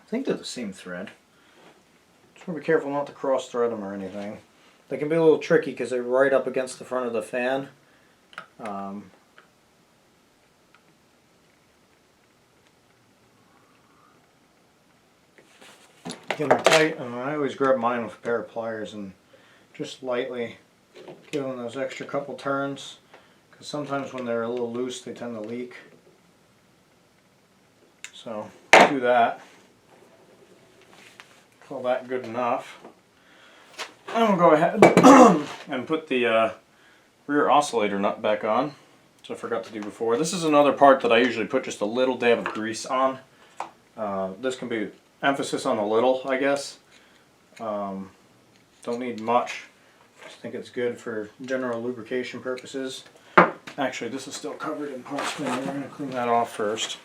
I think they're the same thread. Just want to be careful not to cross thread them or anything. They can be a little tricky because they're right up against the front of the fan. Get them tight, and I always grab mine with a pair of pliers and just lightly give them those extra couple turns, because sometimes when they're a little loose they tend to leak. So do that. Call that good enough. And we'll go ahead and put the rear oscillator nut back on, which I forgot to do before. This is another part that I usually put just a little dab of grease on. This can be emphasis on a little, I guess. Don't need much. Just think it's good for general lubrication purposes. Actually, this is still covered in parchment. We're going to clean that off first.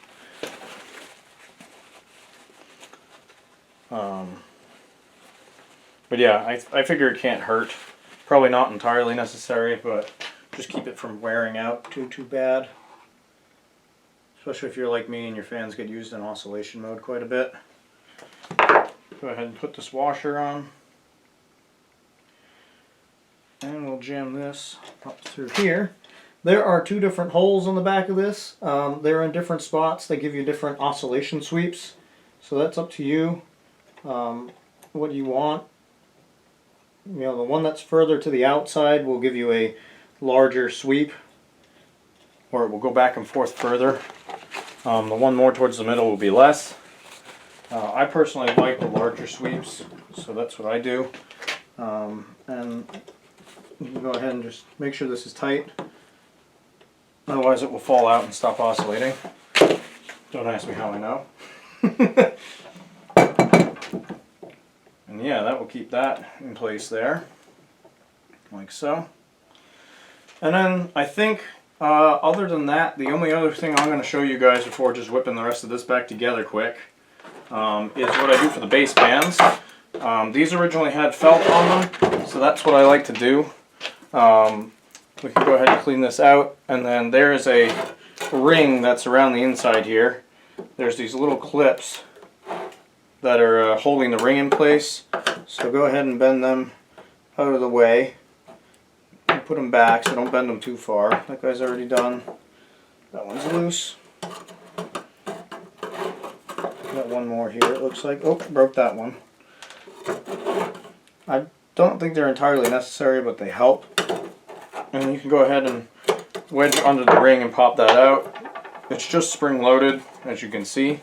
But yeah, I figure it can't hurt. probably not entirely necessary, but just keep it from wearing out too bad. Especially if you're like me and your fans get used in oscillation mode quite a bit. Go ahead and put this washer on. And we'll jam this up through here. There are 2 different holes on the back of this. They're in different spots. They give you different oscillation sweeps. So that's up to you. What you want. You know, the one that's further to the outside will give you a larger sweep, or it will go back and forth further. The one more towards the middle will be less. I personally like the larger sweeps, so that's what I do. And you can go ahead and just make sure this is tight. Otherwise it will fall out and stop oscillating. Don't ask me how I know. And yeah, that will keep that in place there, like so. And then I think, other than that, the only other thing I'm going to show you guys before just whipping the rest of this back together quick is what I do for the base bands. These originally had felt on them, so that's what I like to do. We can go ahead and clean this out, and then there is a ring that's around the inside here. There's these little clips that are holding the ring in place, so go ahead and bend them out of the way and put them back, so don't bend them too far. That guy's already done. That one's loose. Got one more here, it looks like. Oh, broke that one. I don't think they're entirely necessary, but they help. And you can go ahead and wedge it under the ring and pop that out. It's just spring loaded, as you can see.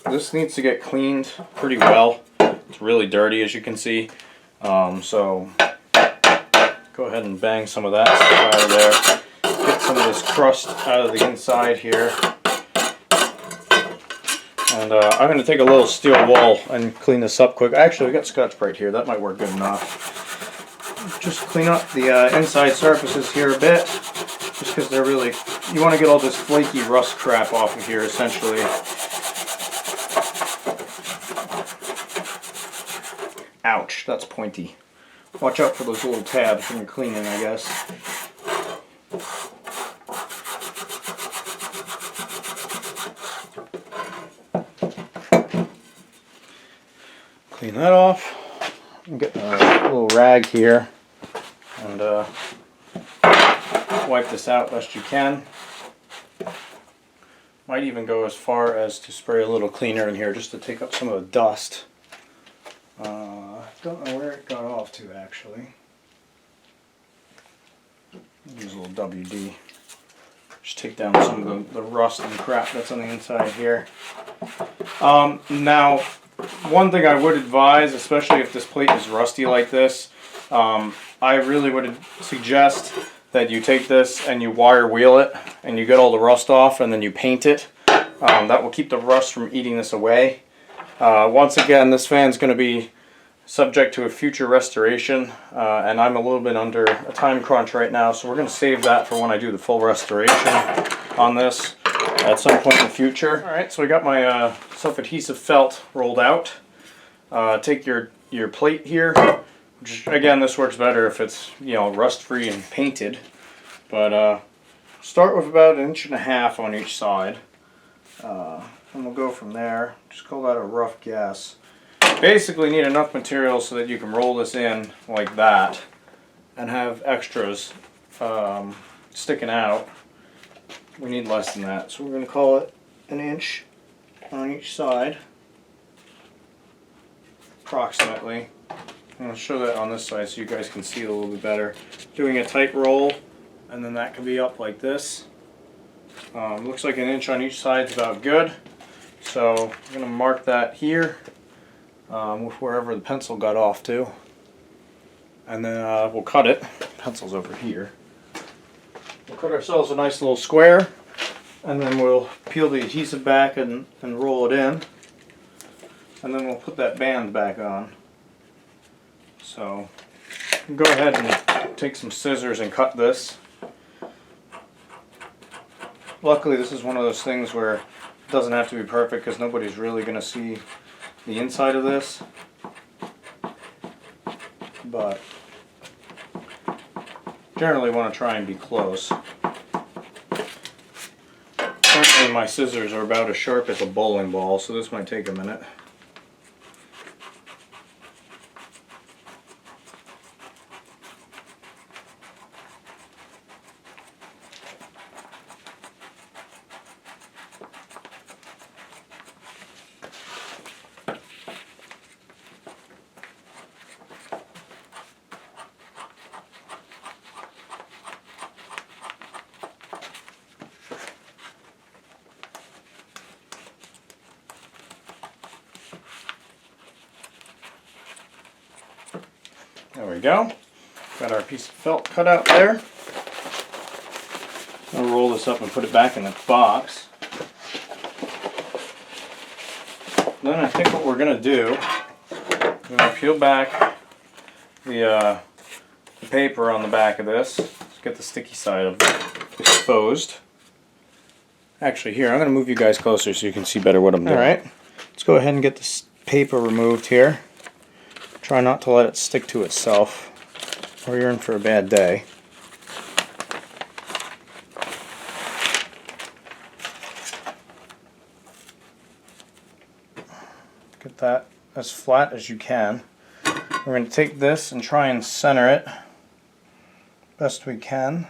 This needs to get cleaned pretty well. It's really dirty, as you can see. So go ahead and bang some of that stuff out of there. Get some of this crust out of the inside here. And I'm going to take a little steel wool and clean this up quick. Actually, we got Scotch-Brite here. That might work good enough. Just clean up the inside surfaces here a bit. Just because they're really... You want to get all this flaky rust crap off of here, essentially. Ouch, that's pointy. Watch out for those little tabs when you're cleaning, I guess. Clean that off. Get a little rag here and wipe this out best you can. Might even go as far as to spray a little cleaner in here just to take up some of the dust. Don't know where it got off to actually. Use a little WD. Just take down some of the rust and crap that's on the inside here. Now, one thing I would advise, especially if this plate is rusty like this, I really would suggest that you take this and you wire wheel it and you get all the rust off and then you paint it. That will keep the rust from eating this away. Once again, this fan's going to be subject to a future restoration, and I'm a little bit under a time crunch right now, so we're going to save that for when I do the full restoration on this at some point in the future. Alright, so I got my self-adhesive felt rolled out. Take your plate here, which again, this works better if it's, you know, rust-free and painted, but start with about 1.5 inches on each side, and we'll go from there. Just call that a rough guess. Basically need enough material so that you can roll this in like that and have extras sticking out. We need less than that, so we're going to call it 1 inch on each side, approximately. I'm going to show that on this side so you guys can see it a little bit better. Doing a tight roll, and then that can be up like this. Looks like 1 inch on each side is about good, so I'm going to mark that here. With wherever the pencil got off to, and then we'll cut it. Pencil's over here. We'll cut ourselves a nice little square, and then we'll peel the adhesive back and roll it in, and then we'll put that band back on. So go ahead and take some scissors and cut this. Luckily this is one of those things where it doesn't have to be perfect because nobody's really going to see the inside of this, but generally want to try and be close. Currently my scissors are about as sharp as a bowling ball, so this might take a minute. There we go. Got our piece of felt cut out there. I'll roll this up and put it back in the box. Then I think what we're going to do, I'm going to peel back the paper on the back of this. Let's get the sticky side of it exposed. Actually, here, I'm going to move you guys closer so you can see better what I'm doing. Alright, let's go ahead and get this paper removed here. Try not to let it stick to itself, or you're in for a bad day. Get that as flat as you can. We're going to take this and try and center it best we can.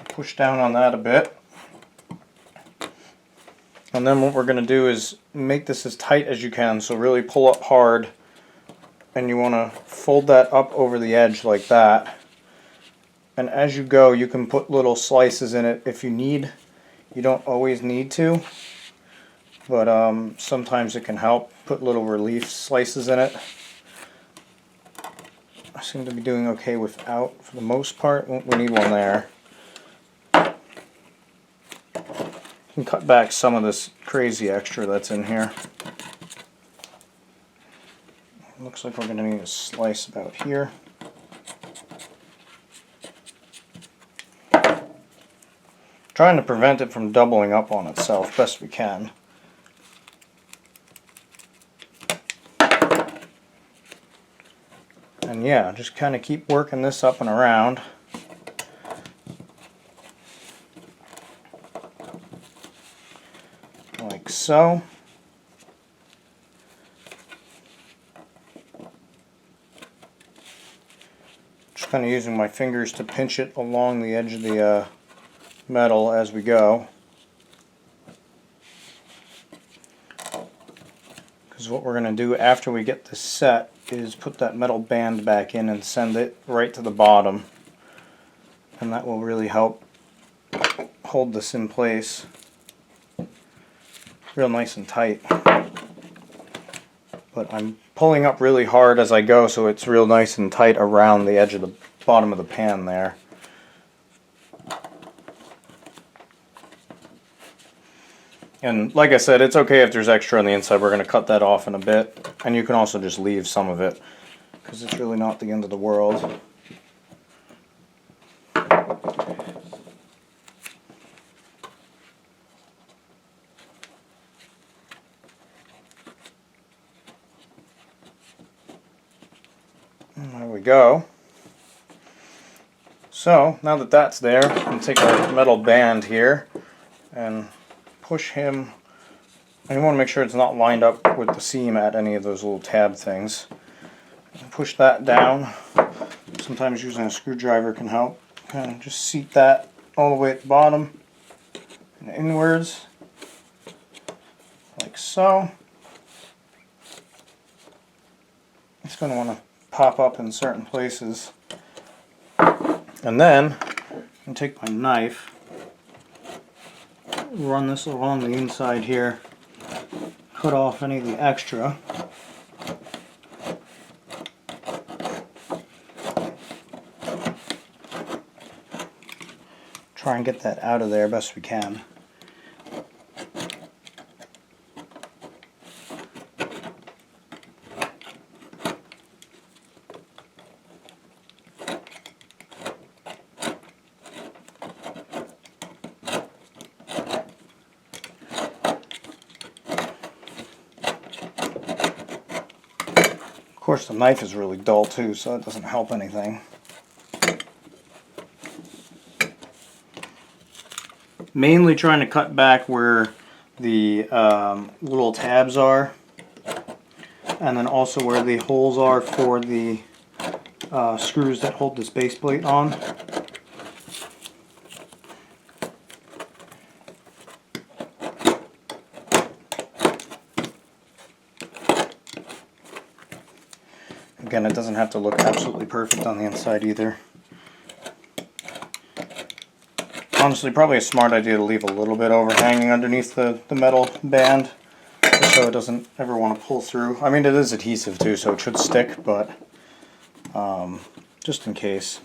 Push down on that a bit. And then what we're going to do is make this as tight as you can, so really pull up hard, and you want to fold that up over the edge like that. And as you go, you can put little slices in it if you need. You don't always need to, but sometimes it can help. Put little relief slices in it. I seem to be doing okay without for the most part. We need one there. Can cut back some of this crazy extra that's in here. Looks like we're going to need a slice about here. Trying to prevent it from doubling up on itself best we can. And yeah, just kind of keep working this up and around. Like so. Just kind of using my fingers to pinch it along the edge of the metal as we go. Because what we're going to do after we get this set is put that metal band back in and send it right to the bottom. And that will really help hold this in place. Real nice and tight. But I'm pulling up really hard as I go so it's real nice and tight around the edge of the bottom of the pan there. And like I said, it's okay if there's extra on the inside. We're going to cut that off in a bit. And you can also just leave some of it, because it's really not the end of the world. There we go. So now that that's there, I'm going to take our metal band here and push him. And you want to make sure it's not lined up with the seam at any of those little tab things. Push that down. Sometimes using a screwdriver can help. Kind of just seat that all the way at the bottom and inwards, like so. It's going to want to pop up in certain places. And then I'm going to take my knife, run this along the inside here, cut off any of the extra. Try and get that out of there best we can. Of course, the knife is really dull too, so it doesn't help anything. Mainly trying to cut back where the little tabs are, and then also where the holes are for the screws that hold this base plate on. Again, it doesn't have to look absolutely perfect on the inside either. Honestly, probably a smart idea to leave a little bit overhanging underneath the metal band, just so it doesn't ever want to pull through. I mean, it is adhesive too, so it should stick, but just in case.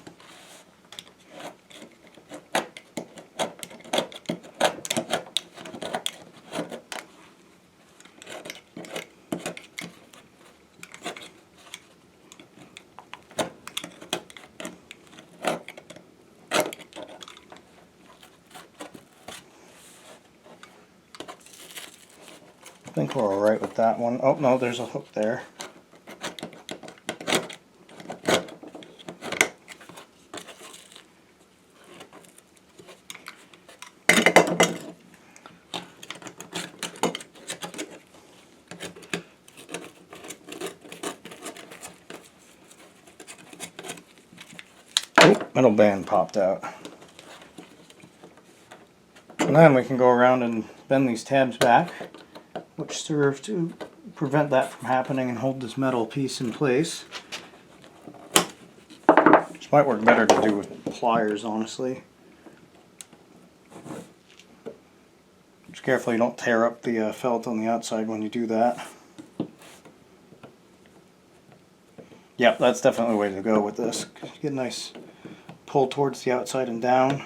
I think we're alright with that one. Oh no, there's a hook there. Oh, metal band popped out. And then we can go around and bend these tabs back, which serve to prevent that from happening and hold this metal piece in place. Which might work better to do with pliers, honestly. Just careful you don't tear up the felt on the outside when you do that. Yep, that's definitely the way to go with this. Get a nice pull towards the outside and down.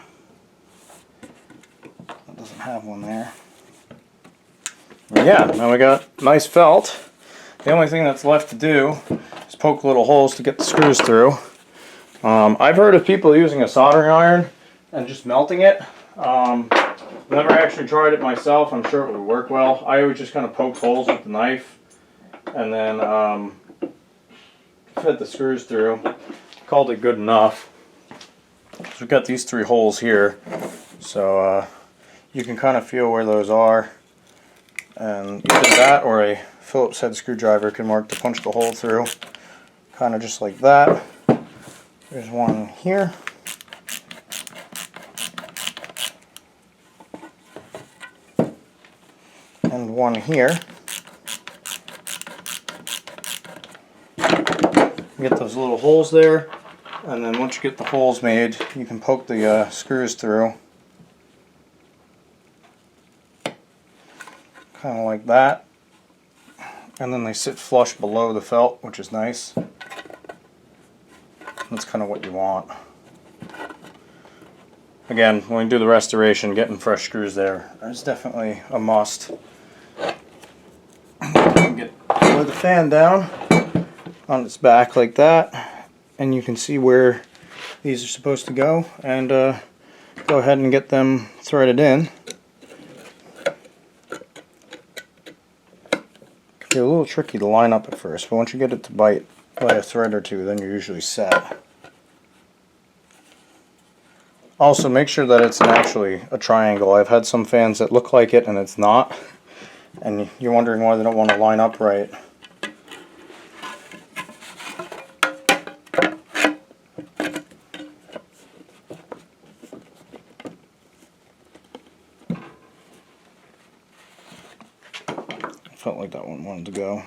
That doesn't have one there. Yeah, now we got nice felt. The only thing that's left to do is poke little holes to get the screws through. I've heard of people using a soldering iron and just melting it. Never actually tried it myself. I'm sure it would work well. I always just kind of poke holes with the knife and then fit the screws through. Called it good enough. So we've got these 3 holes here, so you can kind of feel where those are. And either that or a Phillips head screwdriver can work to punch the hole through. Kind of just like that. There's one here. And one here. Get those little holes there. And then once you get the holes made, you can poke the screws through. Kind of like that, and then they sit flush below the felt, which is nice. That's kind of what you want. Again, when we do the restoration, getting fresh screws there is definitely a must. Lay the fan down on its back like that, and you can see where these are supposed to go, and go ahead and get them threaded in. It's a little tricky to line up at first, but once you get it to bite by a thread or two, then you're usually set. Also, make sure that it's actually a triangle. I've had some fans that look like it and it's not, and you're wondering why they don't want to line up right. Felt like that one wanted to go.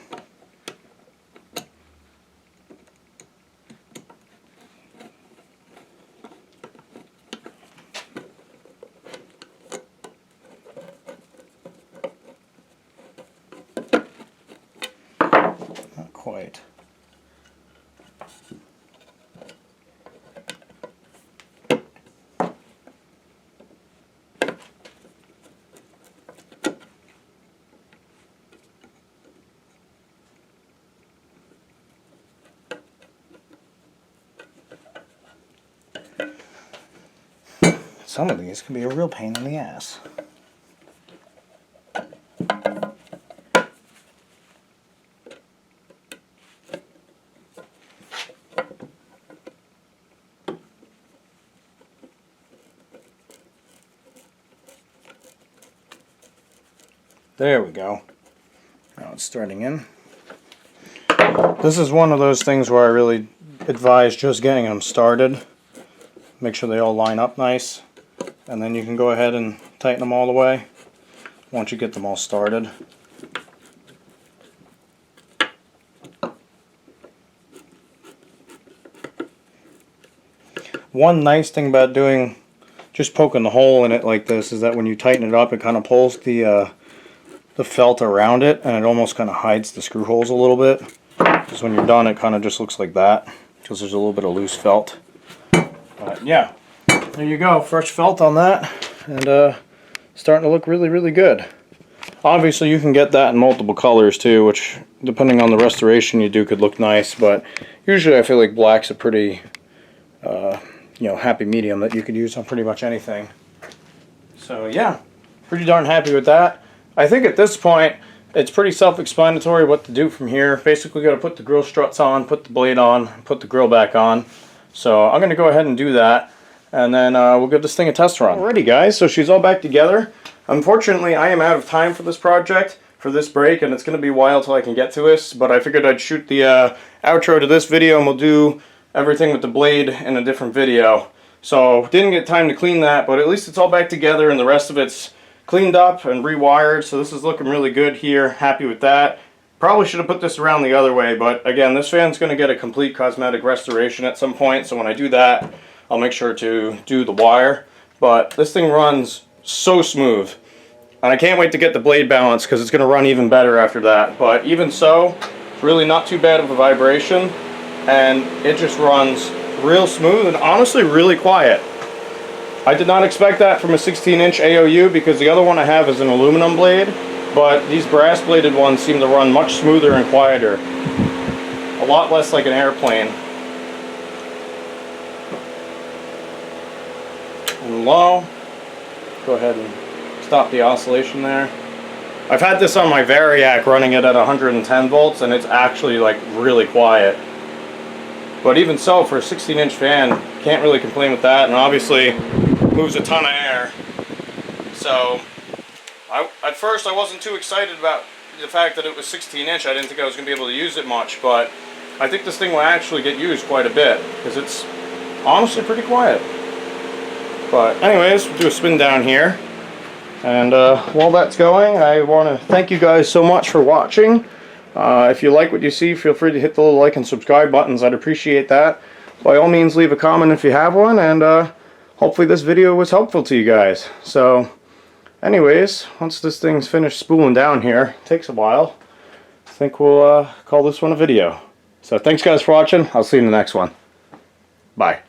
Not quite. Some of these can be a real pain in the ass. There we go. Now it's starting in. This is one of those things where I really advise just getting them started. Make sure they all line up nice, and then you can go ahead and tighten them all the way once you get them all started. One nice thing about just poking the hole in it like this is that when you tighten it up, it kind of pulls the felt around it, and it almost kind of hides the screw holes a little bit. Because when you're done, it kind of just looks like that, because there's a little bit of loose felt. But yeah, there you go, fresh felt on that, and starting to look really, really good. Obviously, you can get that in multiple colors too, which, depending on the restoration you do, could look nice. But usually, I feel like black's a pretty happy medium that you could use on pretty much anything. So yeah, pretty darn happy with that. I think at this point it's pretty self-explanatory what to do from here. Basically got to put the grill struts on, put the blade on, put the grill back on. So I'm going to go ahead and do that, and then we'll give this thing a test run. Alrighty guys, so she's all back together. Unfortunately, I am out of time for this project, for this break, and it's going to be a while till I can get to this, but I figured I'd shoot the outro to this video, and we'll do everything with the blade in a different video. So didn't get time to clean that, but at least it's all back together and the rest of it's cleaned up and rewired. So this is looking really good here. Happy with that. Probably should have put this around the other way, but again, this fan's going to get a complete cosmetic restoration at some point. So when I do that, I'll make sure to do the wire. But this thing runs so smooth, and I can't wait to get the blade balance because it's going to run even better after that. But even so, really not too bad of a vibration. And it just runs real smooth and honestly really quiet. I did not expect that from a 16-inch AOU because the other one I have is an aluminum blade, but these brass bladed ones seem to run much smoother and quieter. A lot less like an airplane. And low. Go ahead and stop the oscillation there. I've had this on my Variac running it at 110 volts and it's actually like really quiet. But even so, for a 16-inch fan, can't really complain with that, and obviously moves a ton of air. So, at first I wasn't too excited about the fact that it was 16-inch. I didn't think I was going to be able to use it much, but I think this thing will actually get used quite a bit, because it's honestly pretty quiet. But anyways, we'll do a spin down here. And while that's going, I want to thank you guys so much for watching. If you like what you see, feel free to hit the little like and subscribe buttons. I'd appreciate that. By all means, leave a comment if you have one, and hopefully this video was helpful to you guys. So, anyways, once this thing's finished spooling down here, it takes a while, I think we'll call this one a video. So thanks guys for watching. I'll see you in the next one. Bye.